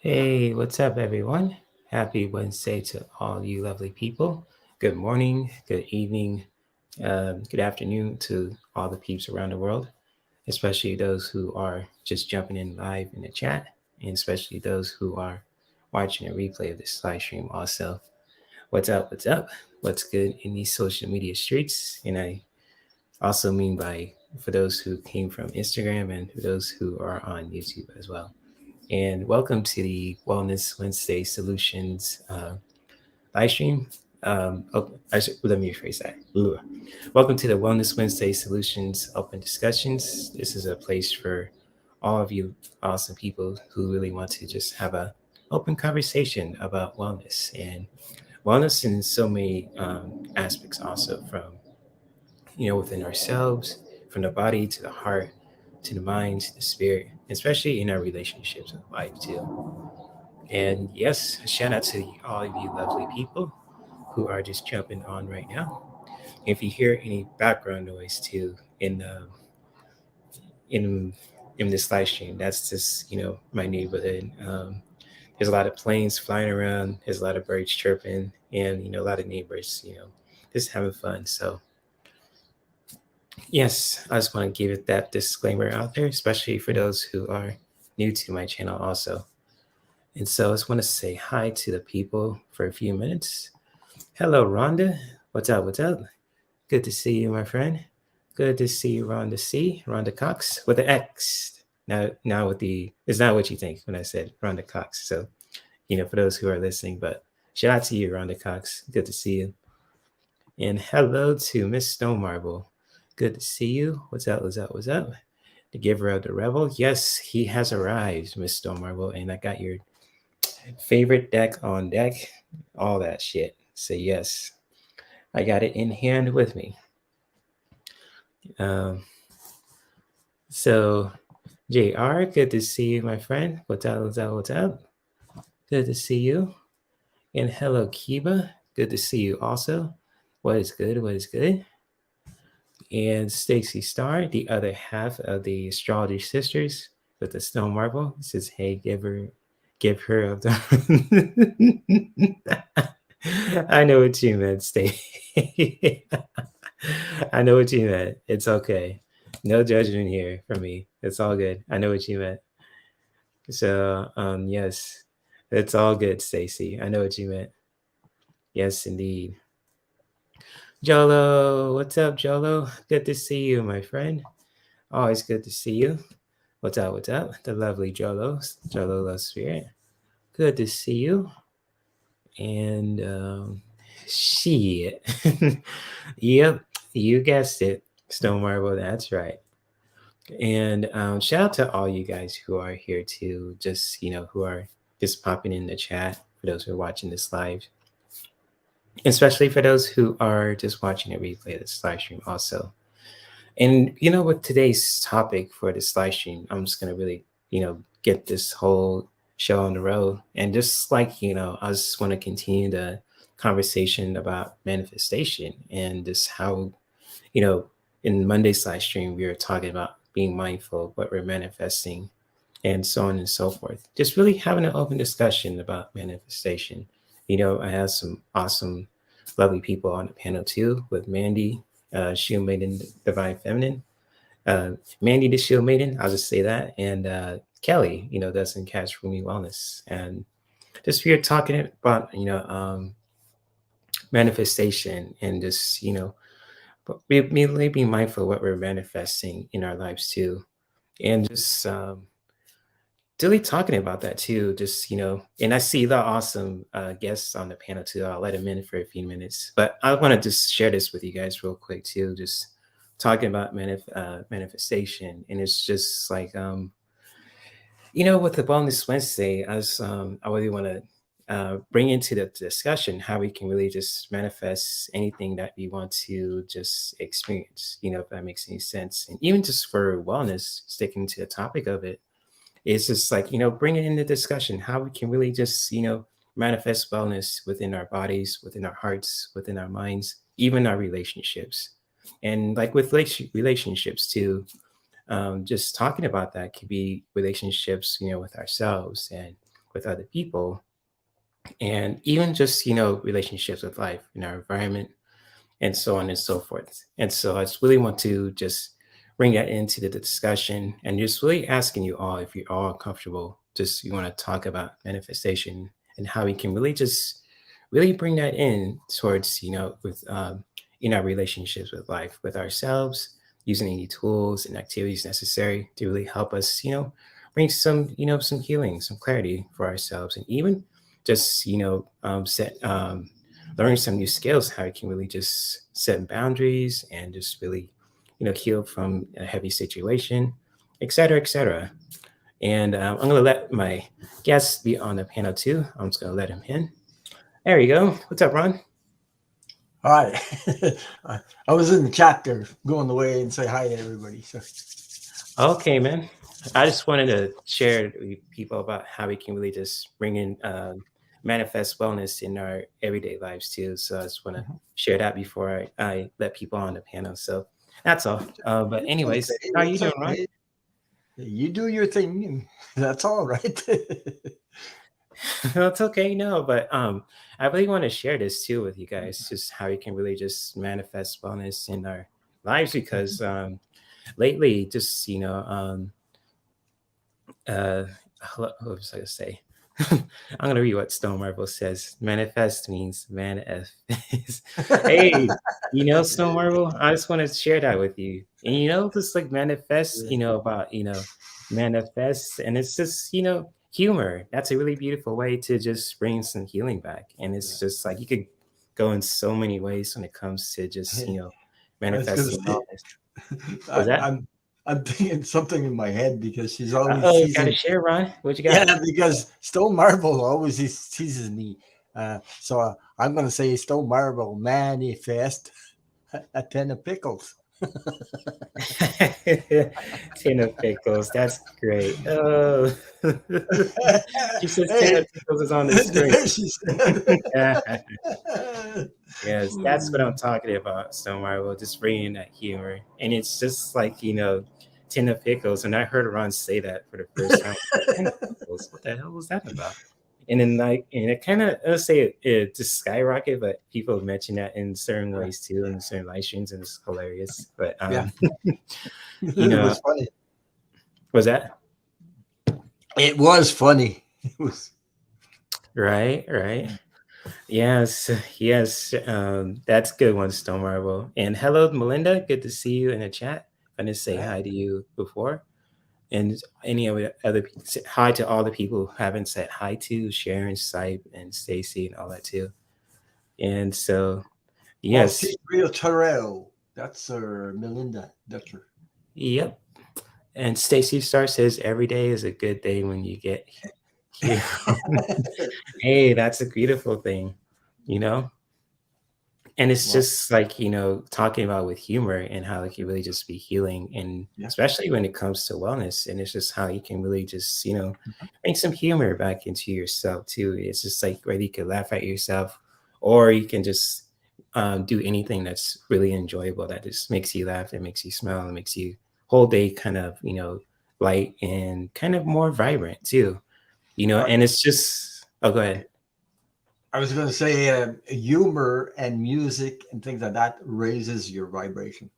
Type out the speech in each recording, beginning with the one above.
Hey, what's up, everyone? Happy Wednesday to all you lovely people. Good morning, good evening, good afternoon to all the peeps around the world, especially those who are just jumping in live in the chat, and especially those who are watching a replay of this live stream also. What's up? What's up? What's good in these social media streets? And I also mean by for those who came from Instagram and for those who are on YouTube as well. And welcome to the Wellness Wednesday Solutions live stream. Let me rephrase that. Ugh. Welcome to the Wellness Wednesday Solutions Open Discussions. This is a place for all of you awesome people who really want to just have a open conversation about wellness in so many aspects also from within ourselves, from the body to the heart to the mind to the spirit, especially in our relationships with life too. And yes, shout out to all of you lovely people who are just jumping on right now. If you hear any background noise too in in this live stream, that's just my neighborhood. There's a lot of planes flying around. There's a lot of birds chirping, and a lot of neighbors, just having fun. So yes, I just want to give it that disclaimer out there, especially for those who are new to my channel also. And so I just want to say hi to the people for a few minutes. Hello, Rhonda. What's up? What's up? Good to see you, my friend. Good to see you, Rhonda C. Rhonda Cox with the X. Now with the, it's not what you think when I said Rhonda Cox. So, for those who are listening, but shout out to you, Rhonda Cox. Good to see you. And hello to Miss Stone Marble. Good to see you. What's up? What's up? What's up? The giver of the revel. Yes, he has arrived, Miss Stone Marble. And I got your favorite deck on deck, all that shit. So yes, I got it in hand with me. Um, so JR, good to see you, my friend. What's up? What's up? What's up? Good to see you. And hello, Kiba. Good to see you also. What is good? What is good? And Stacy Starr, the other half of the Astrology Sisters with the Stone Marble, says, "Hey, give her of the." I know what you meant, Stacy. I know what you meant. It's okay. No judgment here from me. It's all good. I know what you meant. So, yes, it's all good, Stacy. I know what you meant. Yes, indeed. Jolo, what's up, Jolo? Good to see you, my friend. Always good to see you. What's up? What's up? The lovely Jolo Love Spirit. Good to see you. And shit. Yep, you guessed it. Stone Marble, that's right. And shout out to all you guys who are here too, just who are just popping in the chat for those who are watching this live, especially for those who are just watching a replay of this live stream also. And with today's topic for this live stream, I'm just gonna really, get this whole show on the road. And just like, I just want to continue the conversation about manifestation and just how, you know, in Monday's live stream, we were talking about being mindful of what we're manifesting and so on and so forth. Just really having an open discussion about manifestation. I have some awesome, lovely people on the panel too, with Mandy, Shield Maiden, Divine Feminine, Mandy, the Shield Maiden. I'll just say that, and Kelly, that's in Catch Rumi Wellness, and just we are talking about manifestation and just but we really be mindful of what we're manifesting in our lives too, and just really talking about that too. Just and I see the awesome guests on the panel too. I'll let them in for a few minutes, but I want to just share this with you guys real quick too. Just talking about manifestation, and it's just like with the Wellness Wednesday, I really want to bring into the discussion how we can really just manifest anything that we want to just experience, if that makes any sense. And even just for wellness, sticking to the topic of it, it's just like, bringing in the discussion how we can really just, manifest wellness within our bodies, within our hearts, within our minds, even our relationships. And like with relationships too, just talking about that could be relationships, with ourselves and with other people, and even just, relationships with life in our environment, and so on and so forth. And so I just really want to just bring that into the discussion and just really asking you all if you're all comfortable, just you want to talk about manifestation and how we can really just really bring that in towards, with in our relationships with life, with ourselves, using any tools and activities necessary to really help us, bring some, some healing, some clarity for ourselves, and even just, set learn some new skills, how you can really just set boundaries and just really, heal from a heavy situation, et cetera, et cetera. And I'm going to let my guest be on the panel too. I'm just going to let him in. There you go. What's up, Ron? Hi. I was in the chat there going away and say hi to everybody. So Okay, man. I just wanted to share with people about how we can really just bring in manifest wellness in our everyday lives too. So I just want to share that before I let people on the panel. So that's all. But it's anyways, okay. how are you It's doing, Ron? okay. You do your thing, and that's all right. No, it's okay, no, but I really want to share this too with you guys, just how you can really just manifest wellness in our lives, because lately, just uh what was I gonna say? I'm gonna read what Stone Marble says. Manifest means manifest. Hey, Stone Marble, I just want to share that with you. And just like manifest, about manifest, and it's just humor. That's a really beautiful way to just bring some healing back. And it's just like you could go in so many ways when it comes to just I was going to manifesting say, all this. Was that? I'm thinking something in my head because she's always Oh, gotta teasing. share, Ron. What you got? Yeah, because Stone Marble always teases me. So I'm going to say Stone Marble manifest a 10 of pickles. Tin of pickles. That's great. Oh, she says tin Hey, of pickles is on the screen. there she said. Yes, that's what I'm talking about, Stone Marvel. Just bringing that humor, and it's just like tin of pickles. And I heard Ron say that for the first time. Like, tin of pickles. What the hell was that about? And then and it kind of, let's say it just skyrocket, but people mention that in certain ways too, in certain live streams, and it's hilarious. But Yeah, you it know, was funny. was that It was funny. It was. right? Right. Yes, yes. That's a good one, Stone Marble. And hello, Melinda. Good to see you in the chat. I didn't say Yeah. hi to you before. And any of the other hi to all the people who haven't said hi to Sharon, Sipe, and Stacy, and all that too. And so, Oh, yes, she's real Terrell. That's Melinda Dutcher. yep. And Stacy Star says every day is a good day when you get here. Hey, that's a beautiful thing, you know? And it's Well, just like, talking about with humor and how it can really just be healing. And yeah. especially when it comes to wellness, and it's just how you can really just, bring some humor back into yourself too. It's just like whether you can laugh at yourself, or you can just do anything that's really enjoyable, that just makes you laugh, that makes you smile, and makes you whole day kind of, light and kind of more vibrant too, Right. and it's just, oh, go ahead. I was going to say humor and music and things like that raises your vibration.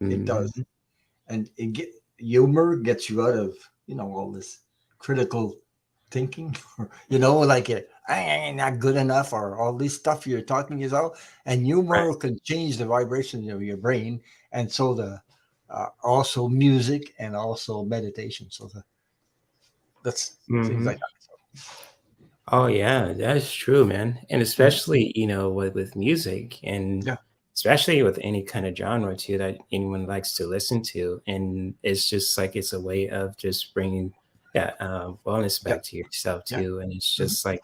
It does, Mhm. and humor gets you out of all this critical thinking, or like I ain't not good enough, or all this stuff you're talking is all. And Right. humor can change the vibration of your brain, and so the also music and also meditation. So that's things Hmm. like that. So, Oh yeah, that's true, man. And mhm. especially, with music, and Yeah, especially with any kind of genre too that anyone likes to listen to. And it's just like it's a way of just bringing that wellness yeah, back to yourself yeah. too. And it's Mhm. just like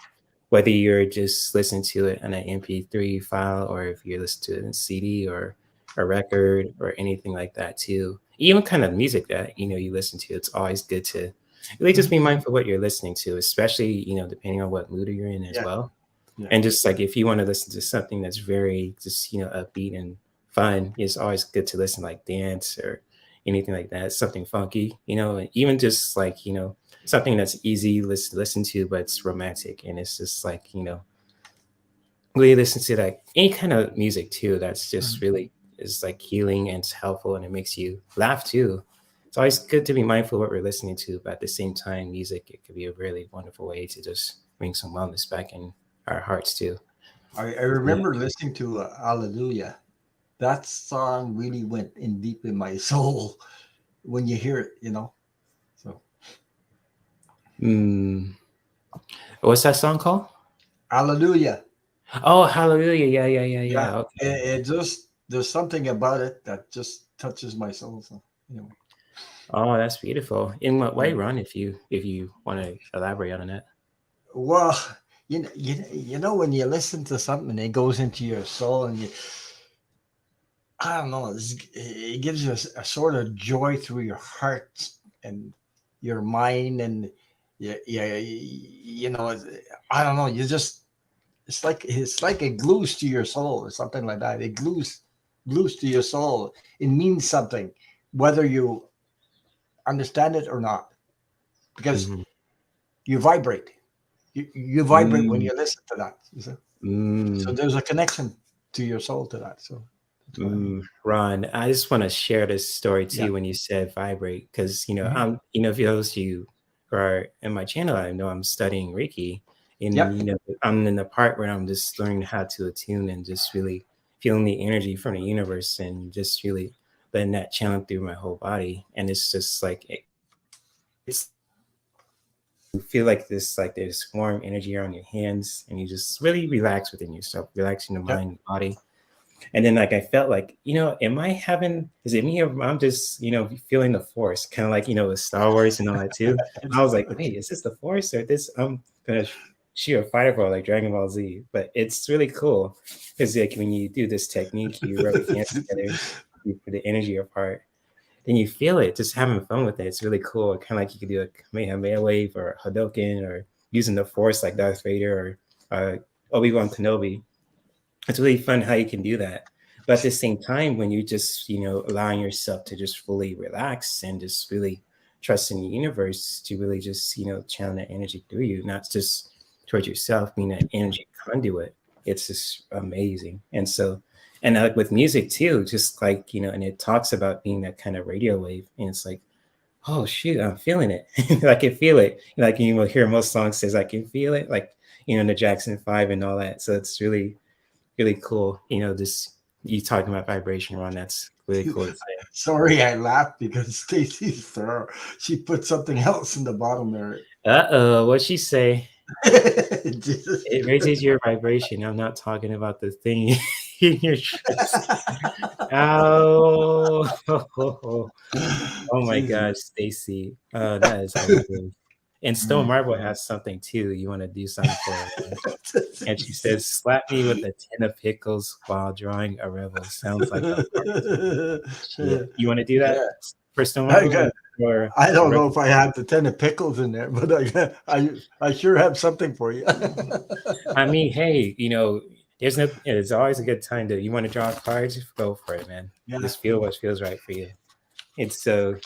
whether you're just listening to it on an MP3 file, or if you're listening to it in CD or a record or anything like that too. Even kind of music that you listen to, it's always good to really just Mhm. be mindful of what you're listening to, especially depending on what mood you're in as Yeah, well. yeah. And just like if you want to listen to something that's very just upbeat and fun, it's always good to listen like dance or anything like that, something funky, and even just like something that's easy to listen to, but it's romantic, and it's just like, really listen to like any kind of music too. That's just really is like healing and it's helpful, and it makes you laugh too. It's always good to be mindful of what we're listening to, but at the same time, music, it could be a really wonderful way to just bring some wellness back in our hearts too. I Yeah. remember listening to Hallelujah. That song really went in deep in my soul when you hear it. So Mm. What's that song called? Hallelujah. Oh, Hallelujah. Yeah, yeah, yeah, Yeah, yeah. Okay. it just there's something about it that just touches my soul. So anyway, Oh, that's beautiful. In what way, yeah. Ron, if you want to elaborate on that? Well, when you listen to something, it goes into your soul, and I don't know, it gives you a sort of joy through your heart and your mind, and yeah, I don't know, you just it's like it glues to your soul or something like that. It glues to your soul. It means something, whether you understand it or not, because Mm-hmm. you vibrate. You vibrate when Mm, you listen to that. You see? So mm. there's a connection to your soul to that. So that's what I mean. Ron, I just want to share this story Yeah. too when you said vibrate, because Mhm. for those of you who are in my channel, I know I'm studying Reiki, and Yep. I'm in the part where I'm just learning how to attune and just really feeling the energy from the universe and just really letting that channel through my whole body, and it's just like it's you feel like there's warm energy around your hands, and you just really relax within yourself, relaxing the Yep. mind and body. And then like I felt like, am I having is it me or I'm just, feeling the force, kind of like, with Star Wars and all that too. I was like, wait, is this the force or this I'm gonna shoot a fireball like Dragon Ball Z? But it's really cool because like when you do this technique, you rub your hands together, you put the energy apart, then you feel it, just having fun with it. It's really cool. Kind of like you could do a Kamehameha wave or a Hadoken or using the force like Darth Vader or Obi-Wan Kenobi. It's really fun how you can do that. But at the same time, when you just, allowing yourself to just fully relax and just really trust in the universe to really just, channel that energy through you, not just towards yourself, being that energy conduit. It's just amazing. And so, and like with music too, just like, and it talks about being that kind of radio wave. And it's like, oh shoot, I'm feeling it. I can feel it. Like you will hear most songs says I can feel it, like the Jackson 5 and all that. So it's really really cool. Just you talking about vibration, Ron. That's really cool to say. Sorry, I laughed because Stacy's thorough. She put something else in the bottom there. What'd she say? Jesus. It raises your vibration. I'm not talking about the thing in your chest. Oh, oh my Jesus. gosh, Stacy. That is hilarious. And Stone Marble has something too. You want to do something for her. And she says, slap me with a tin of pickles while drawing a rebel. Sounds like a shit. You want to do that Yeah, for Stone I Marble? got. Or I a don't know rebel? if I have the 10 of pickles in there, but I sure have something for you. I mean, hey, it's always a good time to, you want to draw cards? Go for it, man. Yeah. Just feel what feels right for you. It's so,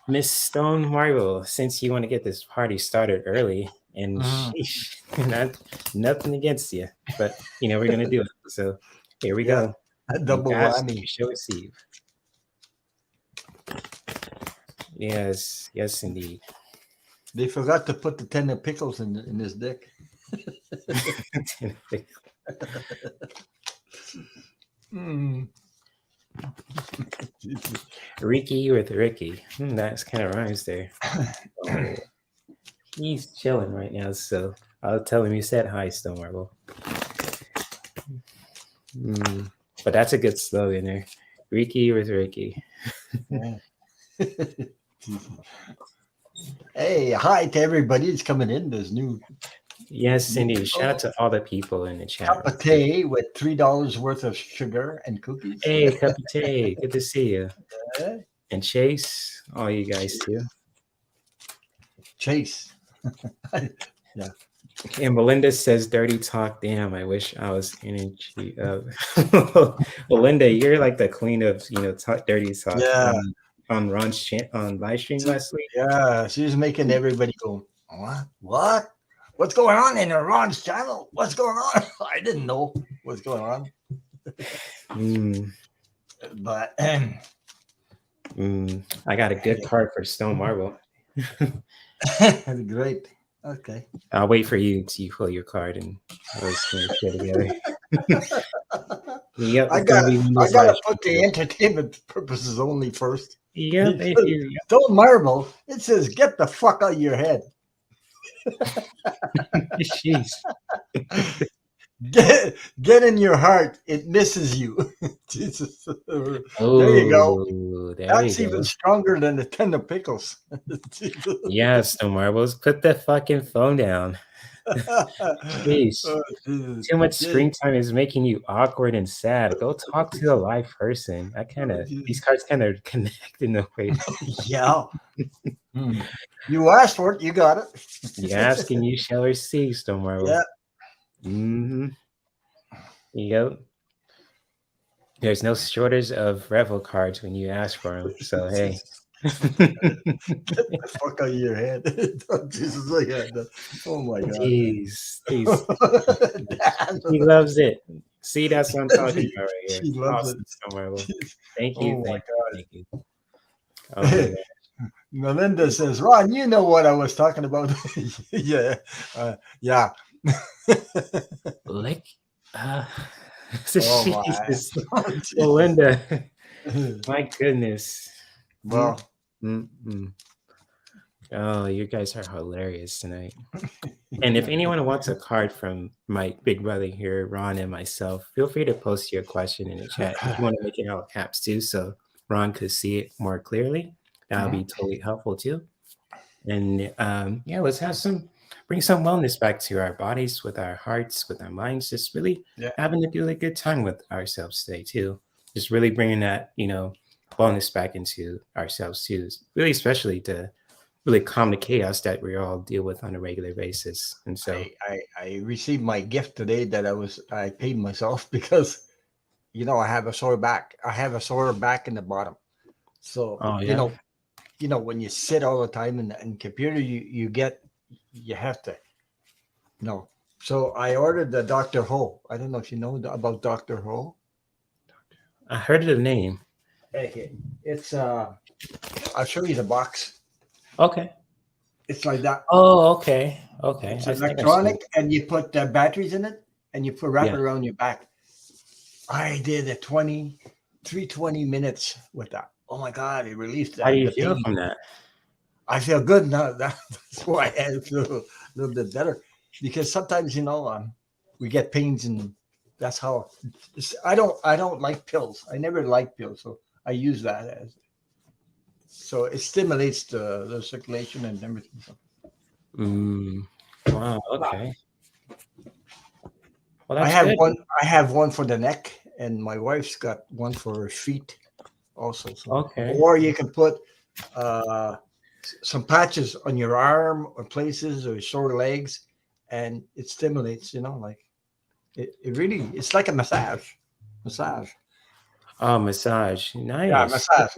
Miss Stone Marble, since you want to get this party started early, and Mhm. sheesh, not, nothing against you, but, we're going to do it. So here we Yeah. go. A You double ask, whammy. you shall receive. Yes, yes, indeed. They forgot to put the 10 of pickles in his deck. Mm. Ricky with Ricky. That's kind of rhymes there. Oh, he's chilling right now, so I'll tell him you said hi, Stone Marble. But that's a good slogan there. Ricky with Ricky. Yeah. Hey, hi to everybody that's coming in. There's Yes, new Cindy. Shout out people. to all the people in the chat Cup room of too. tea with $3 worth of sugar and cookies. Hey, cup of tea. Good to see you. Eh? And Chase, all you guys too. Chase. Yeah. And Melinda says dirty talk. Damn, I wish I was energy of Melinda, you're like the queen of dirty talk. Yeah. on Ron's on live stream last week. Yeah, she was making everybody go, what? What's going on in Ron's channel? What's going on? I didn't know what's going on. But I got a good card for Stone Marble. great. Okay. I'll wait for you to pull your card and we'll share together. Yep, I gotta put the entertainment purposes only first. Yeah, Stone Marble. It says, "Get the fuck out of your head." Jeez. Get in your heart. It misses you. Jesus. Oh, there you go. That's even stronger than the 10 of pickles. Yes, Stone Marbles. Put the fucking phone down. Jeez. Too much screen time is making you awkward and sad. Go talk to a live person. These cards kind of connect in a way. Yeah. You asked for it, you got it. You ask and you shall receive, Stone Marble. Yeah. Yep. There's no shortage of Revel cards when you ask for them. So hey. Get the fuck out of your head. Jesus, look at that. Oh my god. Jeez. He loves it. See, that's what I'm talking about right here. She loves it. Thank you. Oh my god. Thank you. Oh my god. Melinda says, Ron, you know what I was talking about. Yeah. Yeah. Lick. Jesus. Melinda. My goodness. Well. Oh, you guys are hilarious tonight. And if anyone wants a card from my big brother here, Ron, and myself, feel free to post your question in the chat. If you want to make it all caps too, so Ron could see it more clearly, that'll be totally helpful too. And let's bring some wellness back to our bodies, with our hearts, with our minds, just really having a really good time with ourselves today too. Just really bringing that, wellness back into ourselves too, really, especially to really calm the chaos that we all deal with on a regular basis. And so I received my gift today that I paid myself because I have a sore back. I have a sore back in the bottom. So when you sit all the time in computer, you have to So I ordered the Dr. Ho. I don't know if you know about Dr. Ho. I heard of the name. Okay. It's I'll show you the box. Okay. It's like that. Oh, okay. It's electronic, and you put batteries in it, and you wrap it around your back. I did 320 minutes with that. Oh my God, it released that. How do you feel from that? I feel good now. That's why I feel a little bit better, because sometimes we get pains, and that's how. I don't like pills. I never liked pills, so I use that so it stimulates the circulation and everything. Wow. Okay. Well, I have one for the neck, and my wife's got one for her feet, also. So. Okay. Or you can put some patches on your arm or places or sore legs, and it stimulates. It really, it's like a massage. Oh, massage. Nice. Yeah, massage.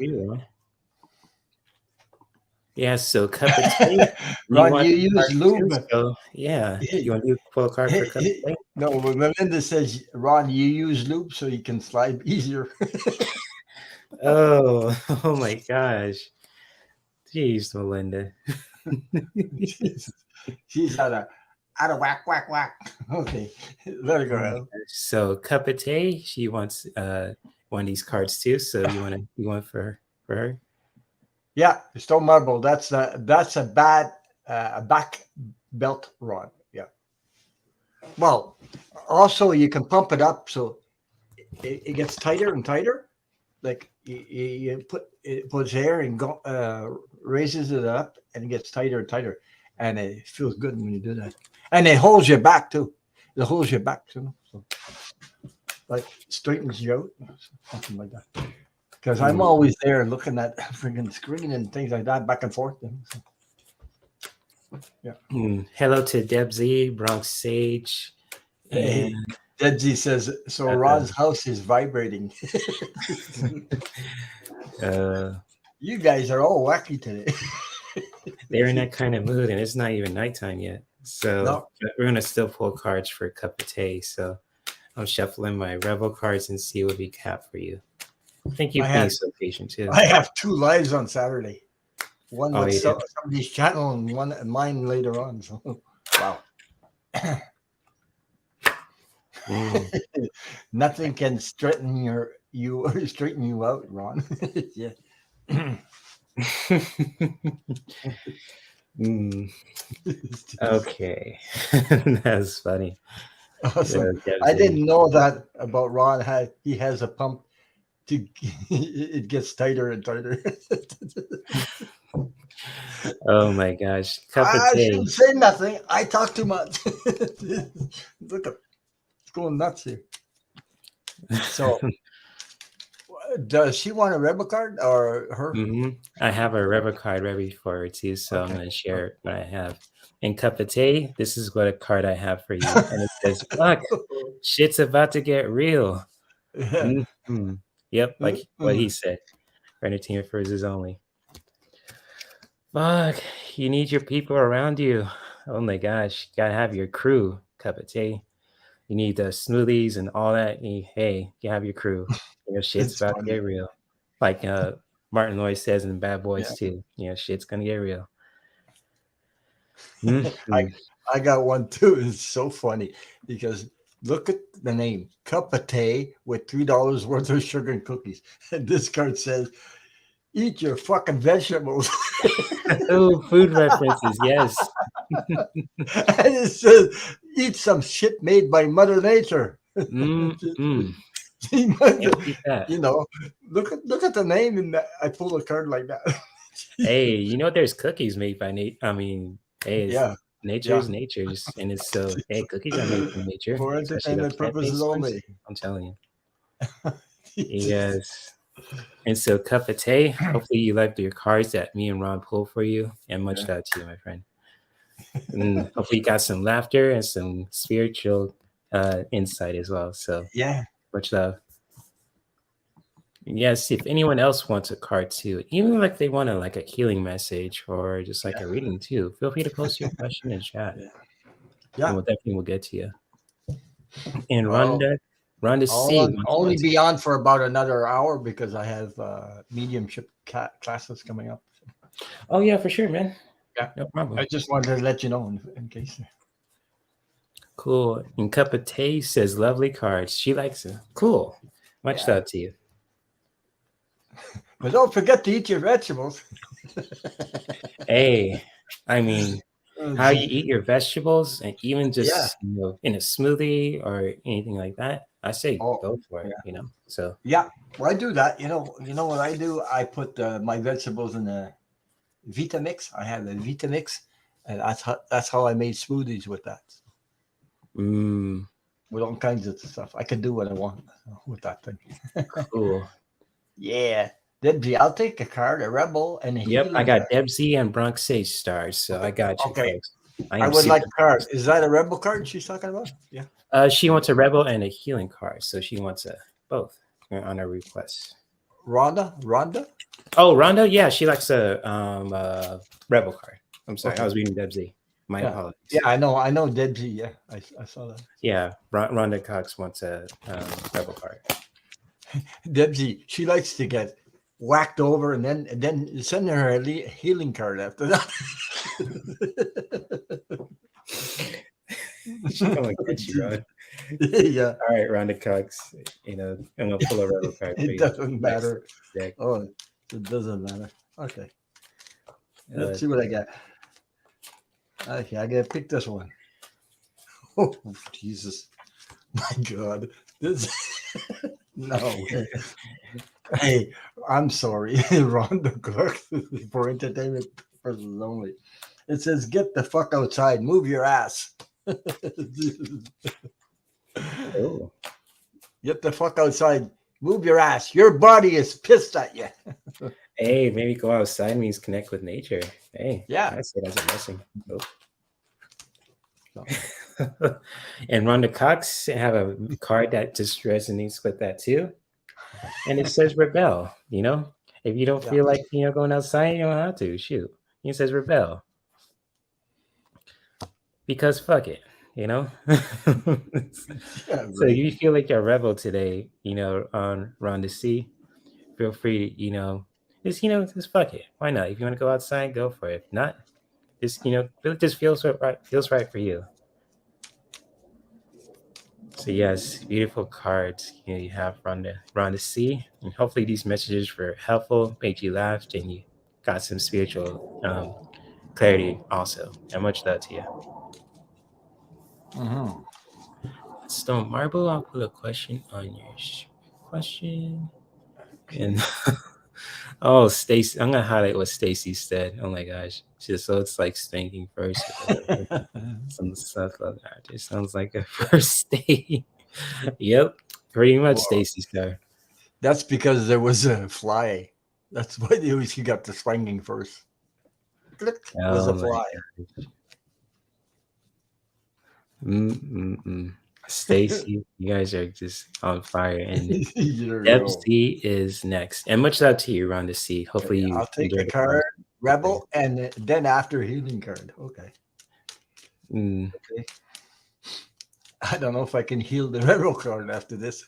Yeah, so cup of tea. Ron, you use lube. So, yeah. You want to pull a card for cup of tea? No, but Melinda says, Ron, you use lube so you can slide easier. Oh my gosh. Jeez, Melinda. She's out of whack. Okay, let her go. So cup of tea, she wants one of these cards too. So you want for her? Yeah, Stone Marble. That's a back belt rod. Yeah. Well, also you can pump it up so it gets tighter and tighter. Like you puts air and raises it up, and it gets tighter and tighter, and it feels good when you do that. And it holds your back too. It holds your back too. So, like straightens you out, something like that. Because I'm always there looking at freaking screen and things like that, back and forth. So, yeah. Hello to Deb Z, Bronx Sage. Hey, Deb Z says, so Ron's house is vibrating. You guys are all wacky today. They're in that kind of mood, and it's not even nighttime yet. So No. we're gonna still pull cards for a cup of tea. So I'm shuffling my Rebel cards and see what we have for you. Thank you for being so patient too. I have 2 lives on Saturday. One Oh, with you did? somebody's channel and one at mine later on. So, wow. Nothing can straighten you out, Ron. Yeah. Okay. That's funny. Awesome. I didn't know that about Ron. He has a pump to it gets tighter and tighter. Oh my gosh. Cup of I tea. shouldn't say nothing. I talk too much. Look at it's going nuts here. So does she want a Rebel card or her? I have a Rebel card ready for her too, so I'm going to share what I have. In Cup of Tea, this is what a card I have for you. And it says, fuck, shit's about to get real. Yeah. Yep, like what he said. For entertainment purposes only. Fuck, you need your people around you. Oh my gosh, you gotta have your crew. Cup of tea. You need the smoothies and all that. Hey, you have your crew. Shit's about to get real. Like Martin Lloyd says in Bad Boys too. Shit's gonna get real. I got one too. It's so funny because look at the name, Cup of Tea with $3 worth of sugar and cookies. And this card says, eat your fucking vegetables. Oh, food references, yes. And it says, eat some shit made by Mother Nature. You know, look at the name and I pull a card like that. Hey, there's cookies made by nature. I mean, hey, nature is nature, and it's so. Hey, cookies are made from nature for entertainment purposes only. I'm telling you. Yes. And so, cup of tea. Hopefully, you liked your cards that me and Ron pulled for you, and much love to you, my friend. And hopefully, you got some laughter and some spiritual insight as well. So, much love. Yes, if anyone else wants a card too, even like they want a healing message or just like a reading too, feel free to post your question in chat. And we'll get to you. And Rhonda C. Only be on for about another hour because I have mediumship classes coming up. Oh yeah, for sure, man. Yeah, no problem. I just wanted to let you know in case. Cool. And Cup of Tea says lovely cards. She likes it. Cool. Much love to you. But don't forget to eat your vegetables. Hey, I mean, how you eat your vegetables and even just in a smoothie or anything like that, I say go for it. So well, I do that. You know what I do? I put my vegetables in a Vitamix. I have a Vitamix, and that's how I made smoothies with that. With all kinds of stuff, I can do what I want with that thing. Cool. Yeah. Debsy, I'll take a card, a Rebel, and a healing. I got Debsy and Bronx Sage stars, so I got you. Okay. I would like a card. Is that a Rebel card she's talking about? Yeah. She wants a Rebel and a healing card, so she wants both on her request. Rhonda? Oh, Rhonda? Yeah, she likes a Rebel card. I'm sorry, I was reading Debsy. My apologies. Yeah, I know Debsy. Yeah, I saw that. Yeah, Rhonda Cox wants a Rebel card. Debsy, she likes to get whacked over and then send her a healing card after that. She's gonna get you, Ron. Yeah. All right, Rhonda Cox. I'm gonna pull a Rebel card. It doesn't matter. Oh, it doesn't matter. Okay. Let's see what I got. Okay, I gotta pick this one. Oh, Jesus. My God. This no way. Hey, I'm sorry. Rhonda Clark for entertainment purposes only. It says, get the fuck outside. Move your ass. Oh. Get the fuck outside. Move your ass. Your body is pissed at you. Hey, maybe go outside means connect with nature. Hey, yeah. I say that's a blessing. Oh. No. And Rhonda Cox have a card that just resonates with that too. And it says rebel, If you don't feel like going outside, you don't have to. Shoot, he says rebel because fuck it, you know. Yeah, So right. you feel like you're a rebel today, on around the sea. Feel free to, just fuck it. Why not? If you want to go outside, go for it. If not, just it just feels right for you. So yes, beautiful cards you have around the sea, and hopefully these messages were helpful, made you laugh, and you got some spiritual clarity also. And much love to you. Mm-hmm. Stone Marble, I'll put a question on your question. Okay. And oh, Stacy, I'm gonna highlight what Stacy said. Oh my gosh, so it's like spanking first with some stuff like that. It sounds like a first date. Yep, pretty much, Well, Stacy's there. that's because there was a fly. That's why he got the swinging first. Click was a Oh my fly. gosh. Stacy, you guys are just on fire. And There you Deb go. C is next. And much love to you, Rhonda C. Hopefully Okay, you I'll take the enjoyed the card, conversation. Rebel, and then after healing card. Okay. Mm. Okay. I don't know if I can heal the Rebel card after this.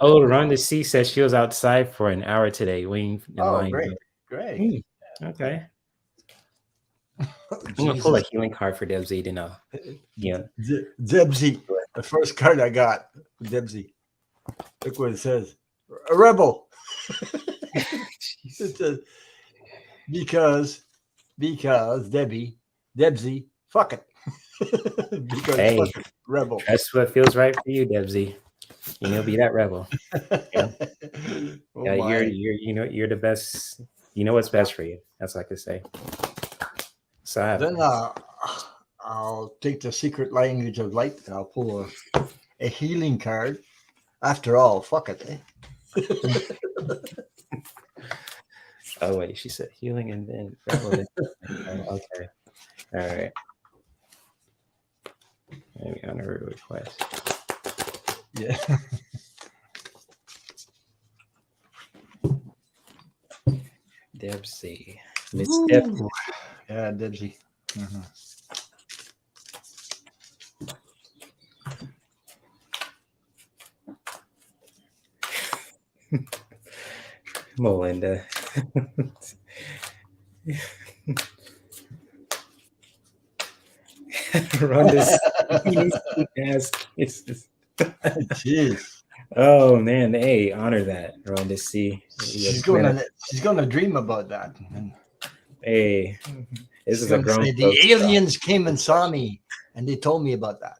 Oh, Rhonda C says she was outside for an hour today, waiting in Oh, line. great. Great. Mm, okay. Oh, I'm gonna pull a Jesus. healing card for Deb Z to know. Yeah. Debsy. The first card I got, Debsy. Look what it says. A rebel. It says, because Debsy, fuck it. Because Hey, fuck it, rebel. that's what feels right for you, Deb Z. Be that rebel. Yeah. Oh Yeah, my. you're the best. You know what's best for you. That's what I could say. So I have Then I'll take the secret language of light and I'll pull a healing card. After all, fuck it. Eh? Oh wait, she said healing and then rebel. Okay. All right. Maybe honor her request. Yeah. Deb C. Miss Deb. Yeah, Debsy. Mm-hmm. Melinda. Rhonda's Jeez. Oh man, hey, honor that, Rhonda C. She's gonna dream about that. Hey, this She's is a gonna grown say the folks aliens came and saw me and they told me about that.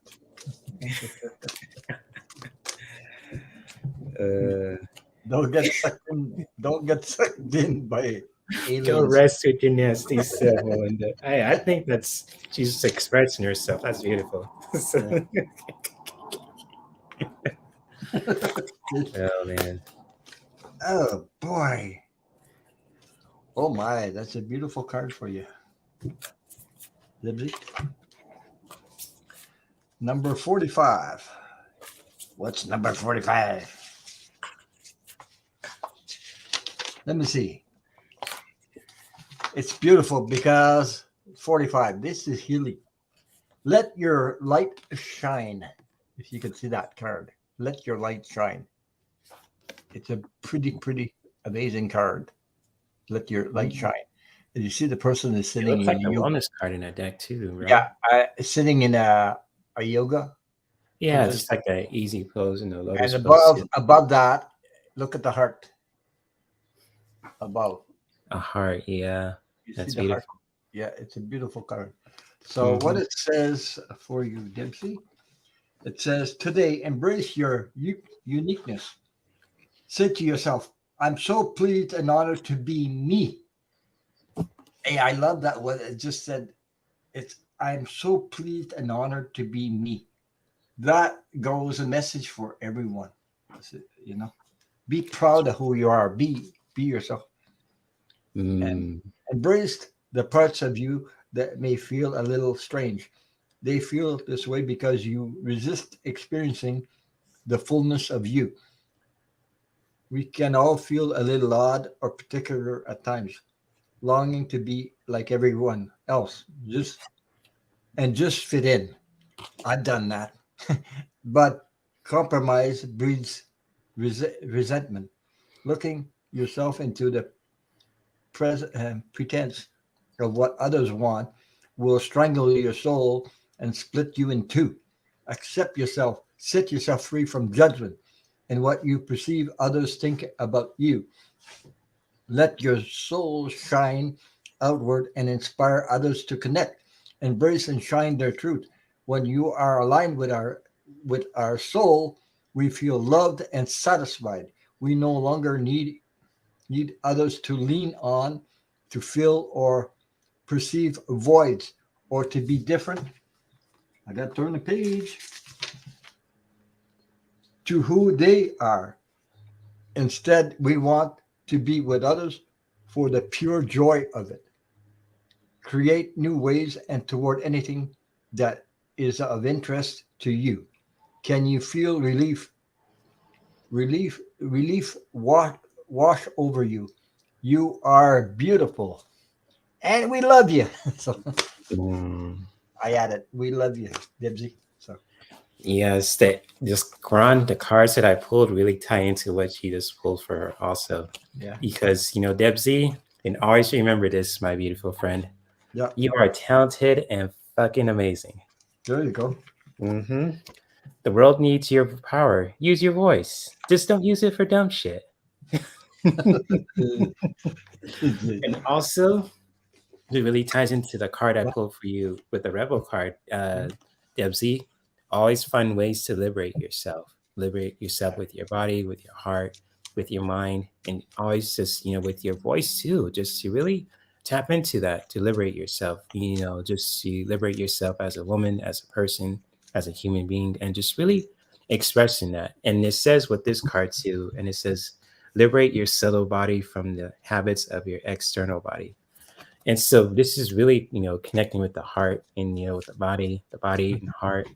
Don't get sucked in by aliens. Go rest with your nasty self, Melinda. I think she's just expressing herself. That's beautiful. Oh man. Oh boy. Oh my, that's a beautiful card for you. Libby. Number 45. What's number 45? Let me see. It's beautiful because 45. This is healing. Let your light shine. If you can see that card. Let your light shine. It's a pretty amazing card. Let your light shine. And you see the person is It sitting looks like in a yoga. wellness card in that deck too, right? Yeah, sitting in a yoga. Yeah, just like an easy pose in a lotus And pose. above that, look at the heart. Above. A heart, yeah. You That's see the heart. beautiful. Yeah, it's a beautiful card. So what it says for you, Dempsey, it says, today, embrace your uniqueness. Say to yourself, I'm so pleased and honored to be me. Hey, I love that. What it just said, I'm so pleased and honored to be me. That goes a message for everyone. You know, be proud of who you are. Be yourself. And embrace the parts of you that may feel a little strange. They feel this way because you resist experiencing the fullness of you. We can all feel a little odd or particular at times, longing to be like everyone else, just fit in. I've done that. But compromise breeds resentment. Looking yourself into the pretense of what others want will strangle your soul and split you in two. Accept yourself, set yourself free from judgment and what you perceive others think about you. Let your soul shine outward and inspire others to connect, embrace and shine their truth. When you are aligned with our soul, we feel loved and satisfied. We no longer need others to lean on, to fill or perceive voids, or to be different. I got to turn the page to who they are. Instead, we want to be with others for the pure joy of it. Create new ways and toward anything that is of interest to you. Can you feel relief wash over you? You are beautiful and we love you. So Mm. I added, we love you, Dibsy. So Yes, that just Quran, the cards that I pulled really tie into what she just pulled for her also. yeah, Because, Debsy, and always remember this, my beautiful friend. yeah, You are talented and fucking amazing. there you go. Mm-hmm. The world needs your power. Use your voice. Just don't use it for dumb shit. And also, it really ties into the card I pulled for you with the Rebel card, Debsy. Always find ways to liberate yourself. Liberate yourself with your body, with your heart, with your mind, and always just, with your voice too. Just to really tap into that to liberate yourself, just to liberate yourself as a woman, as a person, as a human being, and just really expressing that. And it says with this card too, and it says, liberate your subtle body from the habits of your external body. And so this is really, connecting with the heart and, with the body and heart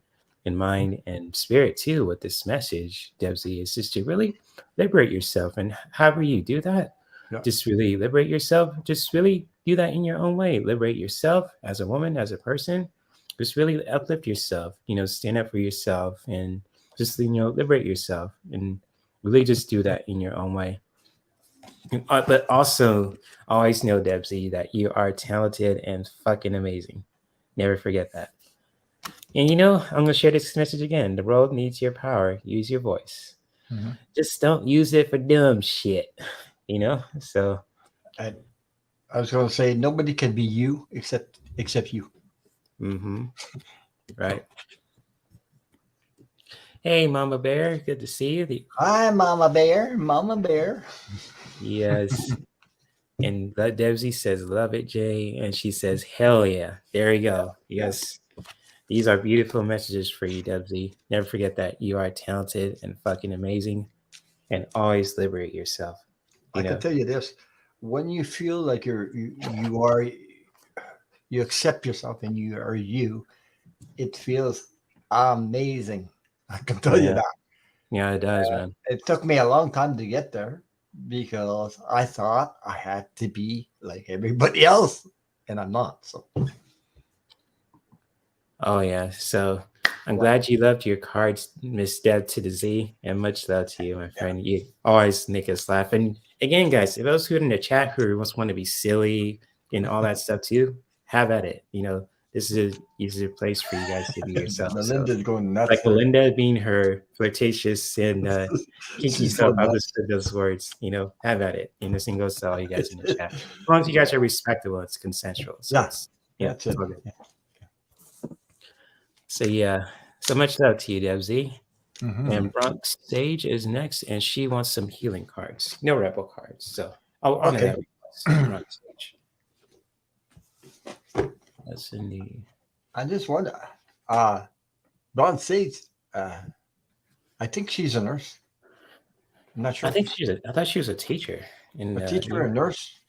and mind and spirit too with this message, Debsy, is just to really liberate yourself. And however you do that, Yeah. just really liberate yourself. Just really do that in your own way. Liberate yourself as a woman, as a person. Just really uplift yourself, stand up for yourself and just, liberate yourself and really just do that in your own way. But also, always know, Debsy, that you are talented and fucking amazing. Never forget that. And I'm going to share this message again. The world needs your power. Use your voice. Mm-hmm. Just don't use it for dumb shit. So. And I was going to say, nobody can be you except you. Mm-hmm. Right. Hey, Mama Bear. Good to see you. Hi, Mama Bear. Mama Bear. Yes. And Debsy says, love it, Jay. And she says, hell yeah. There you go. Yes. These are beautiful messages for you, Debsy. Never forget that you are talented and fucking amazing, and always liberate yourself. I can tell you this: when you feel like you accept yourself and you are you, it feels amazing. I can tell you that. Yeah, it does, man. It took me a long time to get there because I thought I had to be like everybody else, and I'm not. So. Oh yeah. So I'm glad you loved your cards, Miss Deb to the Z, and much love to you, my friend. You always make us laugh. And again, guys, if those who are in the chat who want to be silly and all that stuff too, have at it. This is a place for you guys to be yourself. Melinda's going nuts. Like Melinda being her flirtatious and kinky self, I understood those words. Have at it. The same goes to all you guys in the chat. As long as you guys are respectable, it's consensual. So it's all good. So so much love to you, Debsy. Mm-hmm. And Bronx Sage is next, and she wants some healing cards, no rebel cards. So I'll honor that request. Bronx Sage. That's in the. I just wonder, Bronx Sage. I think she's a nurse. I'm not sure. I thought she was a teacher. A teacher, a nurse.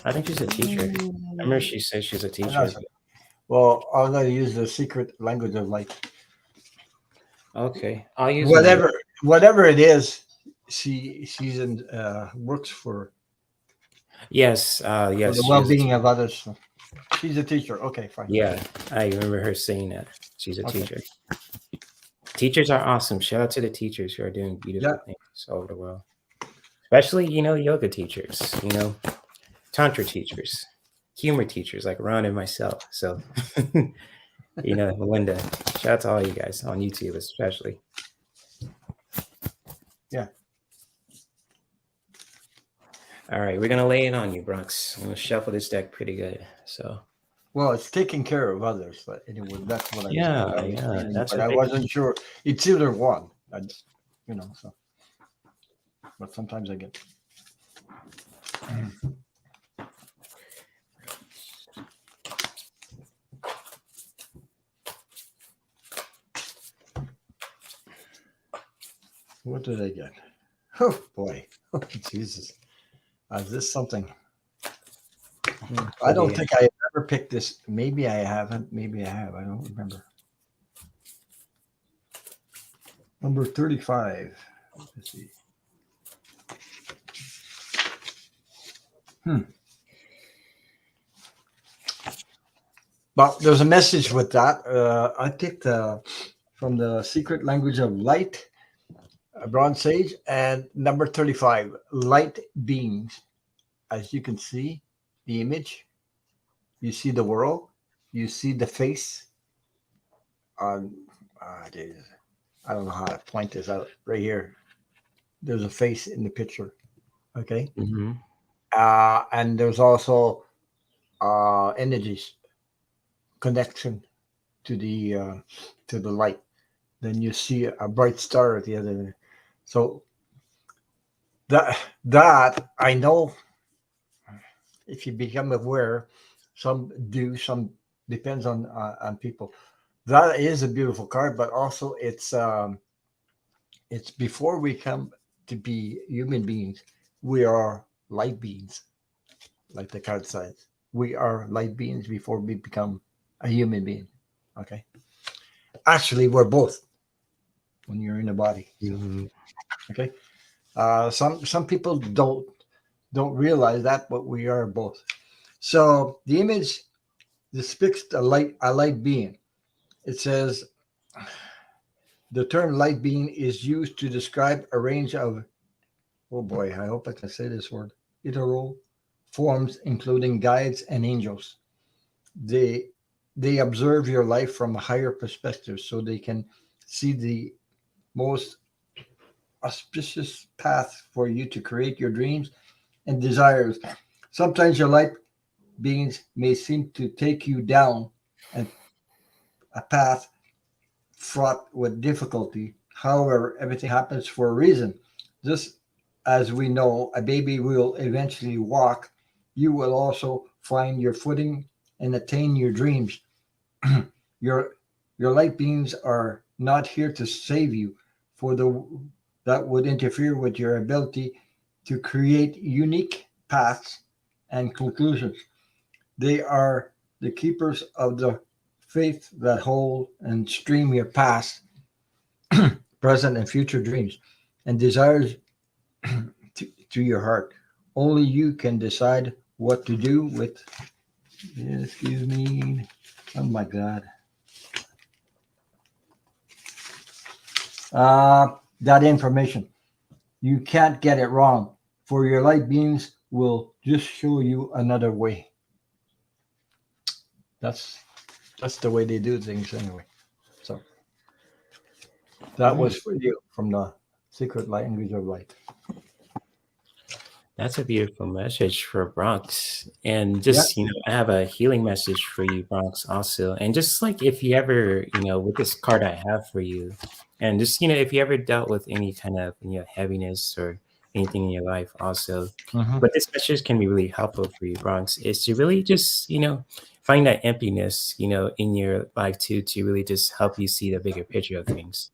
I think she's a teacher. I remember she said she's a teacher. Well, I'm going to use the secret language of light. Okay, I'll use whatever it is. she's in works for Yes, for yes, the she is. well-being of others. She's a teacher. Okay, fine. Yeah, I remember her saying that. She's a Okay. teacher. Teachers are awesome. Shout out to the teachers who are doing beautiful Yeah. things all over the world. Especially, yoga teachers, tantra teachers, humor teachers like Ron and myself. So, Melinda, shout out to all you guys on YouTube, especially. Yeah. All right, we're gonna lay it on you, Bronx. I'm gonna shuffle this deck pretty good. So, Well, it's taking care of others, but anyway, that's what I was feeling, that's but what I they. wasn't sure. It's either one, so. But sometimes I get. What did I get? Oh boy! Oh, Jesus! Is this something? I don't think I ever picked this. Maybe I haven't. Maybe I have. I don't remember. Number 35. Let's see. Well, there's a message with that. I picked from the Secret Language of Light, Bronze Sage, and number 35, Light Beings. As you can see, the image, you see the world, you see the face. I don't know how to point this out. Right here, there's a face in the picture. Okay. Mm-hmm. And there's also energies connection to the light. Then you see a bright star at the other end. So that I know, if you become aware, some do, some depends on people. That is a beautiful card, but also it's before we come to be human beings, we are light beings, like the card says. We are light beings before we become a human being. Okay. Actually, we're both when you're in a body. Mm-hmm. Okay. Some people don't realize that, but we are both. So the image depicts a light being. It says the term light being is used to describe a range of, oh boy, I hope I can say this word, ethereal forms, including guides and angels. They observe your life from a higher perspective, so they can see the most auspicious path for you to create your dreams and desires. Sometimes your light beings may seem to take you down a path fraught with difficulty. However, everything happens for a reason. Just as we know a baby will eventually walk, you will also find your footing and attain your dreams. your light beings are not here to save you, for that would interfere with your ability to create unique paths and conclusions. They are the keepers of the faith that hold and stream your past, present, and future dreams and desires to your heart. Only you can decide what to do with. Excuse me. Oh my God. That information. You can't get it wrong, for your light beings will just show you another way. That's the way they do things anyway. So that was for you from the Secret Language of Light. That's a beautiful message for Bronx. And just, I have a healing message for you, Bronx, also. And just like if you ever, with this card I have for you, and just, if you ever dealt with any kind of, heaviness or anything in your life also, but this message can be really helpful for you, Bronx, is to really just, find that emptiness, in your life too, to really just help you see the bigger picture of things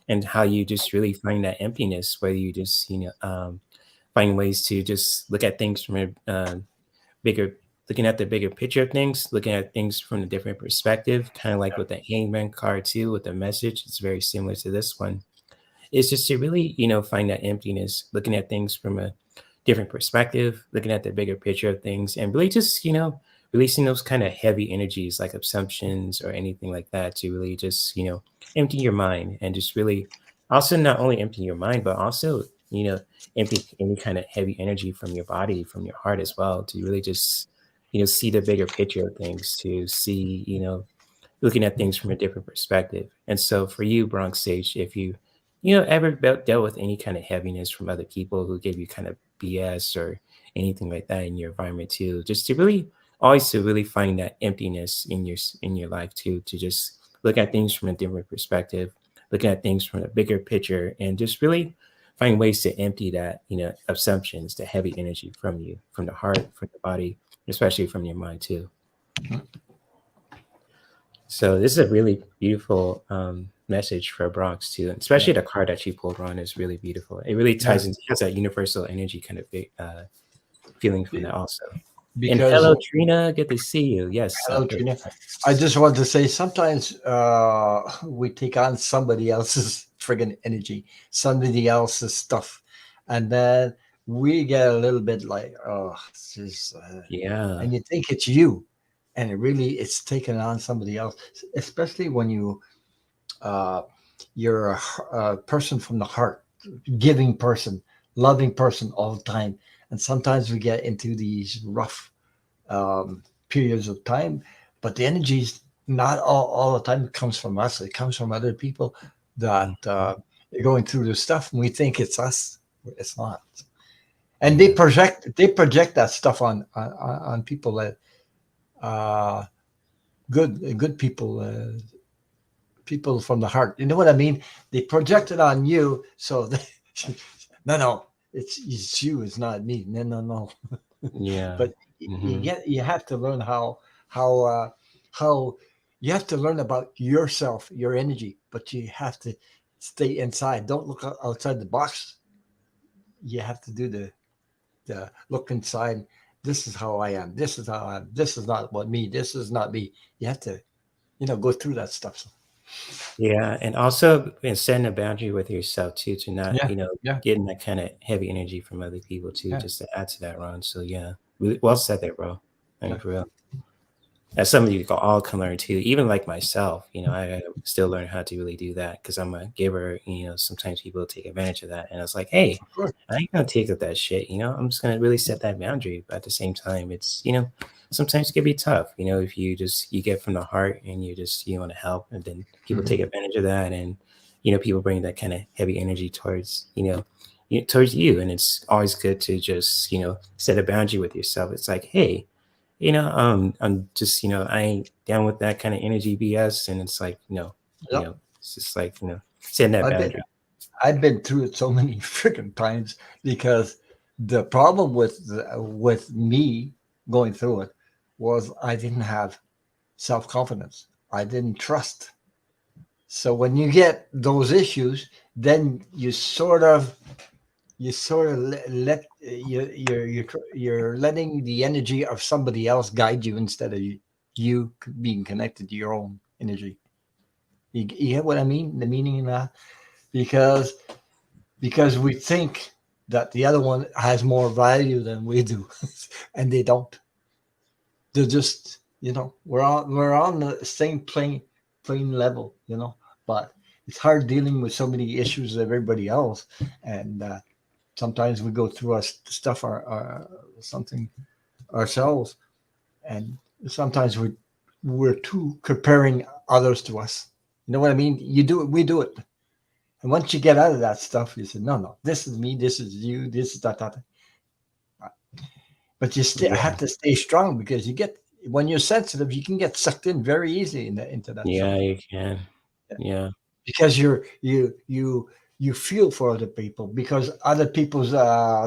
and how you just really find that emptiness, whether you just, find ways to just look at things from a looking at the bigger picture of things, looking at things from a different perspective, kind of like with the Hangman card too, with the message. It's very similar to this one. is just to really, find that emptiness, looking at things from a different perspective, looking at the bigger picture of things, and really just, releasing those kind of heavy energies like assumptions or anything like that to really just, empty your mind and just really also not only empty your mind, but also, empty any kind of heavy energy from your body, from your heart as well, to really just, see the bigger picture of things, to see, looking at things from a different perspective. And so for you, Bronx Sage, if you, ever dealt with any kind of heaviness from other people who gave you kind of BS or anything like that in your environment too, just to really always to really find that emptiness in your life too, to just look at things from a different perspective, looking at things from a bigger picture, and just really find ways to empty that, assumptions, the heavy energy from you, from the heart, from the body, especially from your mind too. So this is a really beautiful message for Bronx too, and especially the card that she pulled, Ron, is really beautiful. It really ties into, has that universal energy kind of feeling from that also. And because hello, Trina, good to see you. Yes, hello, Trina. I just want to say sometimes we take on somebody else's friggin' energy, somebody else's stuff, and then we get a little bit like, oh, this is, yeah, and you think it's you, and it really it's taken on somebody else, especially when uh, you're a person from the heart, giving person, loving person all the time, and sometimes we get into these rough periods of time, but the energy's not all the time comes from us. It comes from other people that are going through this stuff, and we think it's us. It's not. And they project that stuff on people that good people, people from the heart. You know what I mean? They project it on you, so they, no, it's you. It's not me. No. yeah. But Hmm. you have to learn how how you have to learn about yourself, your energy, but you have to stay inside. Don't look outside the box. You have to do the look inside. This is how I am. This is how I am. This is not what me. This is not me. You have to, go through that stuff. Yeah, and also setting a boundary with yourself too, to not, Yeah, yeah, getting that kind of heavy energy from other people too, yeah, just to add to that, Ron. So yeah, really well yeah, said there, bro. I mean, yeah. for real. That's something you all can learn too. Even like myself, I still learn how to really do that because I'm a giver. Sometimes people take advantage of that, and it's like, hey, Of course. I ain't gonna take up that shit. I'm just gonna really set that boundary. But at the same time, it's sometimes it can be tough. If you get from the heart and you want to help, and then people Mhm. take advantage of that, and people bring that kind of heavy energy towards towards you, and it's always good to just set a boundary with yourself. It's like, hey, I'm just, I ain't down with that kind of energy BS. And it's like, Yep. it's just like, setting that I've been boundary. I've been through it so many freaking times because the problem with me going through it was I didn't have self-confidence. I didn't trust. So when you get those issues, then you sort of let you're letting the energy of somebody else guide you instead of you being connected to your own energy. You get what I mean? The meaning in that? Because we think that the other one has more value than we do, and they don't. They're just, we're on the same plane level, but it's hard dealing with so many issues of everybody else, and sometimes we go through our stuff, our something ourselves, and sometimes we're too comparing others to us. You know what I mean? You do it, we do it. And once you get out of that stuff, you say, no, this is me, this is you, this is that. But you still Yeah. have to stay strong because when you're sensitive, you can get sucked in very easily into that stuff. Yeah, you can. Yeah. Because you feel for other people, because other people's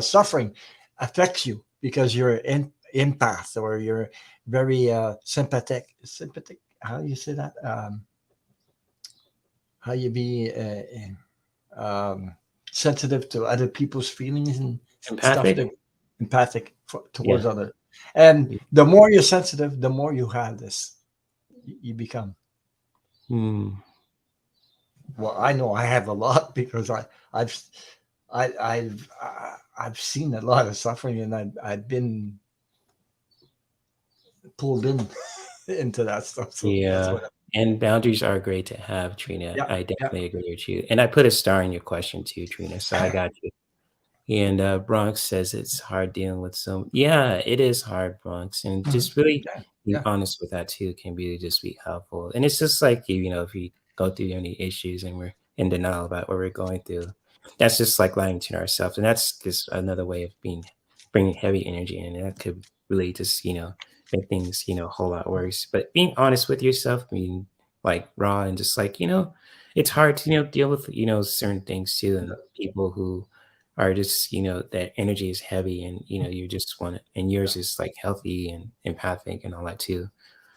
suffering affects you because you're in empath, or you're very sympathetic. How do you say that? How you be sensitive to other people's feelings and stuff, Empathic? that empathic towards Yeah. others. And the more you're sensitive, the more you have this, you become. Hmm. Well, I know I have a lot because I've I've seen a lot of suffering, and I've been pulled in into that stuff. So that's Yeah. what. And boundaries are great to have, Trina. Yeah, I yeah. definitely agree with you. And I put a star in your question too, Trina. So I got you. And Bronx says it's hard dealing with some. Yeah, it is hard, Bronx. And Mhm. just really Yeah, being yeah. honest with that too can really just be helpful. And it's just like you know, if we go through any issues and we're in denial about what we're going through, that's just like lying to ourselves. And that's just another way of bringing heavy energy in. And that could really just, you know, make things, you know, a whole lot worse. But being honest with yourself, being like raw and just like, you know, it's hard to, you know, deal with, you know, certain things too. And people who are just, you know, that energy is heavy and, you know, you just want it, and yours is like healthy and empathic and all that too.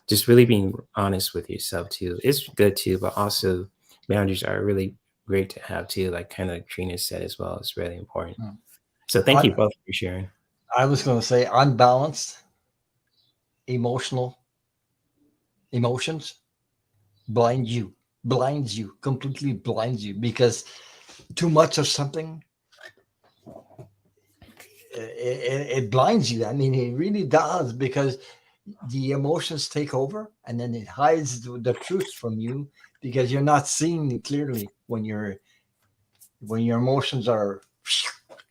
Just really being honest with yourself too is good too, but also boundaries are really great to have too. Like kind of Trina said as well, it's really important. Mm. So thank you Un, both for sharing. I was going to say unbalanced emotional emotions blinds you, completely blinds you, because too much of something, it blinds you. I mean, it really does, because the emotions take over, and then it hides the truth from you, because you're not seeing it clearly when your emotions are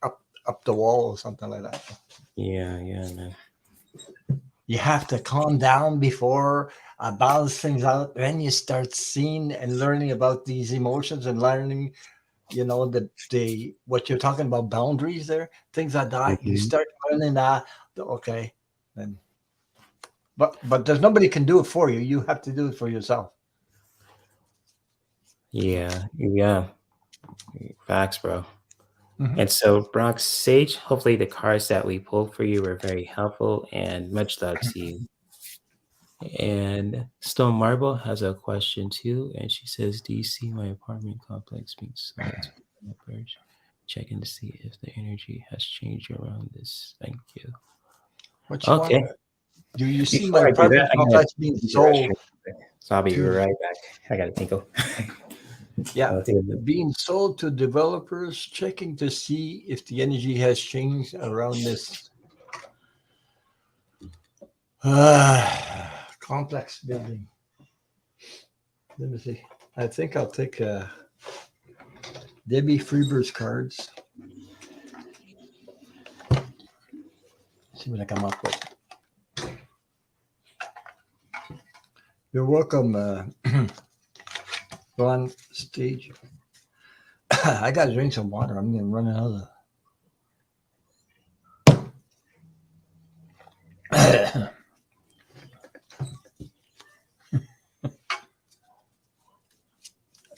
up the wall or something like that. Yeah, yeah, man. You have to calm down before balance things out. Then you start seeing and learning about these emotions, and learning, the what you're talking about, boundaries there, things like that. You Mhm. start learning that. Okay, then, but there's nobody can do it for you. You have to do it for yourself. Yeah, yeah. Facts, bro. Mhm. And so, Bronx Sage, hopefully the cards that we pulled for you were very helpful and much love to you. And Stone Marble has a question too, and she says, "Do you see my apartment complex being sold to developers? Checking to see if the energy has changed around this. Thank you." What you want? Okay. Do you see my Before I do that, apartment I gotta complex being use the restroom. sold So I'll be to? right back. I gotta tinkle. Yeah, I'll take a look. being sold to developers, checking to see if the energy has changed around this complex building. Let me see. I think I'll take Debbie Freebird's cards. See what I come up with. You're welcome, on stage. I got to drink some water. I'm going to run out of.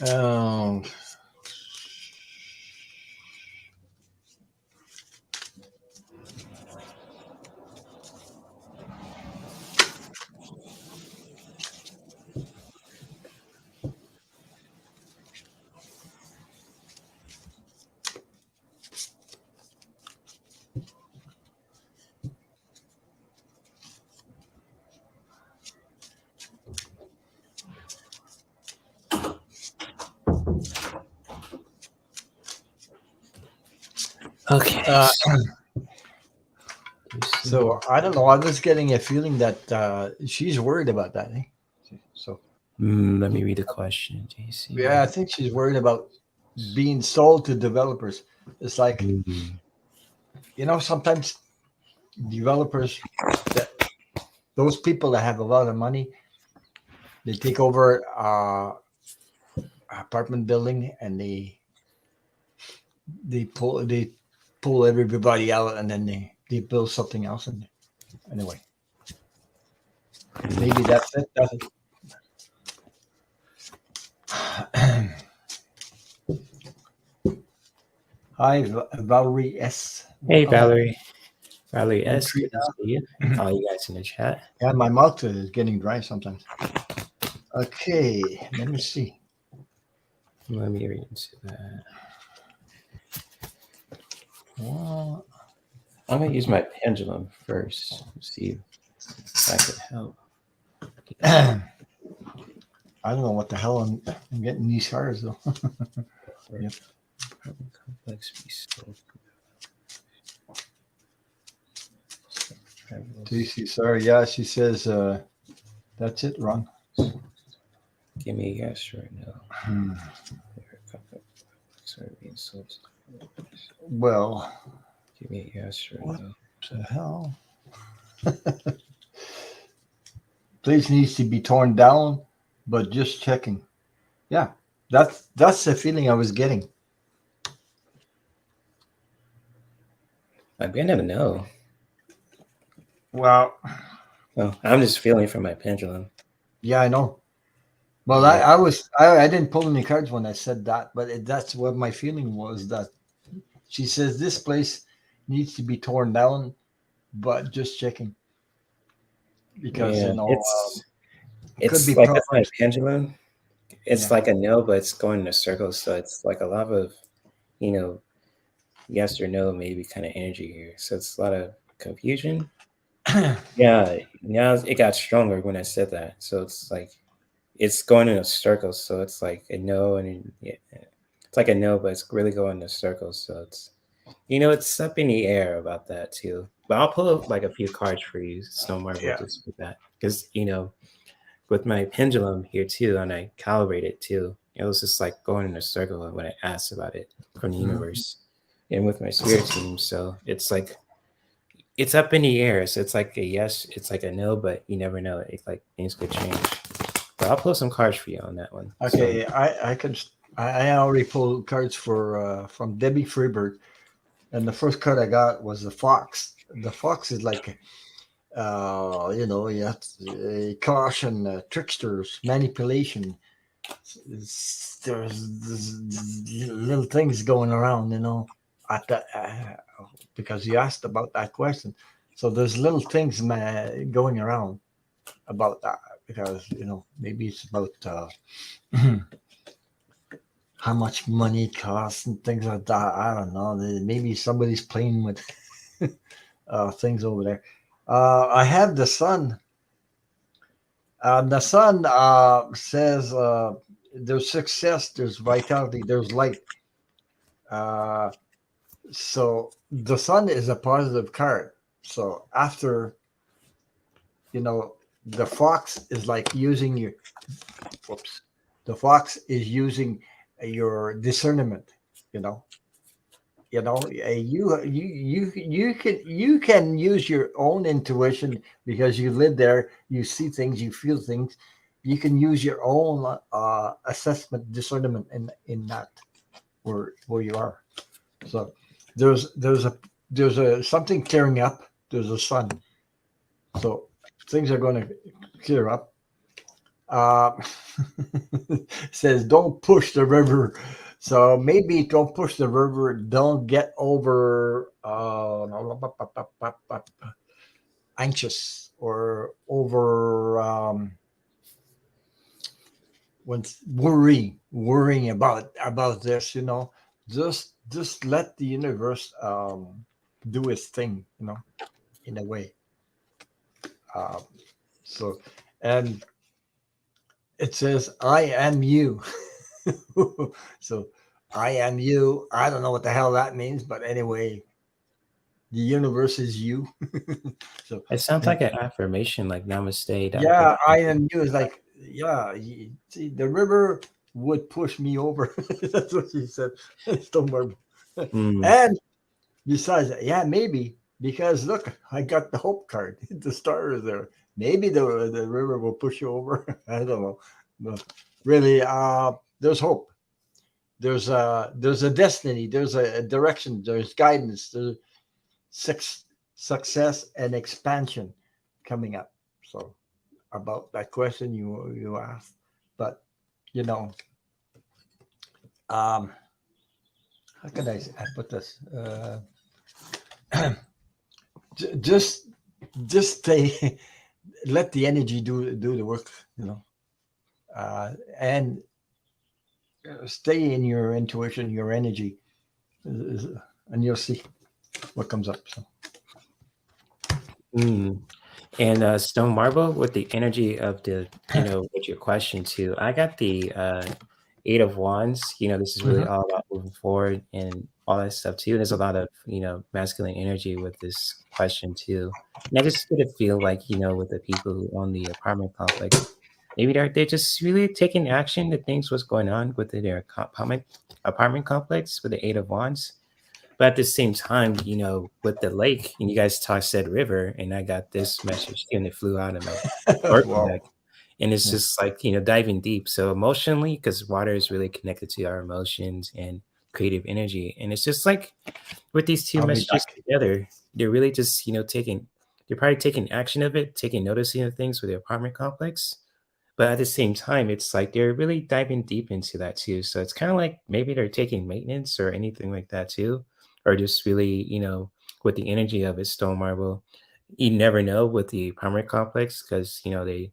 um, Okay. uh, so I don't know. I was getting a feeling that she's worried about that. So Let me read the question, yeah, I JC. think she's worried about being sold to developers. It's like, Mm, sometimes developers, that those people that have a lot of money, they take over apartment building, and they pull everybody out, and then they build something else. And anyway, maybe that's it. Hi, Valerie S. Hey, Welcome. Valerie. Valerie And S. Trina. Good to see you. I follow you guys in the chat. Yeah, my mouth is getting dry sometimes. Okay, let me see. Let me read into that. Well, I'm gonna use my pendulum first. See if I can help. I I don't know what the hell I'm getting these cards though. Yep. Complex piece. TC, sorry. Yeah, she says that's it, Ron. Give me a yes right now. Well, give me a yes right what now. the hell? Place needs to be torn down, but just checking. Yeah, that's the feeling I was getting. I'm gonna know. Well, I'm just feeling from my pendulum. yeah, I know. Well, Yeah. I didn't pull any cards when I said that, but that's what my feeling was. That she says this place needs to be torn down, but just checking because Yeah, it could be it's like with my problems. pendulum. It's Yeah. like a no, but it's going in a circle. So it's like a lot of, you know, yes or no, maybe kind of energy here. So it's a lot of confusion. Yeah, now it got stronger when I said that. So it's like it's going in a circle. So it's like a no, and yeah, it's like a no, but it's really going in a circle. So it's it's up in the air about that too. But I'll pull up like a few cards for you, Snow Marble, Yeah. just with that, because with my pendulum here too, and I calibrate it too. It was just like going in a circle when I asked about it from the Mhm. universe, and with my spirit team. So it's like it's up in the air. So it's like a yes, it's like a no, but you never know. It's like things could change. But I'll pull some cards for you on that one. So Okay, I already pulled cards for from Debbie Freebird, and the first card I got was the fox. The fox is like you have caution, tricksters, manipulation. There's little things going around, at the, because you asked about that question. So there's little things going around about that because maybe it's about how much money it costs and things like that. I don't know. Maybe somebody's playing with things over there. I have the sun. The sun says there's success, there's vitality, there's light. Uh, so the sun is a positive card. So after, the fox is like using your, whoops, the fox is using your discernment, you know. You can use your own intuition because you live there, you see things, you feel things. You can use your own assessment, discernment in that where you are. So there's a something clearing up. There's a sun, so things are going to clear up. uh, Says don't push the river. So maybe don't push the river. Don't get over anxious or over when worrying about this. Just let the universe do its thing. In a way. Um, so and it says I am you. So I am you. I don't know what the hell that means, but anyway, the universe is you. So it sounds and like an affirmation, like namaste type of yeah, I am you is like, yeah, see, the river would push me over. That's what she said. Don't worry. Mm, And besides, yeah, maybe because look, I got the hope card. The star is there. Maybe the river will push you over. I don't know, but really, there's hope. There's a destiny. There's a direction. There's guidance. There's success and expansion coming up. So about that question you asked, but you know, um, how can I put this? Just stay. Let the energy do the work. And stay in your intuition, your energy, and you'll see what comes up. So. mm. And stone marble with the energy of the, with your question too. I got the Eight of Wands. This is really Mhm. all about moving forward and all that stuff too. There's a lot of, masculine energy with this question too. And I just get a feel like, with the people who own the apartment complex, maybe they're just really taking action to things what's going on with their apartment complex with the Eight of Wands. But at the same time, with the lake, and you guys said river, and I got this message and it flew out of my Oracle Wow. deck. And it's Yeah. just like, diving deep. So emotionally, because water is really connected to our emotions and creative energy. And it's just like with these two I'll be messages back. together, they're really just, they're probably taking action of it, taking noticing of things with the apartment complex. But at the same time, it's like they're really diving deep into that too. So it's kind of like maybe they're taking maintenance or anything like that too, or just really, with the energy of it, stone marble. You never know with the apartment complex because they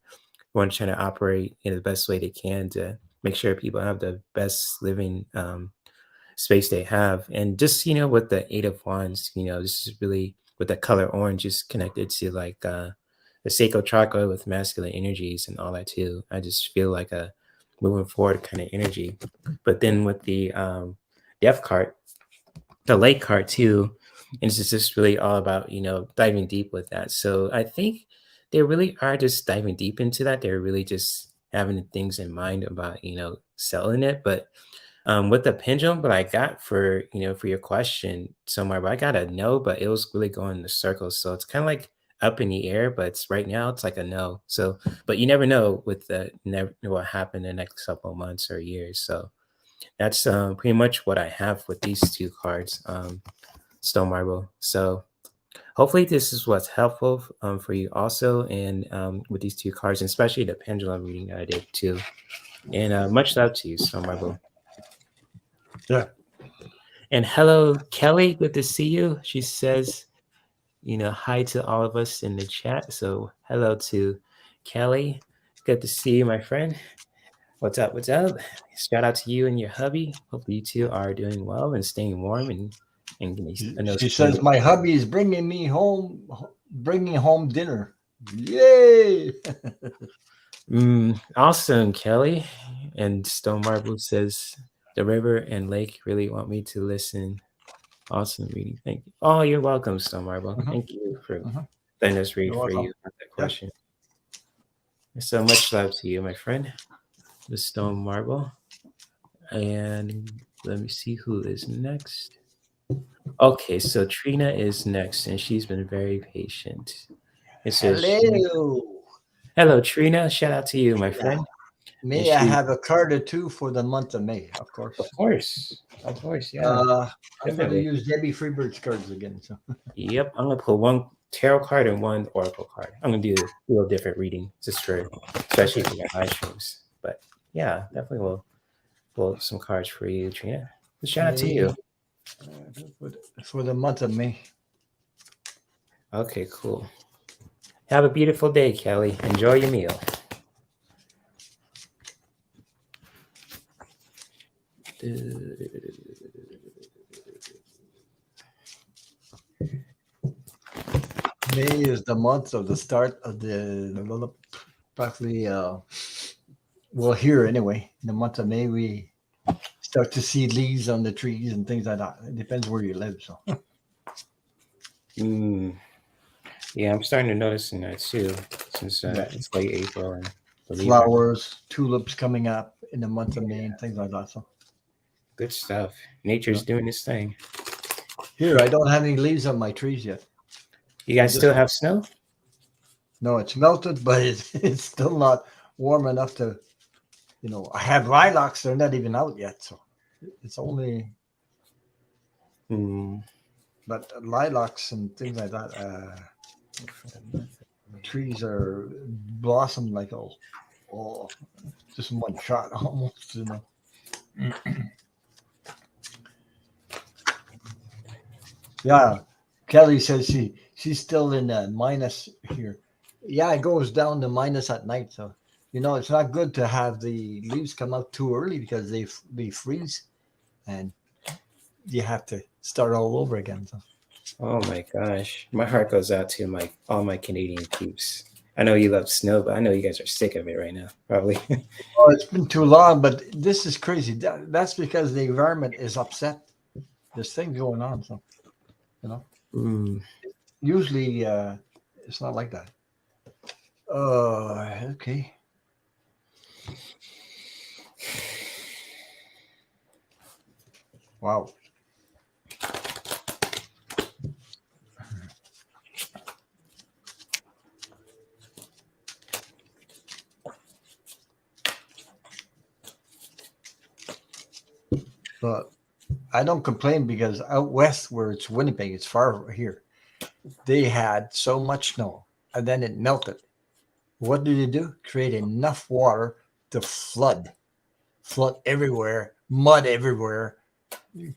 want to try to operate in the best way they can to make sure people have the best living space they have. And just, with the Eight of Wands, this is really with the color orange is connected to like the sacral chakra with masculine energies and all that too. I just feel like a moving forward kind of energy. But then with the death card, the lake card too, and it's just really all about, diving deep with that. So I think they really are just diving deep into that. They're really just having things in mind about, selling it. But with the pendulum, but I got for for your question somewhere, but I got a no, but it was really going in the circles. So it's kind of like up in the air, but it's right now it's like a no. So, but you never know with the never what happened in the next couple of months or years. So that's pretty much what I have with these two cards, Stone Marble. So hopefully this is what's helpful for you also, and with these two cards, and especially the pendulum reading that I did too. And much love to you, Stone Marble. Yeah. And hello, Kelly. Good to see you. She says, hi to all of us in the chat. So hello to Kelly. Good to see you, my friend. What's up? What's up? Shout out to you and your hubby. Hope you two are doing well and staying warm and I know She spring. says my hubby is bringing home dinner. Yay! Awesome, Kelly. And Stone Marble says the river and lake really want me to listen. Awesome reading. Thank you. Oh, you're welcome, Stone Marble. Mhm, Thank you for mhm. letting us read You're for welcome. you about that Yeah. question. So much love to you, my friend. The Stone Marble. And let me see who is next. Okay, so Trina is next, and she's been very patient. It says, Hello. hello, Trina. Shout out to you, my Yeah. friend. And May I she, have a card or two for the month of May, of course. of course, yeah, I'm going to definitely. use Debbie Freebird's cards again. So Yep, I'm gonna pull one tarot card and one oracle card. I'm gonna do a little different reading just for, especially okay. for your live streams. But yeah, definitely will pull some cards for you, Trina. Shout out to May you. for the month of May. Okay, cool. Have a beautiful day, Kelly. Enjoy your meal. May is the month of the start of the practically well here anyway. In the month of May we start to see leaves on the trees and things like that. It depends where you live. So Mm, yeah, I'm starting to notice that too, since yeah. it's late April and the leaves are Flowers, tulips coming up in the month of May and things like that. So good stuff. yeah. Nature's doing its thing. Here I don't have any leaves on my trees yet. You guys Just still have snow? no, it's melted, but it's still not warm enough to I have lilacs, they're not even out yet. So it's only Mm, but lilacs and things like that. Trees are blossom like oh, just in one shot almost. Yeah, Kelly says she's still in minus here. Yeah, it goes down to minus at night. So it's not good to have the leaves come out too early because they freeze and you have to start all over again. So Oh my gosh. My heart goes out to all my Canadian peeps. I know you love snow, but I know you guys are sick of it right now, probably. Oh, it's been too long, but this is crazy. That's because the environment is upset. There's things going on, so you know. Mm. Usually, it's not like that. Okay. Wow. But I don't complain because out west, where it's Winnipeg, it's far here. They had so much snow, and then it melted. What did they do? Create enough water to flood everywhere, mud everywhere.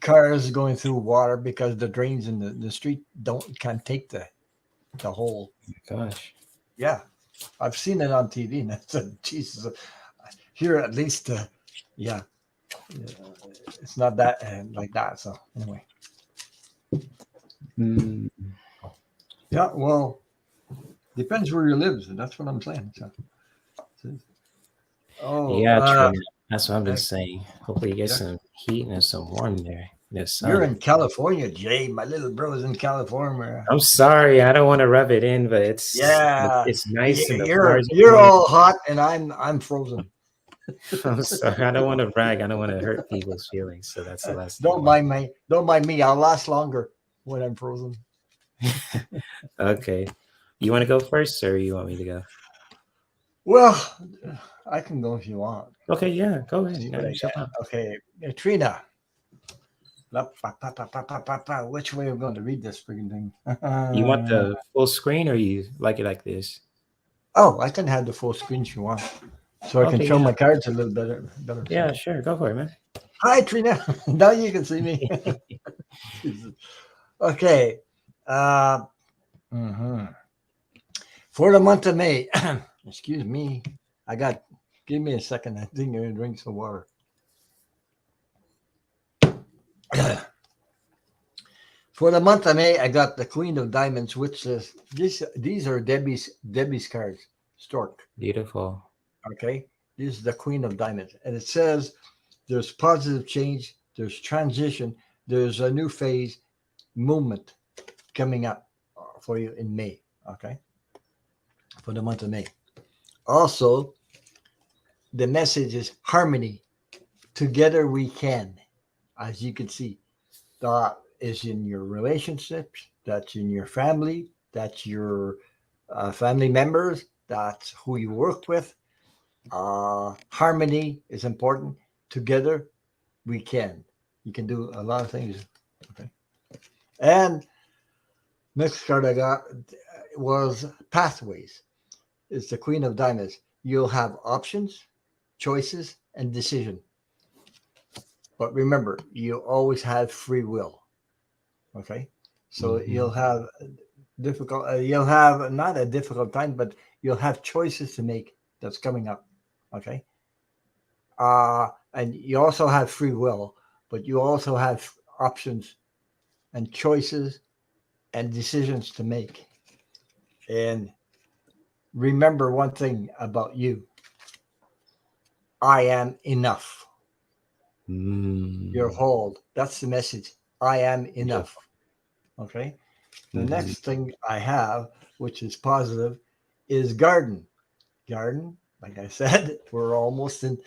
Cars going through water because the drains in the street can't take the whole. Gosh. Yeah, I've seen it on TV, and I said, Jesus, here at least, yeah, it's not that like that. So anyway, Mm. yeah, well, depends where you live. So that's what I'm saying. So, Yeah, oh, true. That's what I've been saying. Hopefully you get yeah. some heat and some warm there. The You're sun. in California, Jay. My little bro's in California. I'm sorry, I don't want to rub it in, but Yeah, it's nice and the you're flowers are you're blooming. all hot, and I'm frozen. I'm sorry. I don't want to brag. I don't want to hurt people's feelings. So that's the last thing I Don't want. mind me. Don't mind me. I'll last longer when I'm frozen. Okay. You want to go first or you want me to go? Well, I can go if you want. Okay, yeah, go ahead. See Yeah, what I jump get. out. Okay, Trina. Which way are we going to read this freaking thing? You want the full screen or you like it like this? Oh, I can have the full screen if you want, so I can Okay, show yeah. my cards a little better. Yeah, So. sure. Go for it, man. Hi, Trina. Now you can see me. Jesus. Okay. Uh, mhm. For the month of May, excuse me. Give me a second. I think I'm going to drink some water. For the month of May, I got the Queen of Diamonds, which is these are Debbie's cards. Stork. Beautiful. Okay. This is the Queen of Diamonds. And it says there's positive change, there's transition, there's a new phase, movement coming up for you in May. Okay. For the month of May. Also, the message is harmony. Together we can. As you can see, that is in your relationships, that's in your family, that's your family members, that's who you work with. Harmony is important. Together we can. You can do a lot of things. Okay. And next card I got was Pathways. It's the Queen of Diamonds. You'll have options, choices, and decision. But remember, you always have free will. Okay. So you'll have you'll have not a difficult time, but you'll have choices to make that's coming up. Okay. And you also have free will, but you also have options and choices and decisions to make. And remember one thing about you: I am enough. You're whole. That's the message. I am enough. Okay. The next thing I have, which is positive, is garden. Garden, like I said, we're almost in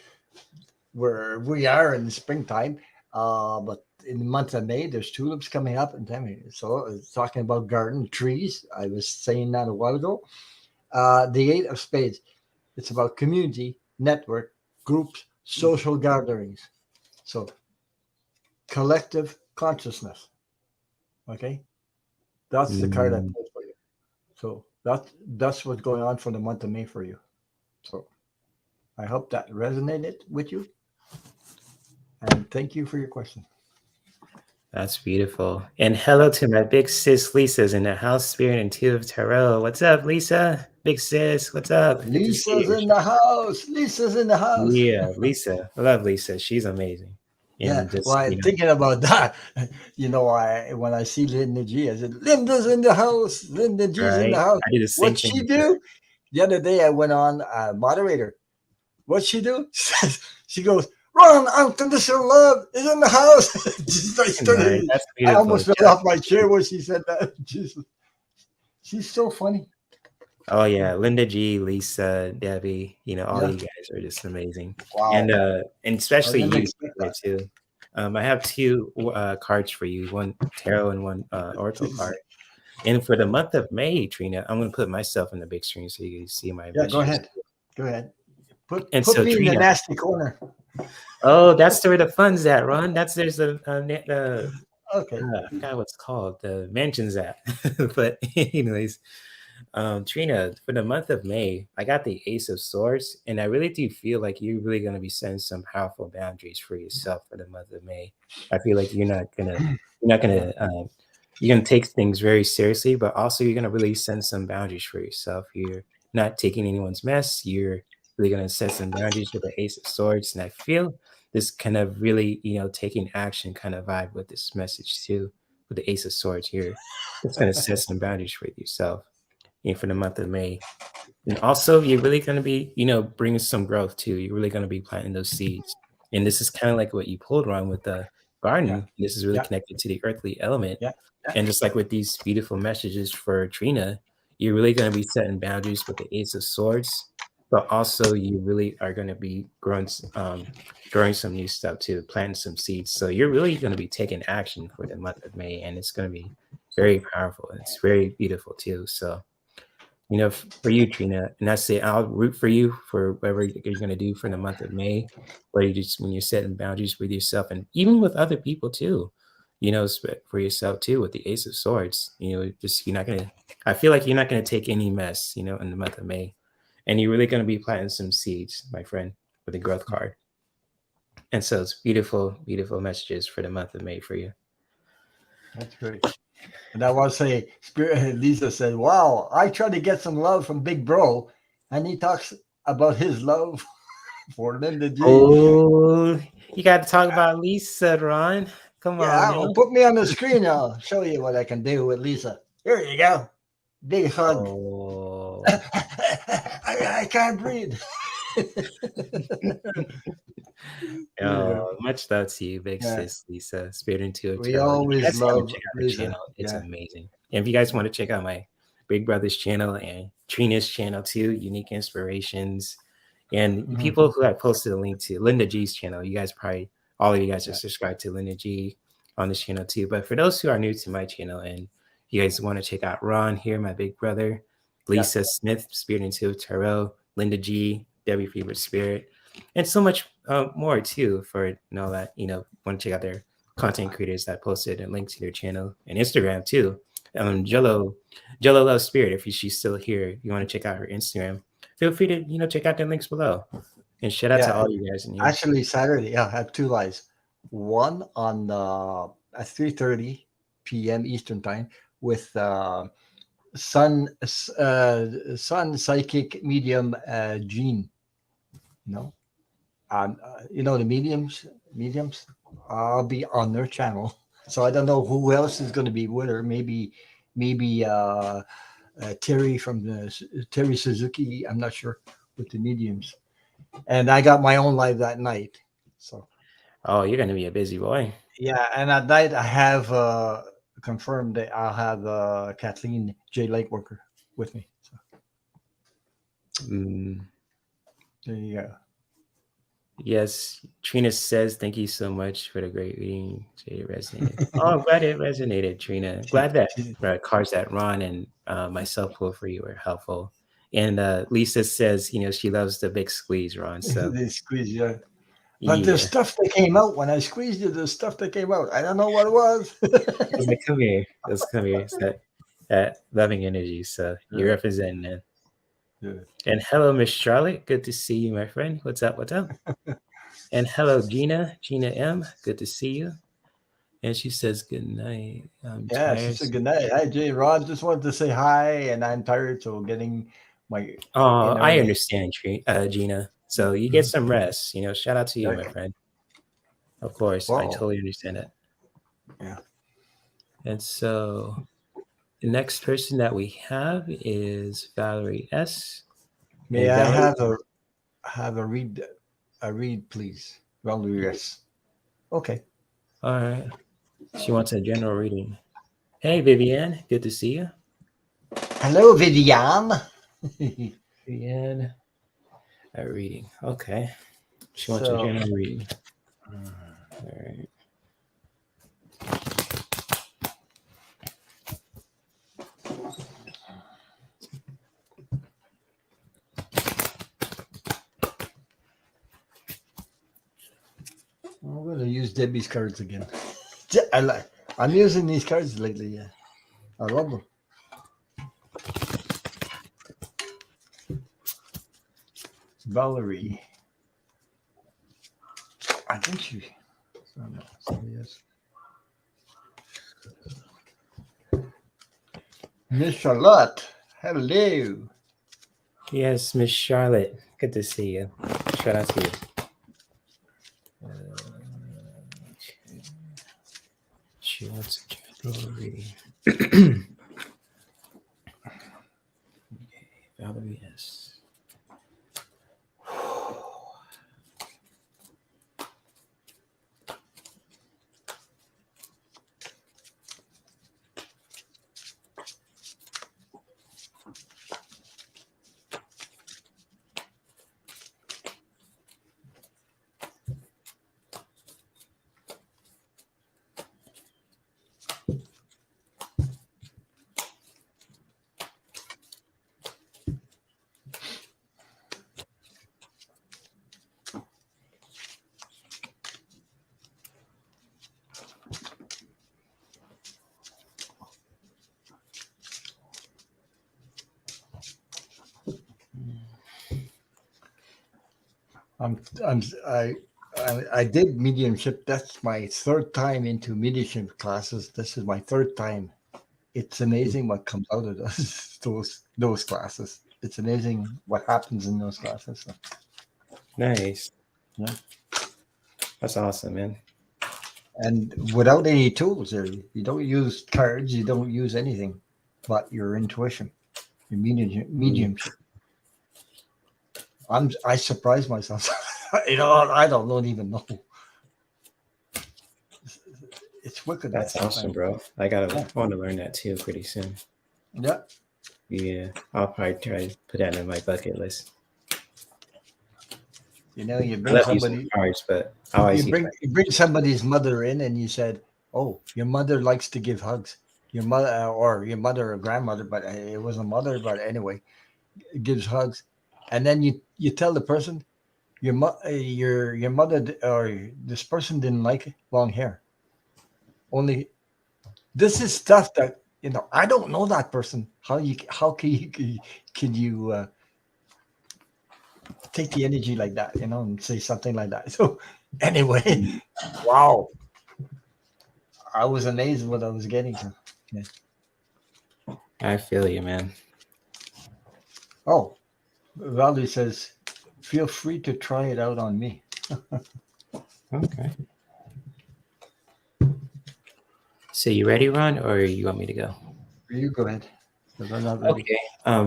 where we are in the springtime. But in the month of May, there's tulips coming up, and so it's talking about garden trees. I was saying that a while ago. The Eight of Spades. It's about community, network, groups, social gatherings. So collective consciousness. Okay, that's the card I pulled for you. So that's what's going on for the month of May for you. So I hope that resonated with you. And thank you for your question. That's beautiful. And hello to my big sis Lisa's in the house, Spirit Intuitive Tarot. What's up, Lisa? Big sis, what's up? Good to see Lisa's you. in the house. Lisa's in the house. Yeah, Lisa. I love Lisa. She's amazing. Yeah, and just well, thinking about that, when I see Linda G, I said, Linda's in the house. Linda G's in the right. house. I do the same What's thing she with her. do? The other day I went on moderator. What's she do? She goes, Ron, unconditional love is in the house. Right, that's I beautiful. almost fell off my chair when she said that. She's so funny. Oh yeah, Linda G, Lisa, Debbie, all Yeah. you guys are just amazing. Wow. And I especially didn't you expect Sheilah, that. too. I have two cards for you, one tarot and one oracle card. And for the month of May, Trina, I'm going to put myself in the big screen so you can see my Yeah, go messages. ahead. Go ahead. And Put so me in the Trina, nasty corner. oh, that's where the fun's at, Ron. There's Okay. I forgot what's called, the mansion's at. But anyways, Trina, for the month of May, I got the Ace of Swords, and I really do feel like you're really going to be setting some powerful boundaries for yourself for the month of May. I feel like you're gonna take things very seriously, but also you're gonna really set some boundaries for yourself. You're not taking anyone's mess. You're really gonna set some boundaries with the Ace of Swords, and I feel this kind of really, taking action kind of vibe with this message too, with the Ace of Swords here. It's gonna set some boundaries for yourself for the month of May. And also, you're really going to be, bringing some growth too. You're really going to be planting those seeds. And this is kind of like what you pulled on with the Yeah. garden. This is really Yeah. connected to the earthly element. Yeah. Yeah. And just like with these beautiful messages for Trina, you're really going to be setting boundaries with the Ace of Swords, but also you really are going to be growing some new stuff too, planting some seeds. So you're really going to be taking action for the month of May, and it's going to be very powerful. It's very beautiful too. So for you, Trina, and I say I'll root for you for whatever you're going to do for the month of May, where you just when you're setting boundaries with yourself and even with other people too, for yourself too with the Ace of Swords. Just you're not gonna. I feel like you're not gonna take any mess, in the month of May, and you're really gonna be planting some seeds, my friend, with the growth card. And so it's beautiful, beautiful messages for the month of May for you. That's great. And I want to say, Lisa said, wow, I tried to get some love from Big Bro, and he talks about his love for Linda G. Oh, you got to talk about Lisa, Ron. Come on Yeah, now. put me on the screen. I'll show you what I can do with Lisa. Here you go. Big hug. Oh. I can't breathe. Yeah. Much love to you, big Yeah. sis Lisa, Spirit Intuitive We Tarot. You always guys haven't love checked out her Lisa. channel. It's Yeah. amazing. And if you guys want to check out my big brother's channel and Trina's channel too, Unique Inspirations, and people who I posted a link to, Linda G's channel, you guys probably, all of you guys are subscribed to Linda G on this channel too. But for those who are new to my channel and you guys want to check out Ron here, my big brother, Lisa Smith, Spirit Intuitive Tarot, Linda G, Debbie Freebird Spirit, and so much more too for that want to check out their content creators that posted and links to their channel and Instagram too. Jello Love Spirit, if she's still here, if you want to check out her Instagram, feel free to check out the links below. And shout out to all you guys in here. Actually, Saturday, I have two lives. One on at 3:30 p.m. Eastern time with Sun Psychic Medium Jean. The mediums. I'll be on their channel, so I don't know who else is going to be with her. Maybe Terry from Terry Suzuki. I'm not sure with the mediums. And I got my own live that night. So. Oh, you're going to be a busy boy. Yeah, and at night I have confirmed that I'll have Kathleen J Lightworker with me. So. There you go. Yes, Trina says, thank you so much for the great reading. It resonated. Oh, I'm glad it resonated, Trina. Glad that cards that Ron and myself pulled for you were helpful. And Lisa says, she loves the big squeeze, Ron. So they squeeze, yeah. But there's stuff that came out when I squeezed it. There's stuff that came out. I don't know what it was. It's like, come here. It's that loving energy. So you're representing it. Yeah. And hello, Miss Charlotte. Good to see you, my friend. What's up? And hello, Gina M. Good to see you. And she says good night. I'm tired. She said good night. Hi, Jay. Rod just wanted to say hi, and I'm tired, so getting my. I understand, Gina. So you get some rest. Shout out to you, my friend. Of course, I Whoa. totally understand that. Yeah. And so the next person that we have is Valerie S. May And I Valerie, have a read, please? Well, yes. Okay. all right. She wants a general reading. Hey, Vivian, good to see you. Hello, Vivian. Vivian, a reading. Okay. She wants a So, general reading. All right. I'm going to use Debbie's cards again. I'm using these cards lately. Yeah, I love them. Valerie. I think she. Oh, no, somebody else. Miss Charlotte. Hello. Yes, Miss Charlotte, good to see you. Shout out to you. She wants a general reading. Okay, Valerie S. I'm I did mediumship. That's my third time into mediumship classes. This is my third time. It's amazing what comes out of those classes. It's amazing what happens in those classes. So, Nice. yeah. That's awesome, man. And without any tools, you don't use cards, you don't use anything, but your intuition, your mediumship. I surprise myself. I don't even know. It's wicked. That's awesome, bro. I want to learn that too pretty soon. Yeah. Yeah, I'll probably try to put that in my bucket list. You know, you I bring love somebody, using cards, but I always you bring somebody's mother in, and you said, "Oh, your mother likes to give hugs." Your mother, or your mother or grandmother, but it was a mother. But anyway, gives hugs, and then you tell the person your mother or this person didn't like long hair. Only this is stuff that I don't know that person. How can you take the energy like that, and say something like that? So anyway, wow, I was amazed what I was getting to. Yeah. I feel you, man. Oh, Valerie says, feel free to try it out on me. Okay. So you ready, Ron, or you want me to go? You go ahead, because I'm not ready. Okay.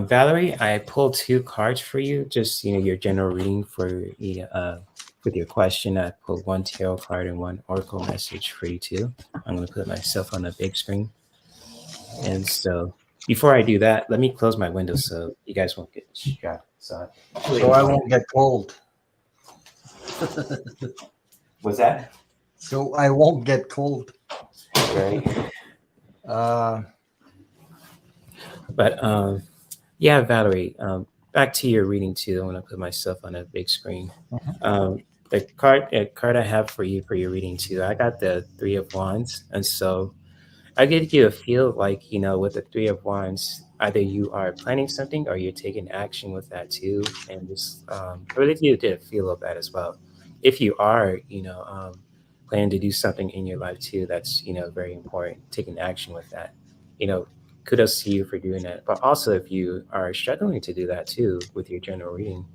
Valerie, I pulled 2 cards for you. Just your general reading for with your question. I pulled 1 tarot card and 1 oracle message for you too. I'm gonna put myself on the big screen. And so before I do that, let me close my window so you guys won't get distracted. So I won't get cold. Was that? So I won't get cold. Right. Uh, But yeah, Valerie, back to your reading too. I want to put myself on a big screen. The card I have for you for your reading too. I got the 3 of Wands, and so I get you a feel like with the 3 of Wands, either you are planning something or you're taking action with that too, and just I really do get a feel of that as well. If you are, planning to do something in your life too, that's very important. Taking action with that, you know, kudos to you for doing that. But also, if you are struggling to do that too with your general reading,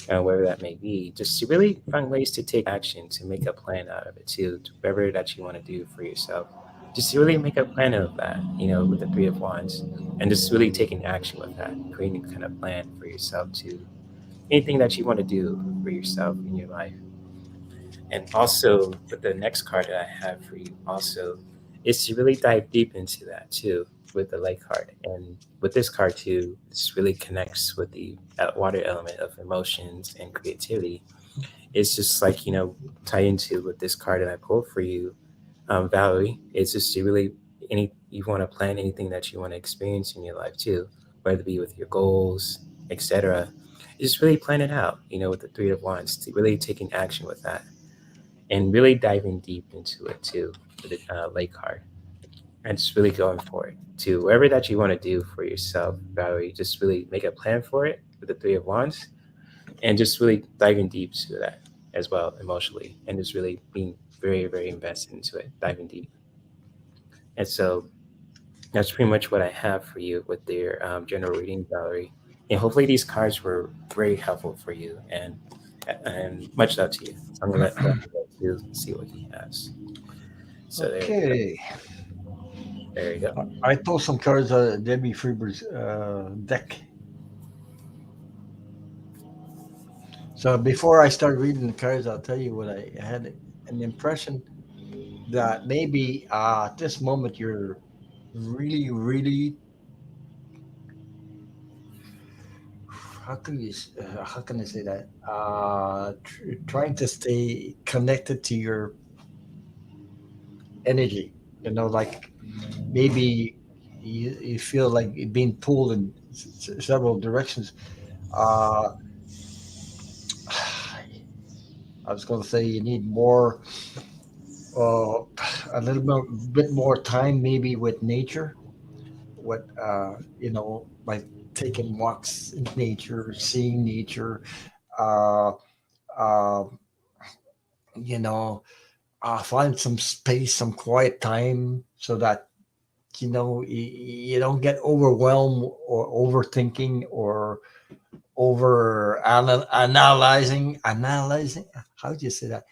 wherever that may be, just to really find ways to take action, to make a plan out of it too, to whatever that you want to do for yourself. Just to really make a plan of that, with the Three of Wands, and just really taking action with that, creating a kind of plan for yourself to anything that you want to do for yourself in your life. And also, with the next card that I have for you, also, is to really dive deep into that too with the light card. And with this card too, this really connects with the water element of emotions and creativity. It's just like, tie into with this card that I pulled for you, Valerie. It's just to really, you want to plan anything that you want to experience in your life too, whether it be with your goals, etc. Just really plan it out, with the Three of Wands, to really taking action with that and really diving deep into it too with the lake card, and just really going for it to wherever that you want to do for yourself, Valerie. Just really make a plan for it with the Three of Wands, and just really diving deep to that as well emotionally, and just really being very very invested into it, diving deep. And so that's pretty much what I have for you with their general reading, Valerie. And hopefully these cards were very helpful for you, and much love to you. So I'm gonna let Valerie go to see what he has. So there you go. Okay. There you go. I pulled some cards out of Debbie Freebird's deck. So before I start reading the cards, I'll tell you what I had an impression that maybe at this moment you're really, really, how can I say that? Trying to stay connected to your energy. Like maybe you feel like being pulled in several directions. Uh, I was going to say you need more, uh, a little bit more time maybe with nature. What like taking walks in nature, seeing nature, uh, uh, you know, find some space, some quiet time, so that you don't get overwhelmed or overthinking or analyzing. How do you say that?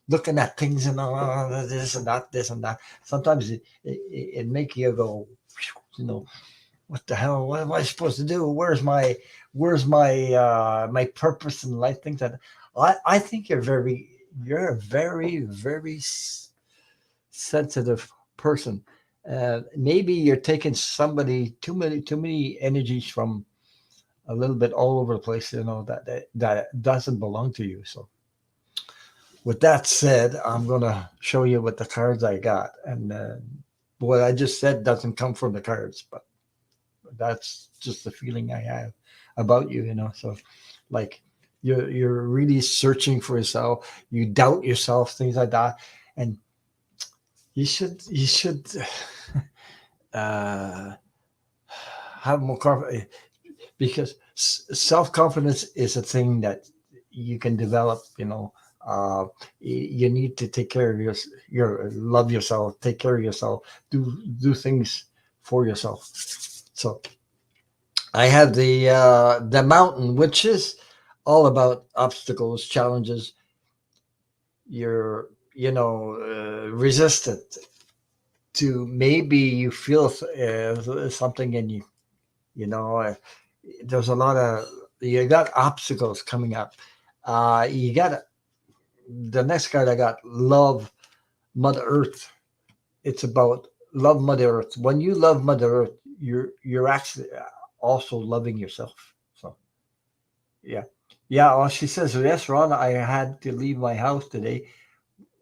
Looking at things and this and that, this and that. Sometimes it make you go, you know, what the hell? What am I supposed to do? Where's my purpose in life? Things that I think you're a very very sensitive person. Maybe you're taking somebody too many energies from a little bit all over the place. That doesn't belong to you. So with that said, I'm gonna show you what the cards I got, and what I just said doesn't come from the cards, but that's just the feeling I have about you. So like you're really searching for yourself. You doubt yourself, things like that, and you should uh, have more confidence, because self-confidence is a thing that you can develop. You need to take care of your love yourself, take care of yourself, do things for yourself. So I have the mountain, which is all about obstacles, challenges. You're resistant to, maybe you feel something in you. There's a lot of, you got obstacles coming up. You got the next card I got, love Mother Earth. It's about love Mother Earth. When you love Mother Earth, you're actually also loving yourself. So yeah. Yeah, well, she says, yes, Ron, I had to leave my house today.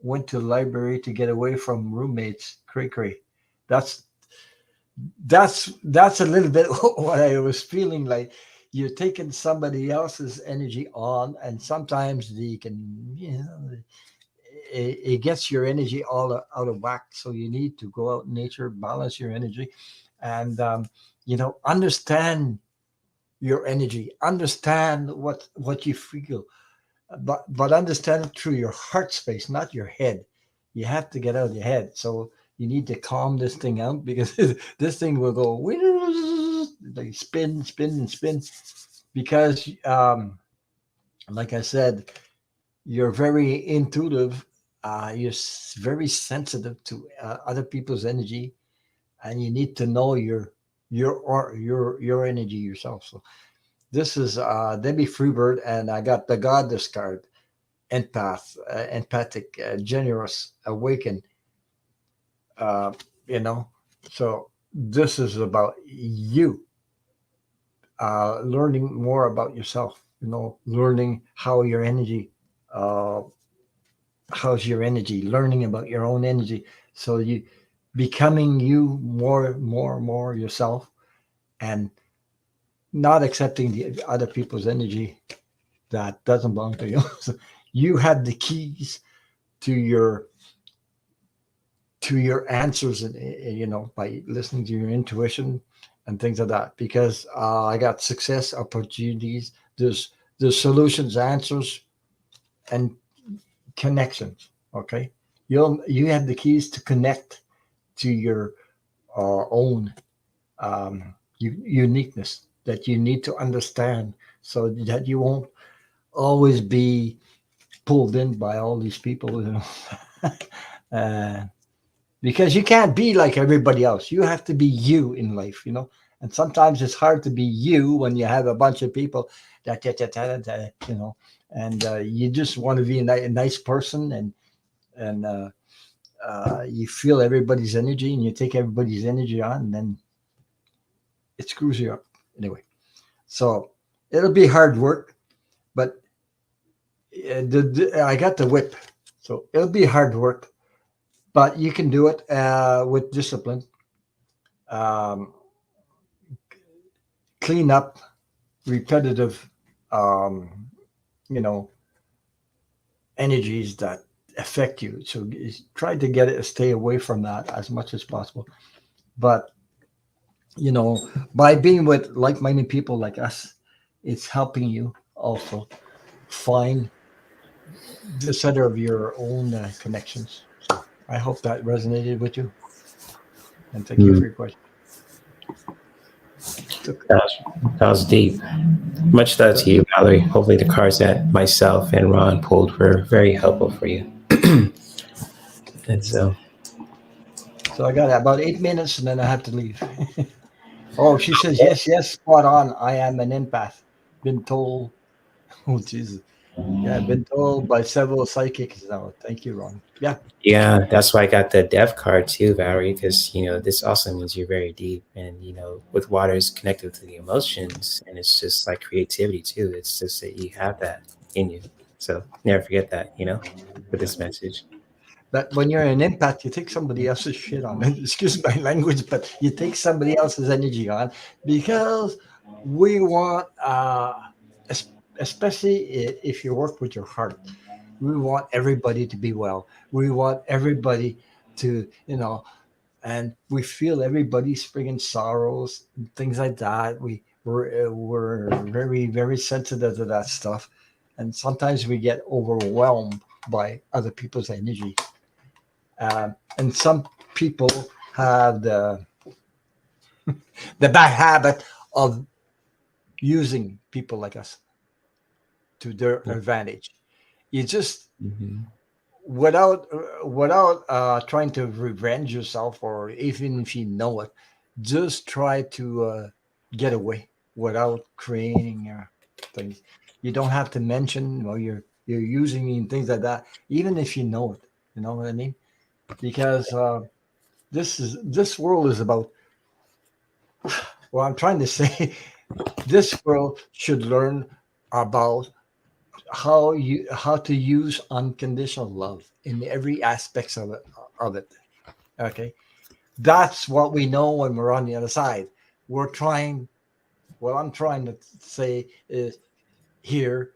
Went to the library to get away from roommates. Cray cray. That's that's a little bit what I was feeling like. You're taking somebody else's energy on, and sometimes they can, it gets your energy all out of whack. So you need to go out in nature, balance your energy, and understand your energy, understand what you feel, but understand it through your heart space, not your head. You have to get out of your head. So you need to calm this thing out, because this thing will go like spin, spin, and spin, because like I said, you're very intuitive. You're very sensitive to other people's energy, and you need to know your energy yourself. So this is Debbie Freebird, and I got the Goddess card, empathic, generous, awakened. Uh, you know, so this is about you learning more about yourself. Learning uh, how's your energy, learning about your own energy, so you becoming you more yourself, and not accepting the other people's energy that doesn't belong to you. So you have the keys to your answers, and by listening to your intuition and things like that. Because I got success opportunities. There's solutions, answers, and connections. Okay, you have the keys to connect to your own uniqueness that you need to understand, so that you won't always be pulled in by all these people. uh, because you can't be like everybody else. You have to be you in life. And sometimes it's hard to be you when you have a bunch of people that. And you just want to be a nice person, and you feel everybody's energy, and you take everybody's energy on, and then it screws you up anyway. So it'll be hard work, but I got the whip, so it'll be hard work, but you can do it with discipline. Um, Clean up repetitive, um, you know, energies that affect you. So try to stay away from that as much as possible. But by being with like-minded people like us, it's helping you also find the center of your own connections. So I hope that resonated with you, and thank you for Mm, your question. So, that was deep. Much love so to you, Valerie. Hopefully, the cards that myself and Ron pulled were very helpful for you. And so, so I got about 8 minutes, and then I have to leave. Oh, she says yes, yes, spot on. I am an empath. Been told. Oh, Jesus. Yeah, I've been told by several psychics now. Thank you, Ron. Yeah, yeah, that's why I got the dev card too, Valerie, because this also means you're very deep, and with water is connected to the emotions, and it's just like creativity too. It's just that you have that in you. So never forget that, with this message. but when you're an empath, you take somebody else's shit on. Excuse my language, but you take somebody else's energy on, because we want, especially if you work with your heart, we want everybody to be well. We want everybody to, and we feel everybody's friggin' sorrows and things like that. We're very very sensitive to that stuff, and sometimes we get overwhelmed by other people's energy. And some people have the bad habit of using people like us to their advantage. You just, Mm-hmm. without trying to revenge yourself, or even if you know it, just try to get away without creating things. You don't have to mention, you're using me and things like that, even if you know it. You know what I mean? Because this world is about. Well, I'm trying to say, this world should learn about how to use unconditional love in every aspects of it. Okay, that's what we know when we're on the other side. We're trying. What I'm trying to say is, here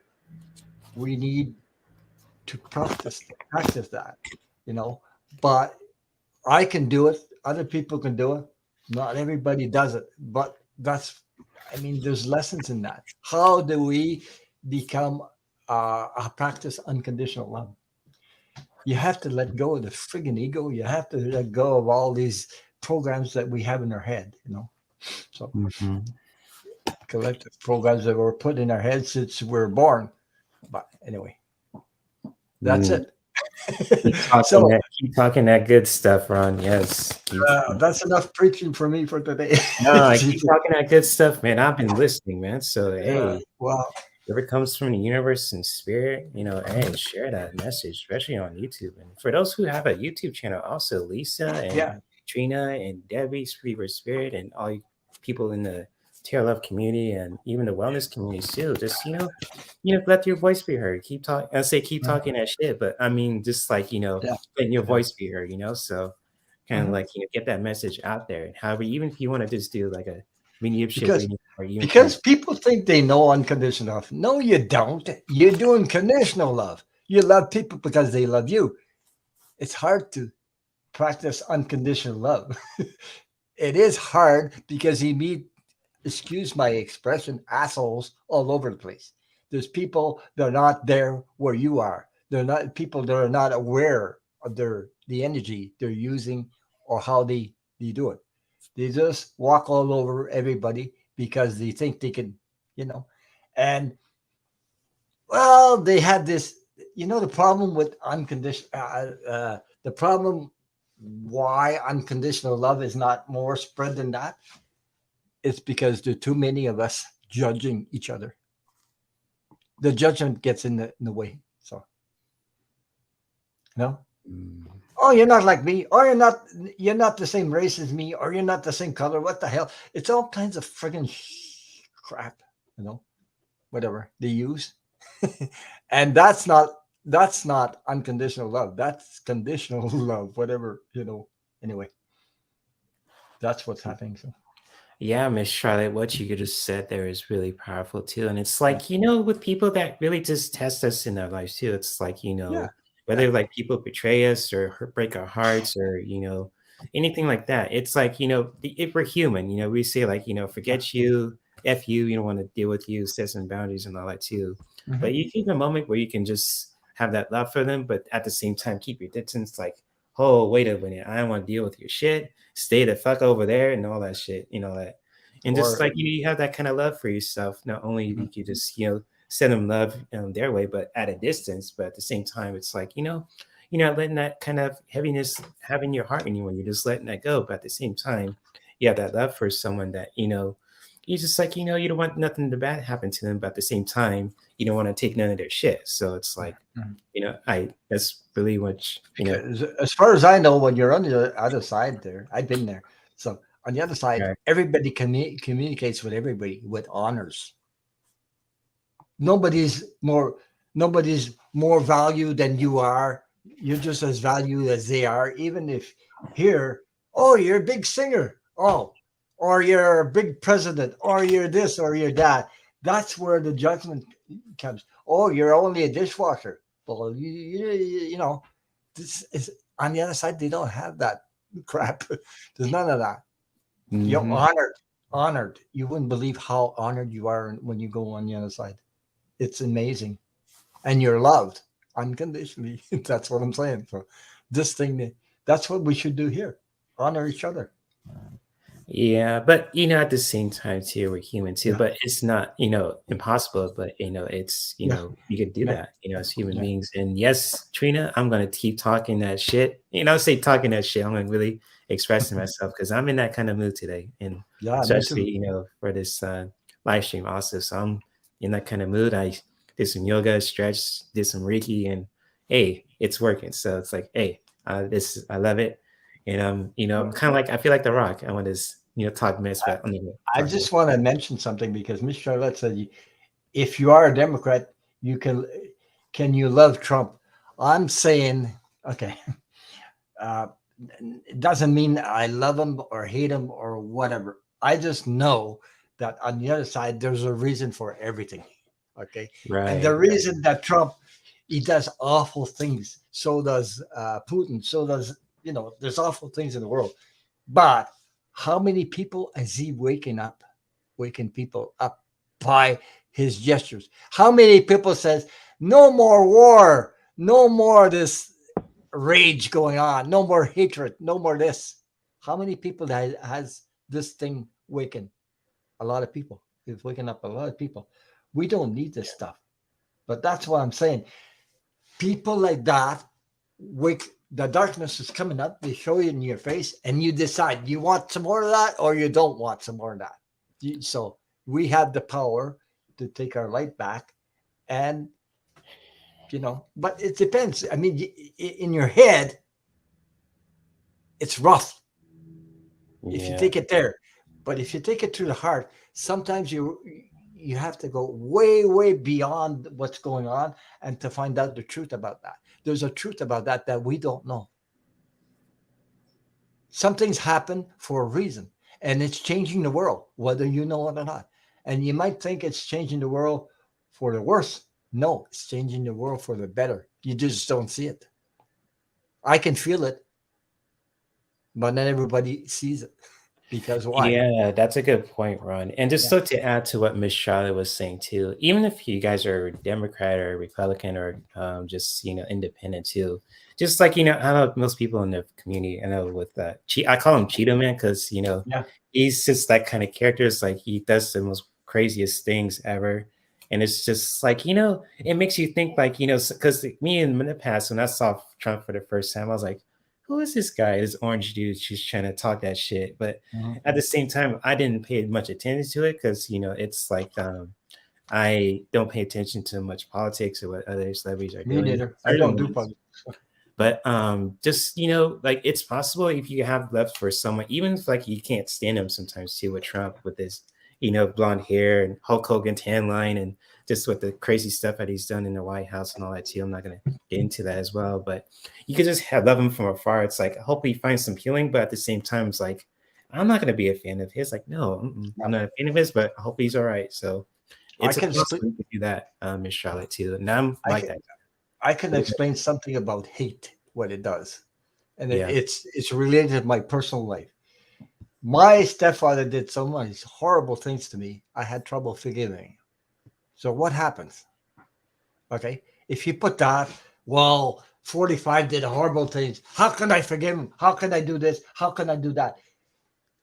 we need to practice that. You know, but I can do it. Other people can do it. Not everybody does it, but I mean, there's lessons in that. How do we become practice unconditional love? You have to let go of the friggin' ego. You have to let go of all these programs that we have in our head. So Mm-hmm. collective programs that were put in our heads since we were born. But anyway, that's it. So Keep talking that good stuff, Ron. Yes. that's enough preaching for me for today. No, I keep talking that good stuff, man. I've been listening, man. So hey, well, whatever comes from the universe and spirit, hey, share that message, especially on YouTube. And for those who have a YouTube channel, also Lisa and Trina and Debbie's Freebird Spirit and all you people in the Tarot Love community and even the wellness community too. Just let your voice be heard. Keep talking. I say keep talking that shit, but I mean just like letting your voice be heard. So kind of like get that message out there. And however, even if you want to just do like a mediumship reading, or even because people think they know unconditional love. No, you don't. You do unconditional love. You love people because they love you. It's hard to practice unconditional love. It is hard because you meet, excuse my expression, assholes all over the place. There's people that are not there where you are. They're not people that are not aware of the energy they're using or how they do it. They just walk all over everybody because they think they can, and well, they had this, the problem with unconditional, the problem why unconditional love is not more spread than that. It's because there are too many of us judging each other. The judgment gets in the way. So, oh, you're not like me, or you're not the same race as me, or you're not the same color. What the hell? It's all kinds of friggin' crap, whatever they use. And that's not unconditional love. That's conditional love, whatever, Anyway, that's what's happening. So. Yeah, Miss Charlotte, what you just said there is really powerful too. And it's like, with people that really just test us in their lives too. It's like, whether like people betray us or break our hearts or, anything like that. It's like, if we're human, we say like, forget you, F you, you don't want to deal with you, set some boundaries and all that too. Mm-hmm. But you keep a moment where you can just have that love for them, but at the same time, keep your distance. Like, oh, wait a minute, I don't want to deal with your shit. Stay the fuck over there and all that shit, that. And just like you have that kind of love for yourself. Not only you can just send them love their way, but at a distance. But at the same time, it's like you're not letting that kind of heaviness have in your heart anymore. You're just letting that go. But at the same time, you have that love for someone that you just like you don't want nothing to bad happen to them. But at the same time, you don't want to take none of their shit. So it's like that's really what As far as I know, when you're on the other side there, I've been there. So on the other side, everybody communicates with everybody with honors. Nobody's more valued than you are. You're just as valued as they are. Even if here, oh, you're a big singer, oh, or you're a big president, or you're this, or you're that. That's where the judgment comes. Oh, you're only a dishwasher. Well, this is on the other side. They don't have that crap. There's none of that. Mm-hmm. You're honored. You wouldn't believe how honored you are when you go on the other side. It's amazing. And you're loved unconditionally. That's what I'm saying. So that's what we should do here. Honor each other. Yeah, but at the same time too, we're human too. Yeah. But it's not impossible. But it's you can do that as human beings. And yes, Trina, I'm gonna keep talking that shit. Say talking that shit. I'm gonna really expressing myself because I'm in that kind of mood today, and especially for this live stream also. So I'm in that kind of mood. I did some yoga, stretch, did some Reiki, and hey, it's working. So it's like, hey, I love it. And I'm kind of like I feel like The Rock. I want to talk mess, but I just want to mention something because Miss Charlotte said, if you are a Democrat, you can you love Trump? I'm saying, okay, it doesn't mean I love him or hate him or whatever. I just know that on the other side, there's a reason for everything. Okay, right. And the reason that Trump, he does awful things. So does Putin. So does there's awful things in the world. But how many people is he waking people up by his gestures? How many people says, no more war, no more this rage going on, no more hatred, no more this? How many people has this thing waken? A lot of people. It's waking up a lot of people. We don't need this stuff. But that's what I'm saying. People like that, the darkness is coming up, they show you in your face, and you decide you want some more of that or you don't want some more of that. So we have the power to take our light back, and but it depends. I mean, in your head, it's rough if you take it there, but if you take it to the heart, sometimes you have to go way beyond what's going on and to find out the truth about that. There's a truth about that we don't know. Something's happened for a reason, and it's changing the world, whether you know it or not. And you might think it's changing the world for the worse. No, it's changing the world for the better. You just don't see it. I can feel it, but not everybody sees it. Because why? Yeah, that's a good point, Ron. And just so to add to what Miss Sheilah was saying too, even if you guys are Democrat or Republican or just independent too, just like I know most people in the community, I know with I call him Cheeto Man because he's just that kind of character. It's like he does the most craziest things ever, and it's just like it makes you think like because me in the past when I saw Trump for the first time, I was like, who is this guy, this orange dude? She's trying to talk that shit. But at the same time, I didn't pay much attention to it because, it's like I don't pay attention to much politics or what other celebrities are doing. Me neither. I don't do politics. But just, like it's possible if you have love for someone, even if like you can't stand him sometimes too with Trump with his, blonde hair and Hulk Hogan tan line and just with the crazy stuff that he's done in the White House and all that too. I'm not going to get into that as well, but you could just love him from afar. It's like, I hope he finds some healing, but at the same time, it's like, I'm not going to be a fan of his. Like, no, I'm not a fan of his, but I hope he's all right. So it's possible you can do that, Miss Charlotte too. And I'm like that. I can explain something about hate, what it does. And it's related to my personal life. My stepfather did so many horrible things to me. I had trouble forgiving. So what happens? Okay. If you put that, 45 did horrible things. How can I forgive him? How can I do this? How can I do that?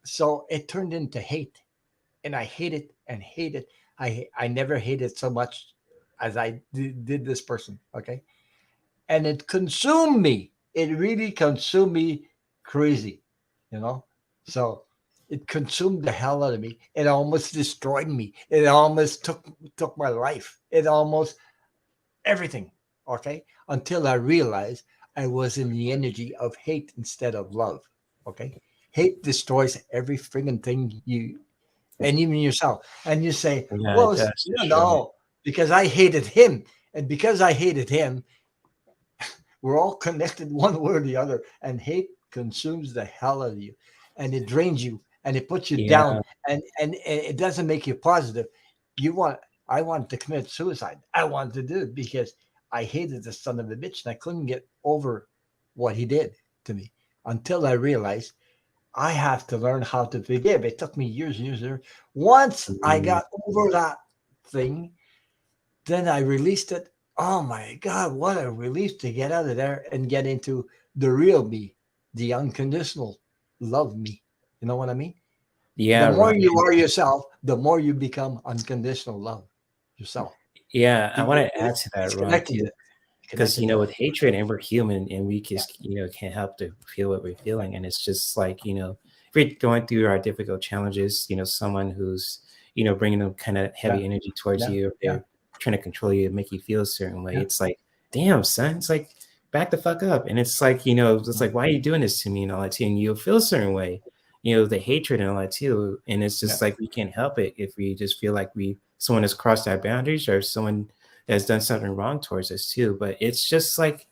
So it turned into hate. And I hate it and hate it. I never hated so much as I did this person. Okay. And it consumed me. It really consumed me crazy, So it consumed the hell out of me. It almost destroyed me. It almost took my life. It almost everything. Okay. Until I realized I was in the energy of hate instead of love. Okay. Hate destroys every friggin' thing and even yourself. And you say, no, because I hated him. And because I hated him, we're all connected one way or the other. And hate consumes the hell out of you. And it drains you. And it puts you down, and it doesn't make you positive. I wanted to commit suicide. I wanted to do it because I hated the son of a bitch, and I couldn't get over what he did to me until I realized I have to learn how to forgive. It took me years and years. Once I got over that thing, then I released it. Oh my God, what a relief to get out of there and get into the real me, the unconditional love me. You know what I mean? Yeah. The more you are yourself, the more you become unconditional love yourself. Yeah. I want to add to that, Ron, because, with hatred and we're human and we just, can't help to feel what we're feeling. And it's just like, if we're going through our difficult challenges, someone who's, bringing them kind of heavy energy towards you, or they're trying to control you and make you feel a certain way. It's like, damn, son, it's like, back the fuck up. And it's like, it's like, why are you doing this to me and all that too? And you'll feel a certain way. The hatred and all that too. And it's just like, we can't help it if we just feel like someone has crossed our boundaries or someone has done something wrong towards us too. But it's just like,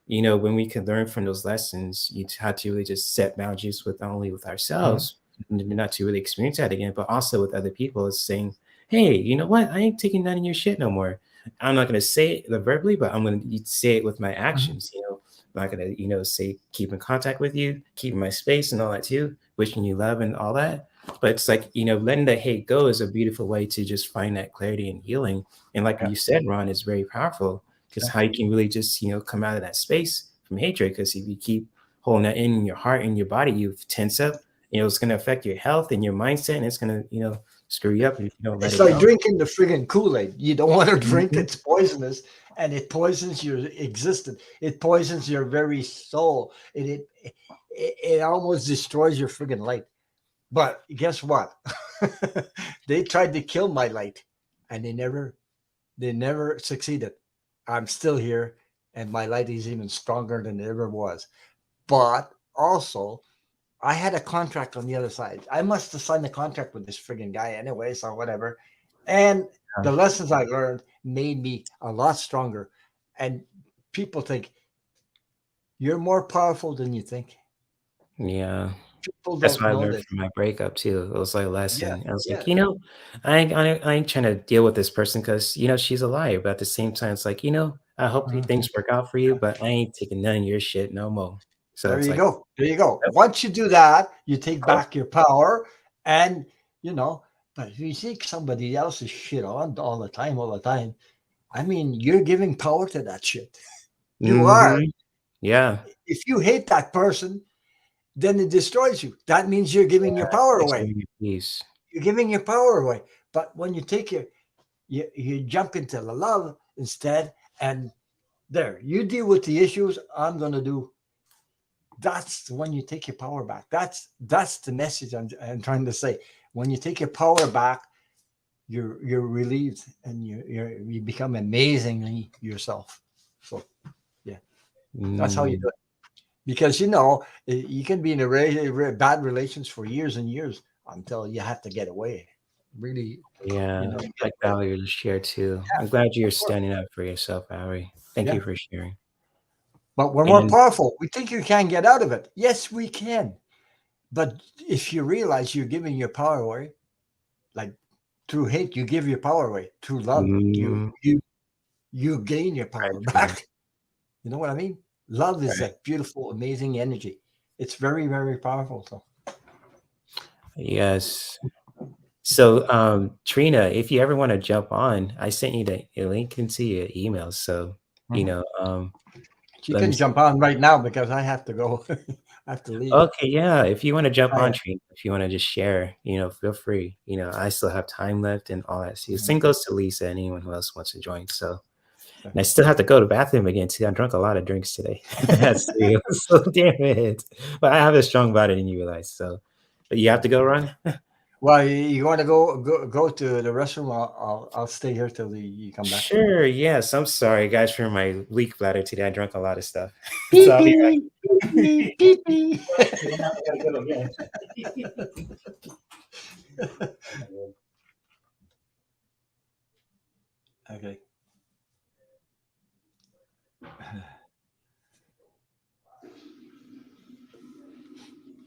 when we can learn from those lessons, you have to really just set boundaries with not only with ourselves, not to really experience that again, but also with other people. It's saying, hey, you know what? I ain't taking none of your shit no more. I'm not going to say it verbally, but I'm going to say it with my actions. I'm not going to, say keep in contact with you, keep my space and all that too, wishing you love and all that. But it's like, letting the hate go is a beautiful way to just find that clarity and healing. And like you said, Ron, it's very powerful because how you can really just, come out of that space from hatred. Because if you keep holding that in your heart and your body, you tense up, it's going to affect your health and your mindset. And it's going to, screw you up if you don't let It's it like go. drinking the friggin' Kool-Aid. You don't want to drink it's poisonous, and it poisons your existence. It poisons your very soul. It almost destroys your friggin' light. But guess what? They tried to kill my light, and they never succeeded. I'm still here, and my light is even stronger than it ever was. But also, I had a contract on the other side. I must have signed a contract with this friggin' guy anyway, so whatever. And the lessons I learned made me a lot stronger. And people think you're more powerful than you think. Yeah. People That's don't what I know learned this. from my breakup too. It was like a Yeah, lesson. I was yeah. like, I ain't trying to deal with this person because she's a liar. But at the same time, it's like, I hope things work out for you, but I ain't taking none of your shit no more. So There it's you like, go. There you go. yep, Once you do that, you take okay. back your power, and you know. But if you take somebody else's shit on all the time, I mean, you're giving power to that shit. You are. Mm-hmm. Yeah. If you hate that person, then it destroys you. That means you're giving your power Takes away. away your peace. You're giving your power away. But when you take you jump into the love instead, and there, you deal with the issues. I'm gonna do. That's when you take your power back. That's the message I'm trying to say. When you take your power back, you're relieved, and you become amazingly yourself. So yeah, that's how you Mm, do it. Because you can be in a bad relations for years and years until you have to get away. Really, yeah. get Like away. Valerie to share too. Yeah, I'm glad you're of course. standing up for yourself, Valerie. Thank Yeah. you for sharing. But we're more And powerful. We think you can get out of it. Yes, we can. But if you realize you're giving your power away, like through hate, you give your power away. Through love, mm, you gain your right, power Trina. back. You know what I mean? Love is Right. a beautiful, amazing energy. It's very, very powerful. So Yes. So, Trina, if you ever want to jump on, I sent you the a link into your email. So, mhm. You let me can see. jump on right now because I have to go. I have to leave. Okay, yeah. If you want to jump I, on, Trina, if you want to just share, feel free. I still have time left and all that. See, Mhm. same goes to Lisa, and anyone who else wants to join. So, So, and I still have to go to the bathroom again too. I drank a lot of drinks today. That's real. So damn it. But I have a strong body than you realize. So, but you have so. to go, Ron? Well, you want to go to the restroom? I'll stay here till you come back. Sure. Yes. I'm sorry, guys, for my weak bladder today. I drank a lot of stuff. So Beep I'll be back. beep beep beep beep. Yeah, now I gotta go again. Okay.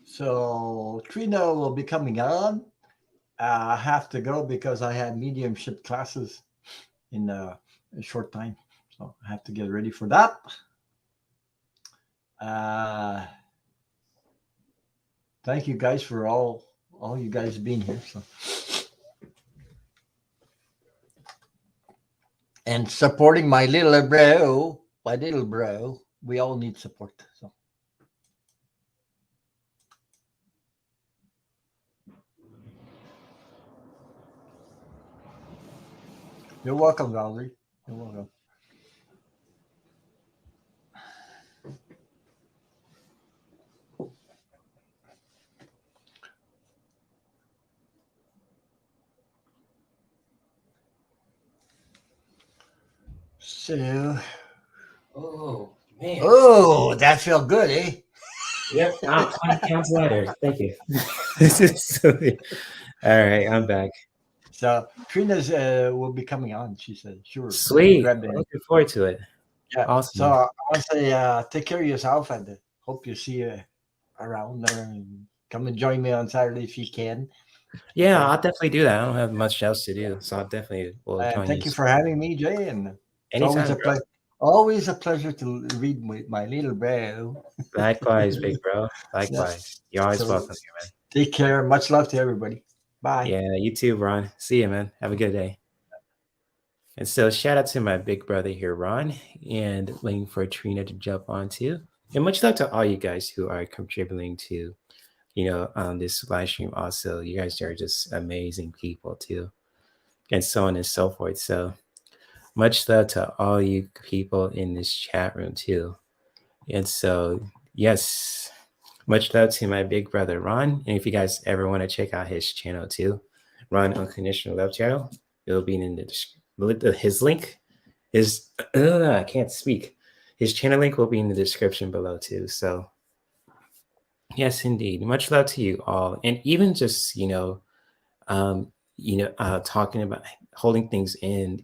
So Trina will be coming on. I have to go because I had mediumship classes in a short time, so I have to get ready for that. Uh, Thank you guys for all you guys being here. So and supporting my little bro, my little bro. We all need support. So you're welcome, Valerie. You're welcome. So, Oh man. oh, that felt good, eh? Yep. Wow, 20 pounds lighter. Thank you. This is so all right. I'm back. So Trina's will be coming on. She said, "Sure, let me Sweet. grab the Looking forward to it. yeah." So Awesome. I want to say, take care of yourself, and hope you see you around there. And come and join me on Saturday if you can. Yeah, Okay. I'll definitely do that. I don't have much else to do, so I'll definitely will And join you thank you for having me, Jay. And it's always anytime, a bro. pleasure. Always a pleasure to read with my little bro. Likewise, big bro. Yeah. Likewise. You're always So welcome here, man. take care. Much love to everybody. Bye. Yeah, you too, Ron. See you, man. Have a good day. And so shout out to my big brother here, Ron, and waiting for Trina to jump on too. And much love to all you guys who are contributing to on this live stream. Also, you guys are just amazing people too, and so on and so forth. So much love to all you people in this chat room too. And so, yes, much love to my big brother Ron. And if you guys ever want to check out his channel too, Ron Unconditional Love Channel, it'll be in his link. His I can't speak. His channel link will be in the description below too. So yes, indeed, much love to you all, and even just talking about holding things in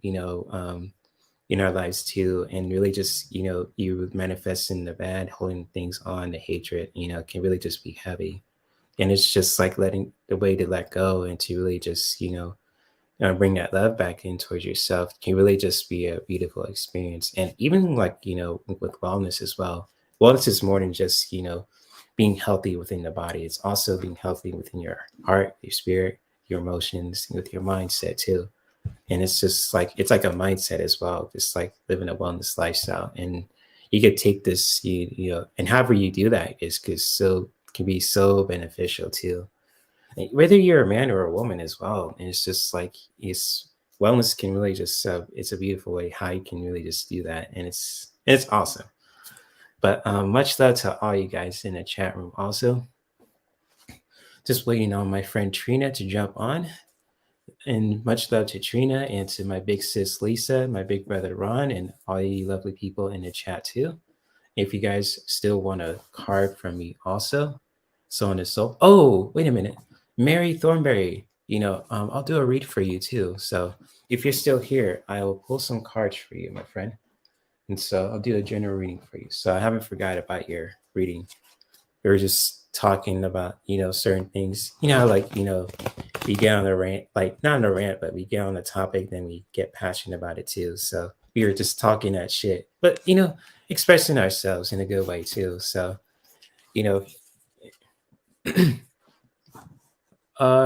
our lives too, and really just you manifesting the bad, holding things on, the hatred, can really just be heavy, and it's just like letting the way to let go and to really just bring that love back in towards yourself can really just be a beautiful experience. And even like with wellness as well, wellness is more than just being healthy within the body. It's also being healthy within your heart, your spirit, your emotions, with your mindset too. And it's just like it's like a mindset as well, just like living a wellness lifestyle. And you could take this and however you do that is because so can be so beneficial too, whether you're a man or a woman as well. And it's just like it's wellness can really just it's a beautiful way how you can really just do that, and it's awesome. But much love to all you guys in the chat room also. Just waiting on my friend Trina to jump on. And much love to Trina and to my big sis Lisa, my big brother Ron, and all you lovely people in the chat too. If you guys still want a card from me also, so on and so. Oh, wait a minute. Mary Thornberry, I'll do a read for you too. So if you're still here, I will pull some cards for you, my friend. And so I'll do a general reading for you. So I haven't forgot about your reading. We were just talking about, certain things. We get on a rant, like not on a rant, but we get on a topic, then we get passionate about it too. So we were just talking that shit, but expressing ourselves in a good way too. So,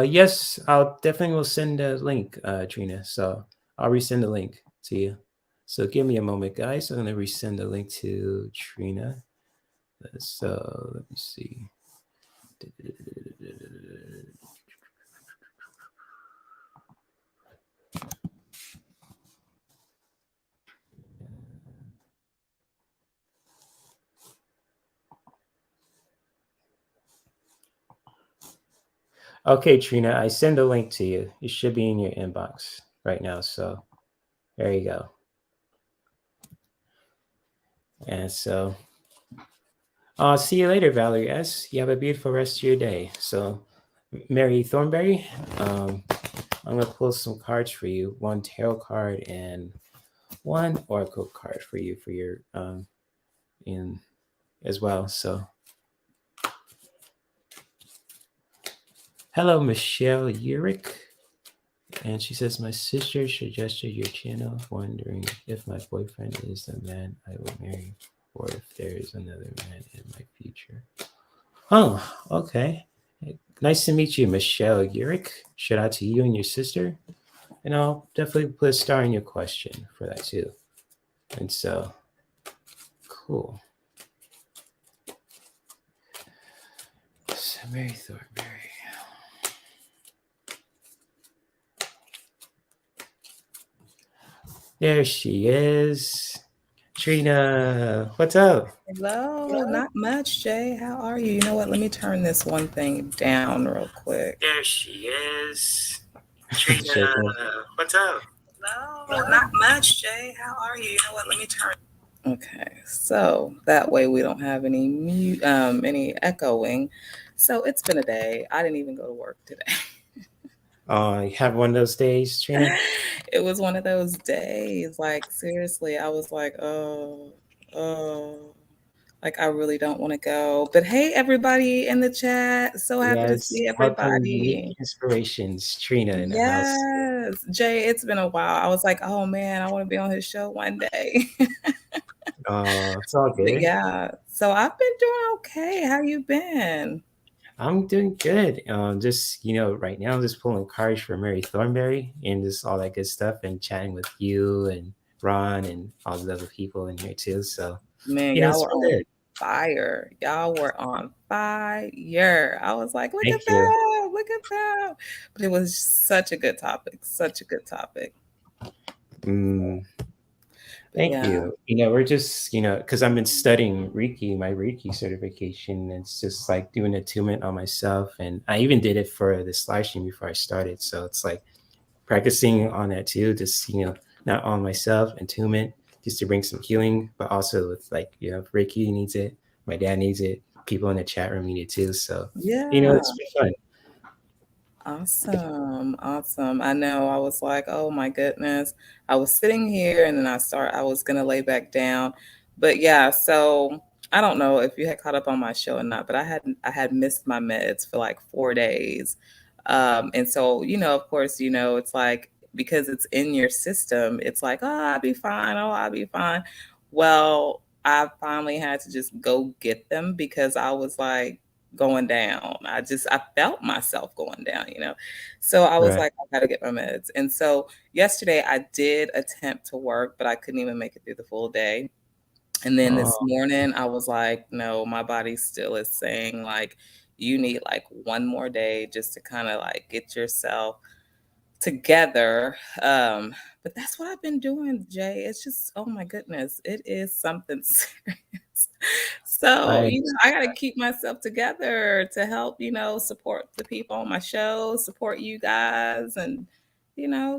yes, I'll definitely will send a link, Trina. So I'll resend the link to you. So give me a moment, guys. I'm gonna resend the link to Trina. So let me see. Okay, Trina, I send a link to you. It should be in your inbox right now. So there you go. And so I'll see you later, Valerie S. You have a beautiful rest of your day. So Mary Thornberry, I'm going to pull some cards for you. One tarot card and one oracle card for you for your in as well. So hello, Michelle Urick. And she says, my sister suggested your channel, wondering if my boyfriend is the man I will marry or if there is another man in my future. Oh, okay. Nice to meet you, Michelle Urick. Shout out to you and your sister. And I'll definitely put a star in your question for that too. And so, cool. So Mary Thornberry. There she is. Trina, what's up? Hello, not much, Jay. How are you? You know what? Let me turn this one thing down real quick. There she is. Trina, what's up? Hello, not much, Jay. How are you? You know what? Let me turn. Okay, so that way we don't have any any echoing. So it's been a day. I didn't even go to work today. You have one of those days, Trina? It was one of those days. Like seriously, I was like, oh. Like I really don't want to go. But hey, everybody in the chat. So happy to see everybody. Inspirations, Trina in the house. Yes. Jay, it's been a while. I was like, oh man, I want to be on his show one day. It's all good. Yeah. So I've been doing okay. How you been? I'm doing good. Just right now, I'm just pulling cards for Mary Thornberry and just all that good stuff, and chatting with you and Ron and all the other people in here too. So Man, it's all good. fire. Y'all were on fire. I was like, look Thank at you. that. Look at that. But it was such a good topic. Such a good topic. Thank you. We're just, because I've been studying Reiki, my Reiki certification. And it's just like doing attunement on myself. And I even did it for this live stream before I started. So it's like practicing on that too, just, not on myself, attunement, just to bring some healing, but also with like, Reiki needs it. My dad needs it. People in the chat room need it too. So, it's been fun. Awesome. I know I was like, oh my goodness. I was sitting here and then I was gonna lay back down. But yeah, so I don't know if you had caught up on my show or not, but I had missed my meds for like 4 days. And so, of course, it's like because it's in your system, it's like, oh, I'll be fine. Oh, I'll be fine. Well, I finally had to just go get them because I was like going down. I felt myself going down, So I was Right. like, I gotta get my meds. And so yesterday I did attempt to work, but I couldn't even make it through the full day. And then this morning I was like, no, my body still is saying like, you need like one more day just to kind of like get yourself together. But that's what I've been doing, Jay. It's just, oh my goodness, it is something serious. So, I got to keep myself together to help, support the people on my show, support you guys. And,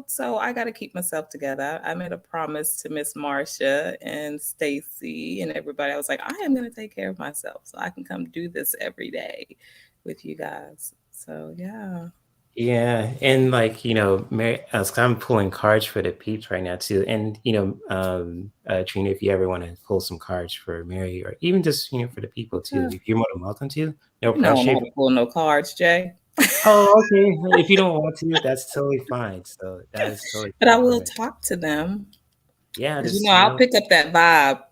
so I got to keep myself together. I made a promise to Miss Marcia and Stacy and everybody. I was like, I am going to take care of myself so I can come do this every day with you guys. So, yeah. Yeah, and like Mary, I'm pulling cards for the peeps right now too, and Trina, if you ever want to pull some cards for Mary, or even just for the people too, if you're more than welcome to. No pressure. pressure. I don't pull no cards, Jay. Oh, okay. If you don't want to, that's totally fine. So that is totally. But I will talk to them. Yeah, just I'll pick up that vibe.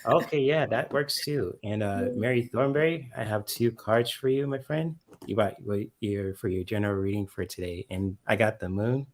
Okay, yeah, that works too. And Mary Thornberry, I have 2 cards for you, my friend. You got for your general reading for today, and I got the moon.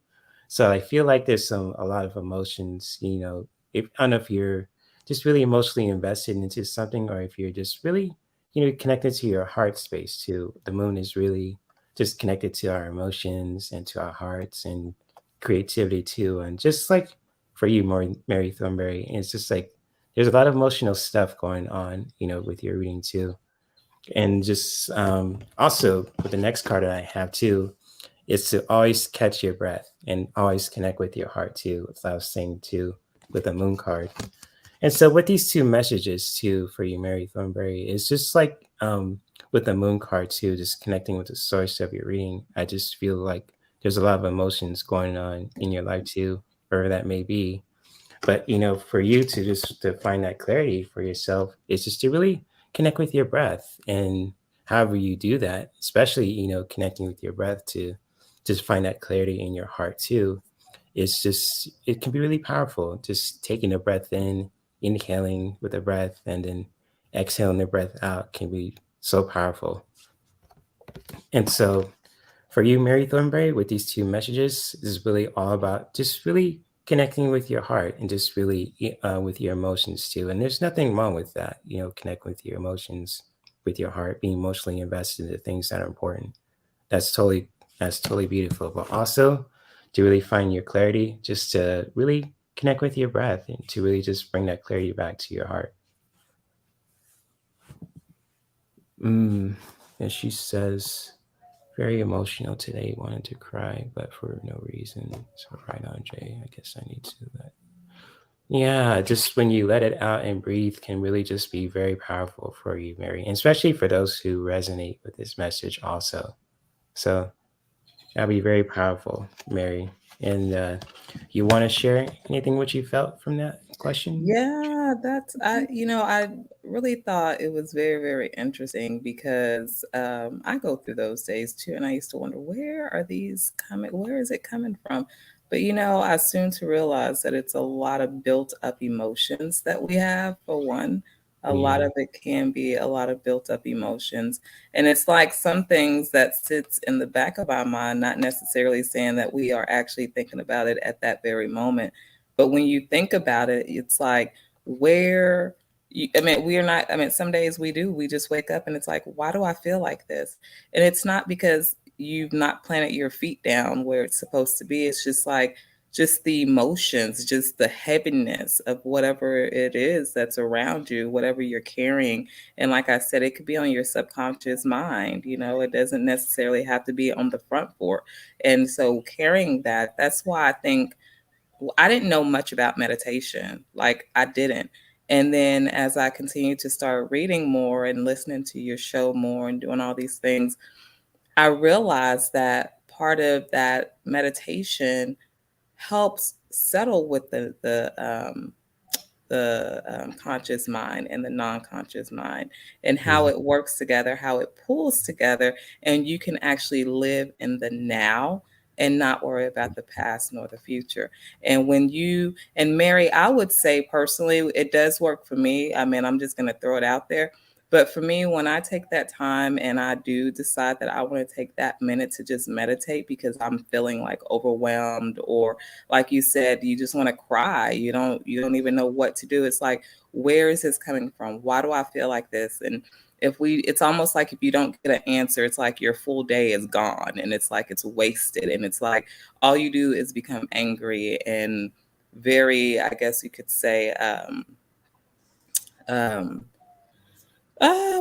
So I feel like there's a lot of emotions. If I don't know if you're just really emotionally invested into something, or if you're just really connected to your heart space too. The moon is really just connected to our emotions and to our hearts and creativity too. And just like for you, Mary Thornberry, it's just like there's a lot of emotional stuff going on, with your reading too. And just also with the next card that I have too, is to always catch your breath and always connect with your heart too, as I was saying too, with the moon card. And so with these 2 messages too for you, Mary Thornberry, is just like with the moon card too, just connecting with the source of your reading. I just feel like there's a lot of emotions going on in your life too, wherever that may be. But for you to find that clarity for yourself, is just to really connect with your breath. And however you do that, especially connecting with your breath to just find that clarity in your heart too, it can be really powerful. Just taking a breath in, inhaling with a breath, and then exhaling the breath out can be so powerful. And so for you, Mary Thornberry, with these 2 messages, this is really all about just really connecting with your heart and just really with your emotions too. And there's nothing wrong with that, connect with your emotions, with your heart, being emotionally invested in the things that are important. That's totally beautiful. But also to really find your clarity, just to really connect with your breath and to really just bring that clarity back to your heart. And she says, very emotional today, wanted to cry, but for no reason. So right on, Jay, I guess I need to do that. Yeah, just when you let it out and breathe can really just be very powerful for you, Mary, and especially for those who resonate with this message also. So that'll be very powerful, Mary. And you want to share anything what you felt from that question? Yeah, I really thought it was very, very interesting because I go through those days too, and I used to wonder where is it coming from? But I soon to realize that it's a lot of built up emotions that we have. For one, a lot of it can be a lot of built up emotions, and it's like some things that sits in the back of our mind, not necessarily saying that we are actually thinking about it at that very moment. But when you think about it, it's like where I mean, we are not, I mean, some days we do, we just wake up and it's like, why do I feel like this? And it's not because you've not planted your feet down where it's supposed to be. It's just like, just the emotions, just the heaviness of whatever it is that's around you, whatever you're carrying. And like I said, it could be on your subconscious mind, you know, it doesn't necessarily have to be on the front fork. And so carrying that, that's why I think I didn't know much about meditation. Like I didn't. And then as I continued to start reading more and listening to your show more and doing all these things, I realized that part of that meditation helps settle with the conscious mind and the non-conscious mind, and how it works together, how it pulls together, and you can actually live in the now and not worry about the past nor the future. And when you and Mary, I would say personally, it does work for me. I mean, I'm just going to throw it out there. But for me, when I take that time and I do decide that I want to take that minute to just meditate because I'm feeling like overwhelmed, or like you said, you just want to cry. You don't even know what to do. It's like, where is this coming from? Why do I feel like this? And it's almost like if you don't get an answer, it's like your full day is gone and it's like it's wasted. And it's like all you do is become angry and very, I guess you could say,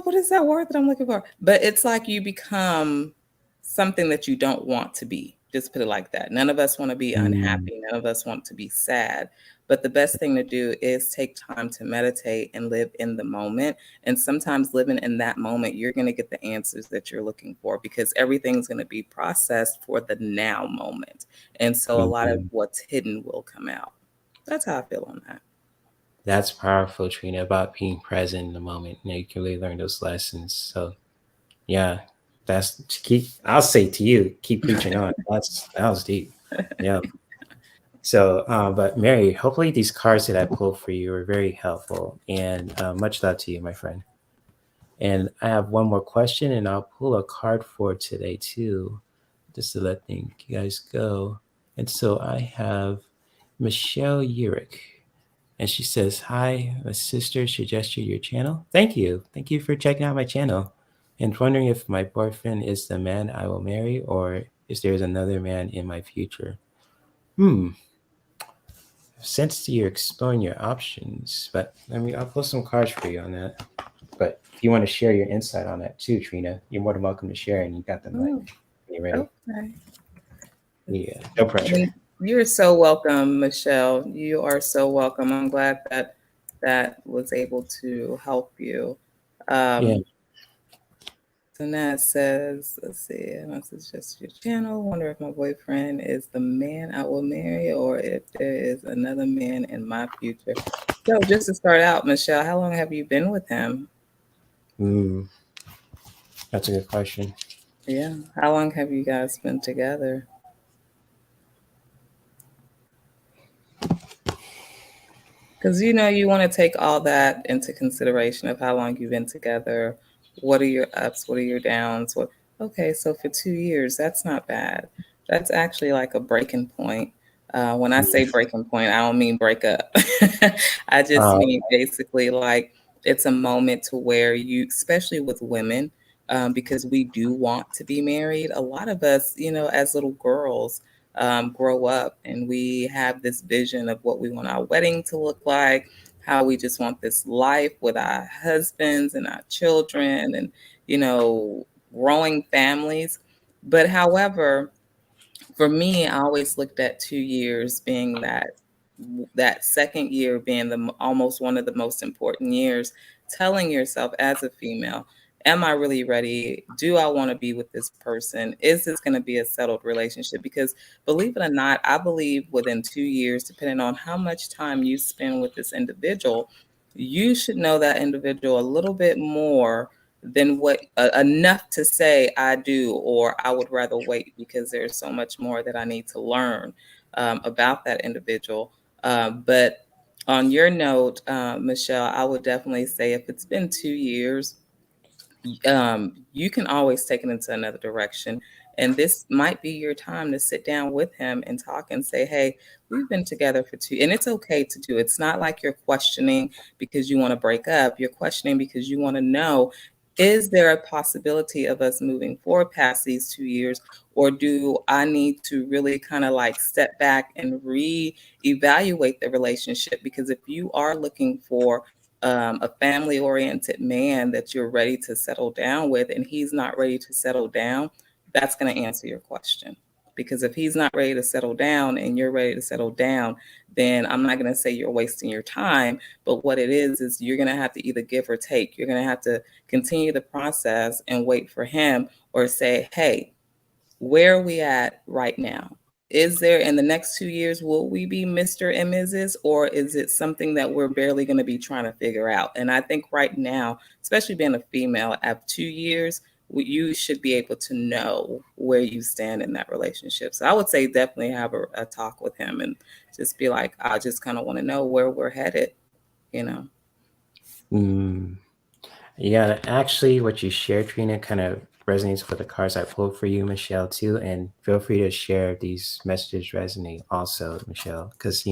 what is that word that I'm looking for? But it's like you become something that you don't want to be. Just put it like that. None of us want to be unhappy. None of us want to be sad. But the best thing to do is take time to meditate and live in the moment. And sometimes living in that moment, you're going to get the answers that you're looking for, because everything's going to be processed for the now moment. And so a lot of what's hidden will come out. That's how I feel on that. That's powerful, Trina, about being present in the moment. You know, you can really learn those lessons. So yeah, that's I'll say to you, keep preaching on. That was deep. Yeah. So, but Mary, hopefully these cards that I pulled for you are very helpful, and much love to you, my friend. And I have one more question, and I'll pull a card for today too, just to let you guys go. And so I have Michelle Urick, and she says, "Hi, my sister suggested your channel. Thank you for checking out my channel, and wondering if my boyfriend is the man I will marry, or if there's another man in my future." Since you're exploring your options, but I mean, I'll pull some cards for you on that. But if you want to share your insight on that too, Trina, you're more than welcome to share, and you got the mic. You ready? Okay. Yeah, no pressure. You're so welcome, Michelle. You are so welcome. I'm glad that that was able to help you. Yeah. So Nat says, let's see, I must suggest your channel. Wonder if my boyfriend is the man I will marry, or if there is another man in my future. So just to start out, Michelle, how long have you been with him? That's a good question. Yeah. How long have you guys been together? Because you know you want to take all that into consideration of how long you've been together. What are your ups? What are your downs? What? Okay, so for 2 years, that's not bad. That's actually like a breaking point. When I say breaking point, I don't mean break up. I just mean basically like it's a moment to where you, especially with women, because we do want to be married. A lot of us, you know, as little girls, grow up and we have this vision of what we want our wedding to look like, how we just want this life with our husbands and our children and, you know, growing families. But however, for me, I always looked at 2 years being that second year being almost one of the most important years, telling yourself as a female, am I really ready? Do I want to be with this person? Is this going to be a settled relationship? Because believe it or not, I believe within 2 years, depending on how much time you spend with this individual, you should know that individual a little bit more than what enough to say I do, or I would rather wait because there's so much more that I need to learn about that individual. But on your note, Michelle, I would definitely say if it's been 2 years, you can always take it into another direction. And this might be your time to sit down with him and talk and say, hey, we've been together for 2, and it's okay to do. It's not like you're questioning because you want to break up. You're questioning because you want to know, is there a possibility of us moving forward past these 2 years? Or do I need to really kind of like step back and reevaluate the relationship? Because if you are looking for a family oriented man that you're ready to settle down with, and he's not ready to settle down, that's going to answer your question. Because if he's not ready to settle down and you're ready to settle down, then I'm not going to say you're wasting your time. But what it is you're going to have to either give or take. You're going to have to continue the process and wait for him, or say, hey, where are we at right now? Is there, in the next 2 years, will we be Mr. and Mrs., or is it something that we're barely going to be trying to figure out? And I think right now, especially being a female, at 2 years, you should be able to know where you stand in that relationship. So I would say definitely have a talk with him and just be like, I just kind of want to know where we're headed, you know? Yeah, actually, what you shared, Trina, kind of resonates with the cards I pulled for you, Michelle, too. And feel free to share if these messages resonate also, Michelle, because,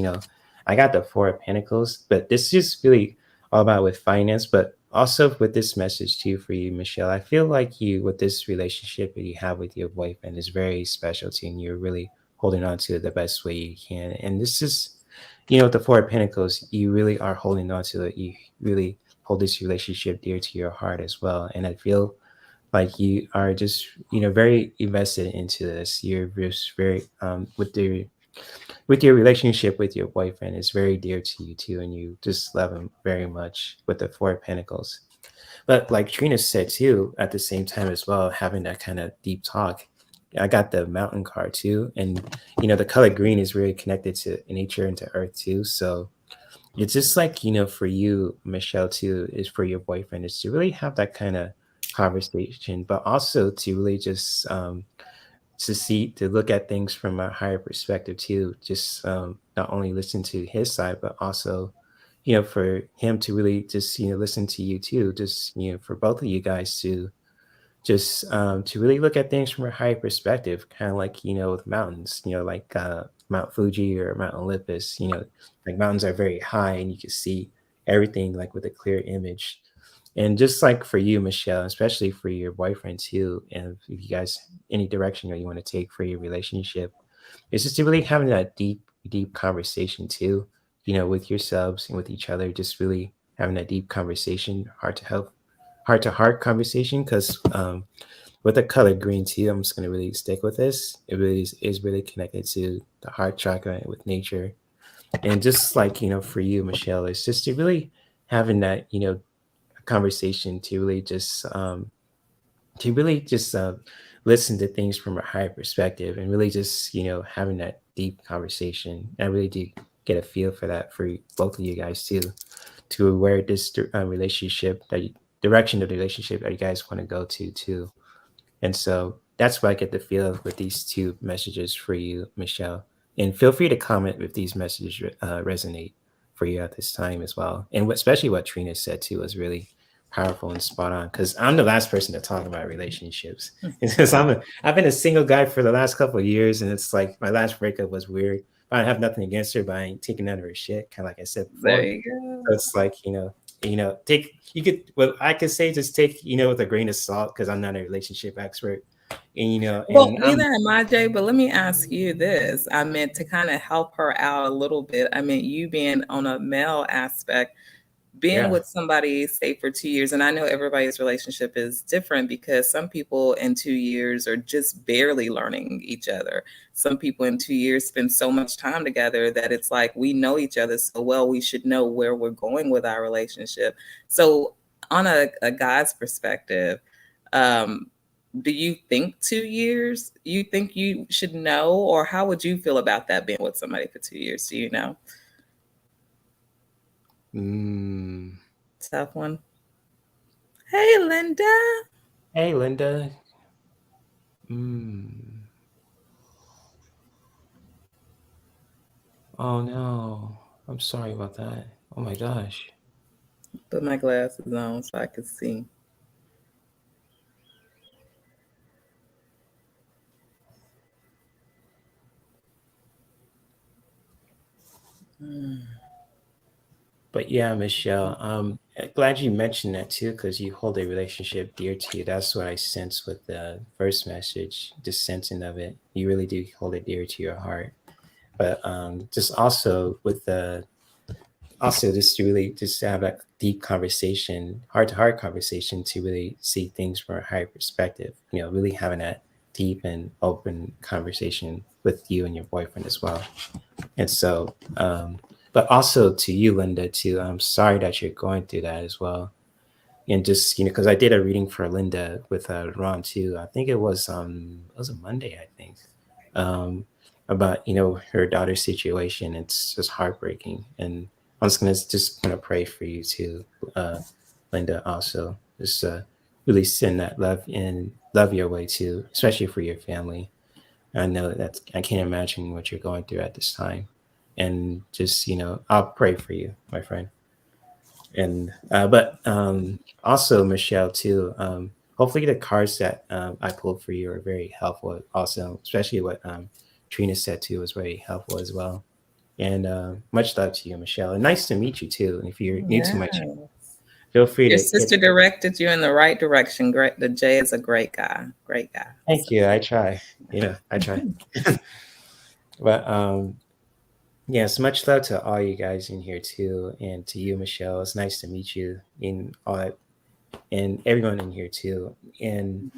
I got the Four of Pentacles, but this is really all about with finance, but also with this message, too, for you, Michelle. I feel like you, with this relationship that you have with your boyfriend, is very special to you, and you're really holding on to it the best way you can. And this is, with the Four of Pentacles, you really are holding on to it. You really hold this relationship dear to your heart as well. And I feel like you are just, very invested into this. You're just very, with your relationship with your boyfriend is very dear to you too. And you just love him very much with the Four of Pentacles. But like Trina said too, at the same time as well, having that kind of deep talk, I got the Mountain card too. And, the color green is really connected to nature and to earth too. So it's just like, for you, Michelle, too, is for your boyfriend, is to really have that kind of conversation, but also to really just to look at things from a higher perspective too. Just not only listen to his side, but also, for him to really just, listen to you too. Just, for both of you guys to really look at things from a higher perspective, kind of like, with mountains, like Mount Fuji or Mount Olympus, like mountains are very high and you can see everything like with a clear image. And just like for you, Michelle, especially for your boyfriend too, and if you guys, any direction that you want to take for your relationship, it's just to really having that deep conversation too, with yourselves and with each other, just really having that deep conversation, heart to heart conversation. Because with the color green too, I'm just going to really stick with this. It really is really connected to the heart chakra with nature. And just like, for you, Michelle, it's just to really having that, conversation to really just listen to things from a higher perspective and really just, having that deep conversation. I really do get a feel for that for both of you guys too, to where this relationship, direction of the relationship that you guys want to go to too. And so that's what I get the feel with these two messages for you, Michelle. And feel free to comment if these messages resonate for you at this time as well. And especially what Trina said too was really powerful and spot on, because I'm the last person to talk about relationships. Because I've been a single guy for the last couple of years, and it's like my last breakup was weird. I have nothing against her, but I ain't taking none of her shit. Kind of like I said before. There you go. So it's like, I could say just take, with a grain of salt, because I'm not a relationship expert. And, Well, neither am I, Jay, but let me ask you this. I meant to kind of help her out a little bit. I mean, you being on a male aspect, being with somebody, say, for 2 years, and I know everybody's relationship is different, because some people in 2 years are just barely learning each other. Some people in 2 years spend so much time together that it's like, we know each other so well, we should know where we're going with our relationship. So on a guy's perspective, do you think 2 years, you think you should know, or how would you feel about that, being with somebody for 2 years? Do you know? Tough one. Hey, Linda. Hey, Linda. Oh no, I'm sorry about that. Oh my gosh. Put my glasses on so I can see. But yeah, Michelle, glad you mentioned that too, because you hold a relationship dear to you. That's what I sense with the first message, the sensing of it. You really do hold it dear to your heart. But just also with the just to really just have that deep conversation, heart to heart conversation, to really see things from a higher perspective. Really having that deep and open conversation with you and your boyfriend as well. And so, but also to you, Linda, too. I'm sorry that you're going through that as well. And just because I did a reading for Linda with Ron too. I think it was a Monday, I think, about her daughter's situation. It's just heartbreaking, and I'm just gonna pray for you too, Linda. Also, just really send that love your way too, especially for your family. I know I can't imagine what you're going through at this time, and just I'll pray for you, my friend. And but also Michelle too. Hopefully the cards that I pulled for you are very helpful. Also, especially what Trina said too was very helpful as well. And much love to you, Michelle. And nice to meet you too. And if you're new to my channel, feel free Your to sister directed you in the right direction. Great. The Jay is a great guy. Great guy. Thank you. I try. I try. But yes, much love to all you guys in here too, and to you, Michelle. It's nice to meet you in all that, and everyone in here too. And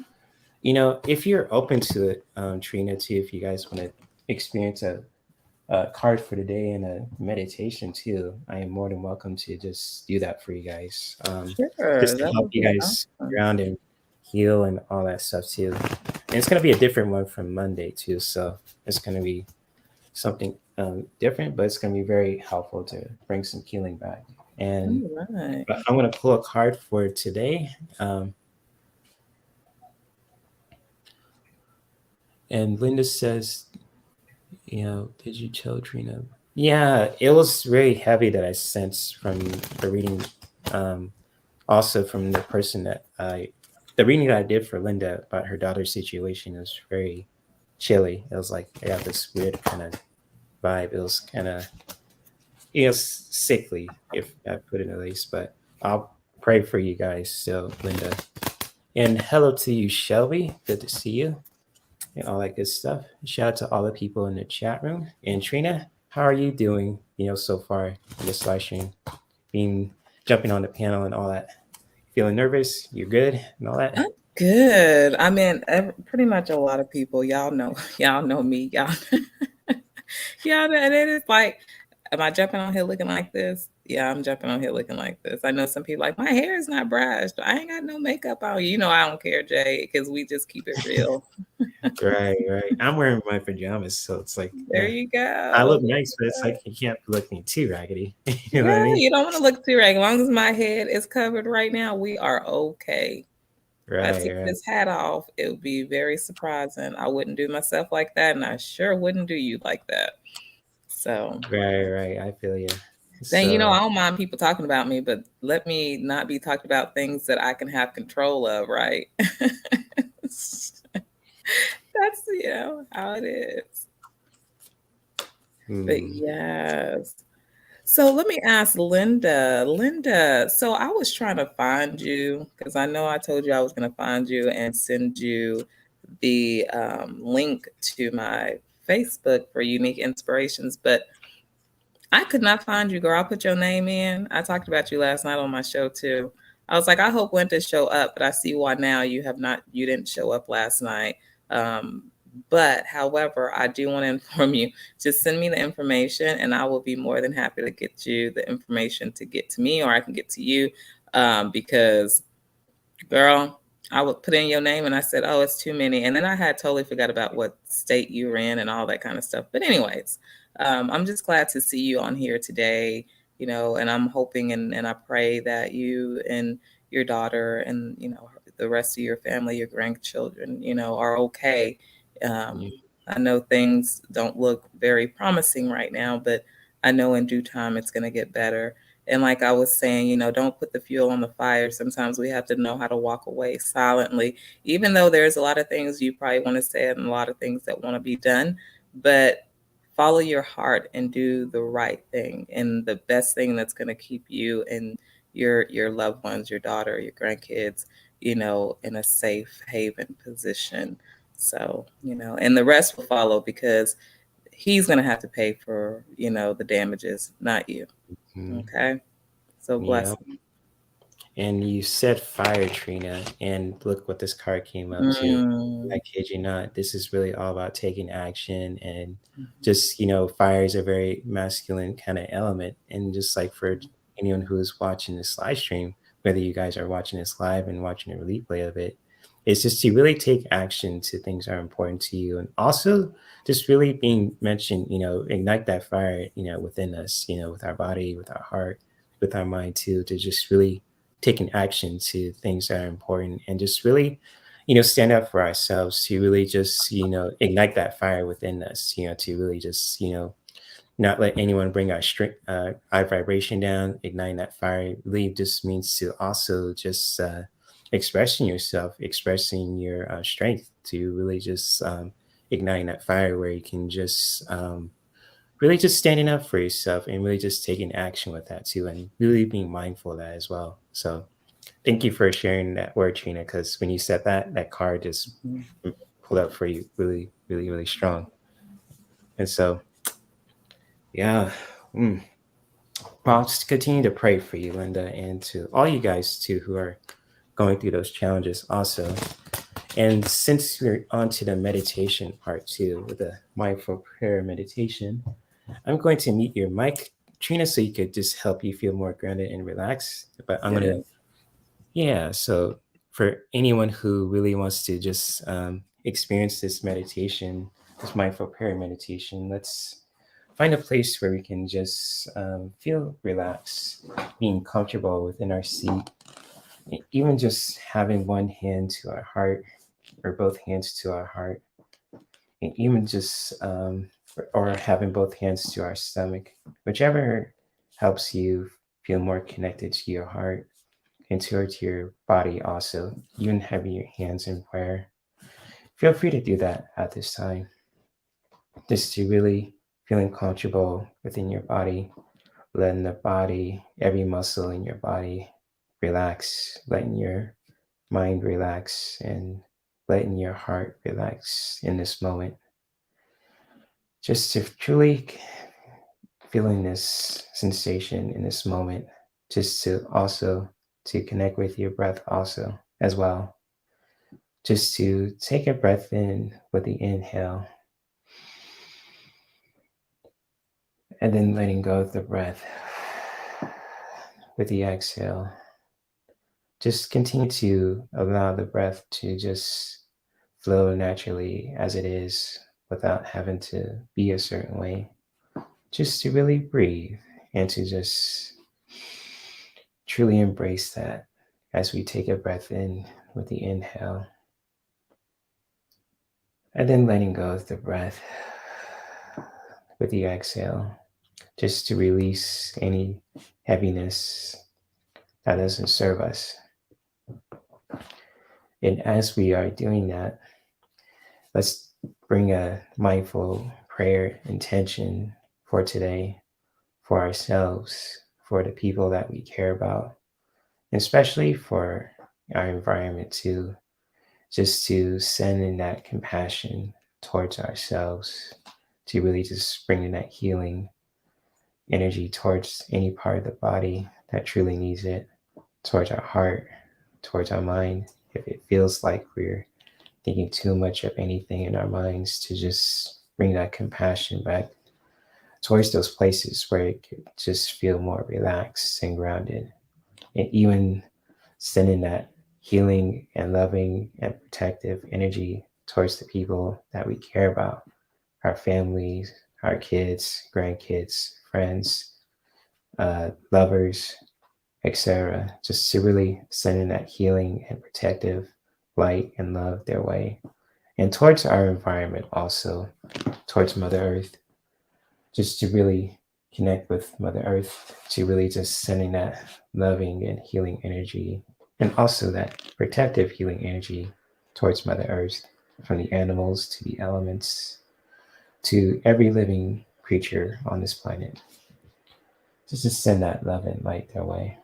if you're open to it, Trina, too, if you guys want to experience a card for the day and a meditation too, I am more than welcome to just do that for you guys. Sure, just to help you guys ground and heal and all that stuff too. And it's going to be a different one from Monday too, so it's going to be something different, but it's going to be very helpful to bring some healing back. And but I'm going to pull a card for today. And Linda says, did you tell Trina? Yeah, it was very heavy that I sensed from the reading. Also from the person that the reading that I did for Linda about her daughter's situation was very chilly. It was like I got this weird kind of vibe. It was kind of sickly, if I put it at least. But I'll pray for you guys still, Linda. And hello to you, Shelby. Good to see you. And all that good stuff. Shout out to all the people in the chat room. And Trina, how are you doing, so far in this live stream? Jumping on the panel and all that. Feeling nervous? You're good and all that? I'm good. I mean, pretty much a lot of people, y'all know me. Y'all know, and it is like, am I jumping on here looking like this? Yeah, I'm jumping on here looking like this. I know some people like, my hair is not brushed. I ain't got no makeup on. I don't care, Jay, because we just keep it real. Right. I'm wearing my pajamas, so it's like there you go. I look nice, but it's like you can't be looking too raggedy. You know what I mean? You don't want to look too raggedy. As long as my head is covered right now, we are okay. Right. If I took this hat off, it would be very surprising. I wouldn't do myself like that, and I sure wouldn't do you like that. So right. I feel you. Then I don't mind people talking about me, but let me not be talking about things that I can have control of, right? That's how it is. But yes. So let me ask Linda. Linda, so I was trying to find you because I know I told you I was going to find you and send you the link to my Facebook for Unique Inspirations, but I could not find you, girl. I'll put your name in. I talked about you last night on my show too. I was like, I hope Winter show up, but I see why now you didn't show up last night. But however, I do want to inform you, just send me the information and I will be more than happy to get you the information to get to me, or I can get to you. Because girl, I would put in your name and I said, oh, it's too many. And then I had totally forgot about what state you were in and all that kind of stuff. But anyways, I'm just glad to see you on here today, and I'm hoping and I pray that you and your daughter and, the rest of your family, your grandchildren, are okay. I know things don't look very promising right now, but I know in due time it's going to get better. And like I was saying, don't put the fuel on the fire. Sometimes we have to know how to walk away silently, even though there's a lot of things you probably want to say and a lot of things that want to be done. But follow your heart and do the right thing, and the best thing that's going to keep you and your loved ones, your daughter, your grandkids, you know, in a safe haven position. So, you know, and the rest will follow, because he's going to have to pay for, you know, the damages, not you. Okay. So bless him. And you said fire, Trina, and look what this card came up to. I kid you not. This is really all about taking action, and just, you know, fire is a very masculine kind of element. And just like for anyone who is watching this live stream, whether you guys are watching this live and watching a replay of it, it's just to really take action to things that are important to you. And also just really being mentioned, you know, ignite that fire, you know, within us, you know, with our body, with our heart, with our mind too, to just really taking action to things that are important, and just really, you know, stand up for ourselves, to really just, you know, ignite that fire within us, you know, to really just, you know, not let anyone bring our vibration down. Igniting that fire really just means to also just expressing yourself, expressing your strength, to really just igniting that fire where you can just really just standing up for yourself, and really just taking action with that too, and really being mindful of that as well. So thank you for sharing that word, Trina, because when you said that, that card just pulled up for you really, really, really strong. And so, yeah. Well, I'll just continue to pray for you, Linda, and to all you guys too who are going through those challenges also. And since we're on to the meditation part too, with the mindful prayer meditation, I'm going to mute your mic, Trina, so you could just help you feel more grounded and relaxed. But I'm going to, yeah, so for anyone who really wants to just experience this meditation, this mindful prayer meditation, let's find a place where we can just feel relaxed, being comfortable within our seat, even just having one hand to our heart or both hands to our heart, and even just or having both hands to our stomach, whichever helps you feel more connected to your heart and towards your body also. Even having your hands in prayer, feel free to do that at this time, just to really feeling comfortable within your body, letting the body, every muscle in your body relax, letting your mind relax, and letting your heart relax in this moment. Just to truly feeling this sensation in this moment, just to also to connect with your breath also as well. Just to take a breath in with the inhale, and then letting go of the breath with the exhale. Just continue to allow the breath to just flow naturally as it is, without having to be a certain way. Just to really breathe and to just truly embrace that as we take a breath in with the inhale, and then letting go of the breath with the exhale, just to release any heaviness that doesn't serve us. And as we are doing that, let's bring a mindful prayer intention for today, for ourselves, for the people that we care about, especially for our environment too, just to send in that compassion towards ourselves, to really just bring in that healing energy towards any part of the body that truly needs it, towards our heart, towards our mind. If it feels like we're thinking too much of anything in our minds, to just bring that compassion back towards those places where it could just feel more relaxed and grounded. And even sending that healing and loving and protective energy towards the people that we care about, our families, our kids, grandkids, friends, lovers, etc. Just to really send in that healing and protective light and love their way. And towards our environment also, towards Mother Earth, just to really connect with Mother Earth, to really just sending that loving and healing energy, and also that protective healing energy towards Mother Earth, from the animals to the elements, to every living creature on this planet. Just to send that love and light their way.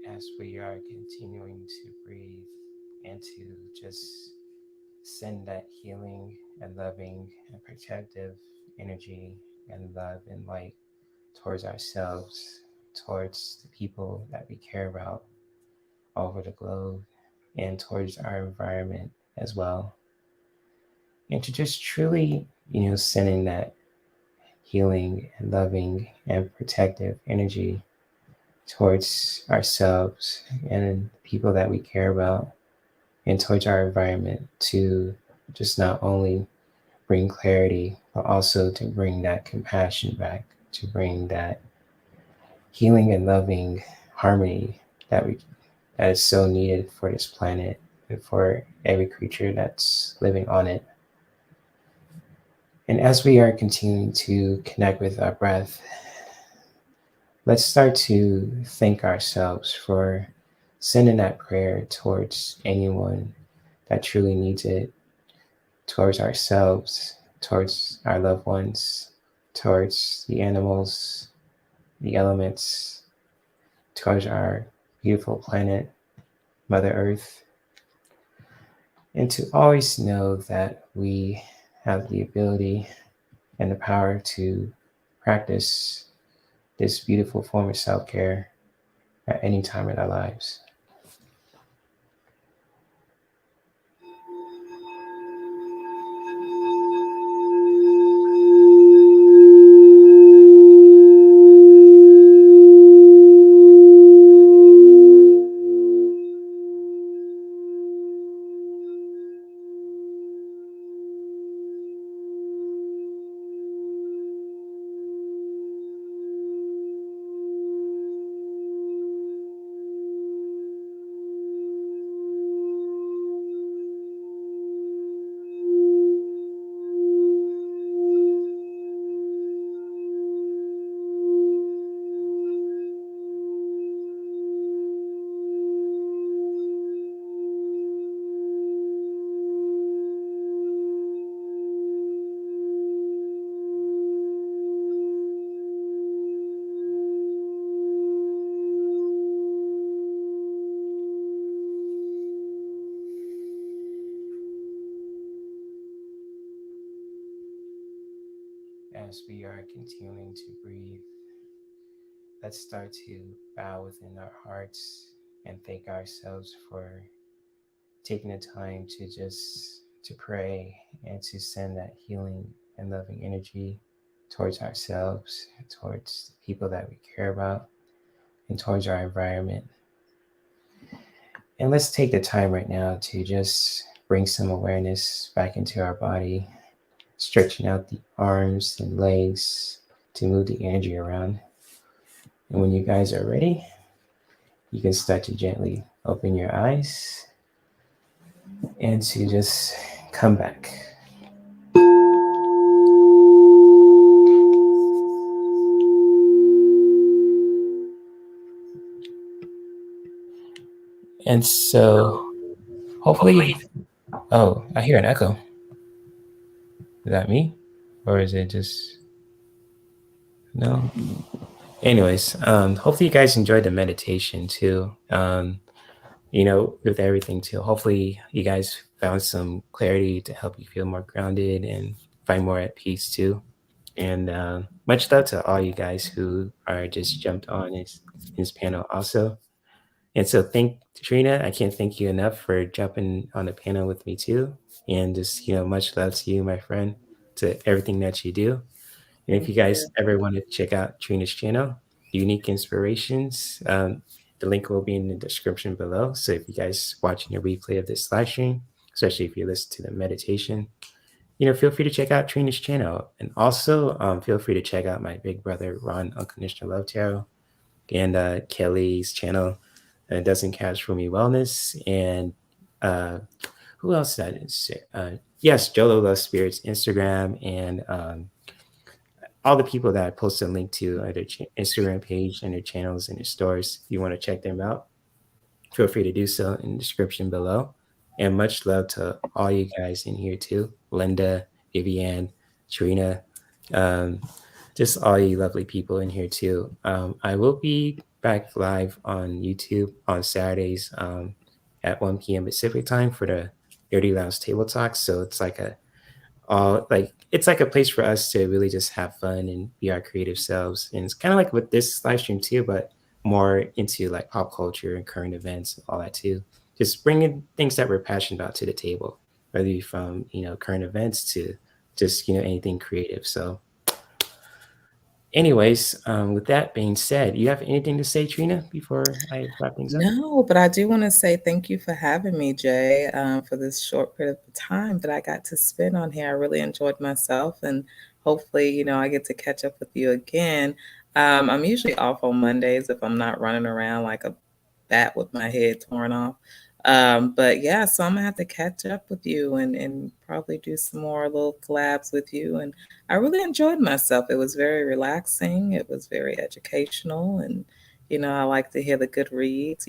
As we are continuing to breathe and to just send that healing and loving and protective energy and love and light towards ourselves, towards the people that we care about all over the globe, and towards our environment as well. And to just truly, sending that healing and loving and protective energy towards ourselves and the people that we care about, and towards our environment, to just not only bring clarity, but also to bring that compassion back, to bring that healing and loving harmony that is so needed for this planet and for every creature that's living on it. And as we are continuing to connect with our breath, let's start to thank ourselves for sending that prayer towards anyone that truly needs it, towards ourselves, towards our loved ones, towards the animals, the elements, towards our beautiful planet, Mother Earth. And to always know that we have the ability and the power to practice this beautiful form of self-care at any time in our lives. As we are continuing to breathe, let's start to bow within our hearts and thank ourselves for taking the time to pray and to send that healing and loving energy towards ourselves, towards the people that we care about, and towards our environment. And let's take the time right now to just bring some awareness back into our body, stretching out the arms and legs to move the energy around. And when you guys are ready, you can start to gently open your eyes and to just come back. And so hopefully, oh, I hear an echo. Is that me? Or is it just, no? anyways, hopefully you guys enjoyed the meditation too. With everything too. Hopefully you guys found some clarity to help you feel more grounded and find more at peace too. And much love to all you guys who are just jumped on this panel also. And so thank Trina, I can't thank you enough for jumping on the panel with me too. And just, much love to you, my friend, to everything that you do. And if Thank you guys you. ever want to check out Trina's channel, Unique Inspirations, the link will be in the description below. So if you guys watching a replay of this live stream, especially if you listen to the meditation, feel free to check out Trina's channel. And also feel free to check out my big brother, Ron Unconditional Love Tarot, and Kelly's channel, Doesn't Catch For Me Wellness. And who else did I didn't say? Yes, Jolo Love Spirits Instagram, and all the people that I posted a link to their Instagram page and their channels and their stores. If you want to check them out, feel free to do so in the description below. And much love to all you guys in here too. Linda, Vivian, Trina, um, just all you lovely people in here too. I will be back live on YouTube on Saturdays at 1 p.m. Pacific time for the Dirty Lounge Table Talk. So it's like it's like a place for us to really just have fun and be our creative selves. And it's kind of like with this live stream too, but more into like pop culture and current events and all that too. Just bringing things that we're passionate about to the table, whether it be from current events to just anything creative. So anyways, with that being said, you have anything to say, Trina, before I wrap things up? No, but I do want to say thank you for having me, Jay, for this short period of time that I got to spend on here. I really enjoyed myself, and hopefully, I get to catch up with you again. I'm usually off on Mondays if I'm not running around like a bat with my head torn off. But yeah, so I'm gonna have to catch up with you and probably do some more little collabs with you. And I really enjoyed myself. It was very relaxing. It was very educational, and I like to hear the good reads,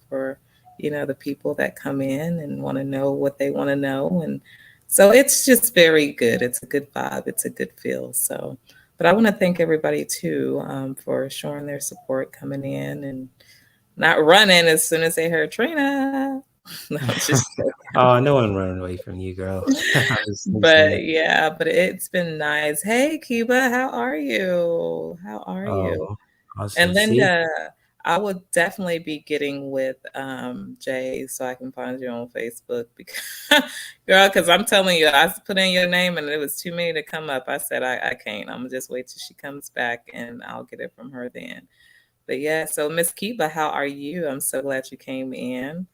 for, the people that come in and want to know what they want to know. And so it's just very good. It's a good vibe. It's a good feel. So, but I want to thank everybody too for showing their support coming in and not running as soon as they heard Trina. No, just Oh, no one running away from you, girl. I was listening. but yeah, but it's been nice. Hey, Kiba, how are you? How are you? Oh, awesome. And See? Linda, I would definitely be getting with Jay so I can find you on Facebook because girl, because I'm telling you, I put in your name and it was too many to come up. I said I can't. I'm gonna just wait till she comes back and I'll get it from her then. But yeah, so Miss Kiba, how are you? I'm so glad you came in.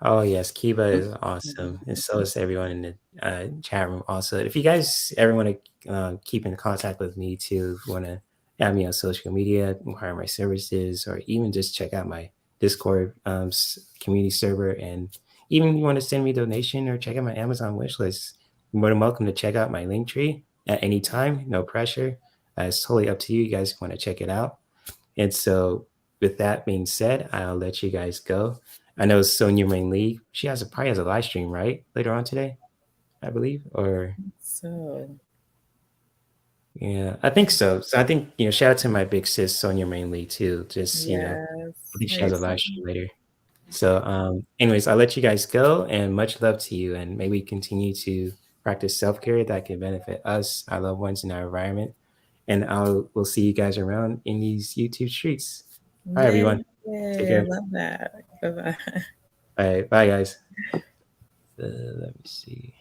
Oh yes, Kiba is awesome, and so is everyone in the chat room. Also, if you guys ever want to keep in contact with me too, if you want to add me on social media, inquire my services, or even just check out my Discord community server, and even if you want to send me a donation or check out my Amazon wish list, you're more than welcome to check out my link tree at any time. No pressure. It's totally up to you. You guys want to check it out. And so, with that being said, I'll let you guys go. I know Sonja Rayne Lee. She probably has a live stream, right? Later on today, I believe. Or So yeah, I think so. So I think shout out to my big sis Sonja Rayne Lee too. Just I yes. think she Hey, has a live stream later. So anyways, I'll let you guys go, and much love to you, and may we continue to practice self-care that can benefit us, our loved ones, and our environment. And we'll see you guys around in these YouTube streets. Hi everyone. Take Yay, I care. love that. Bye-bye. Bye, guys. Let me see.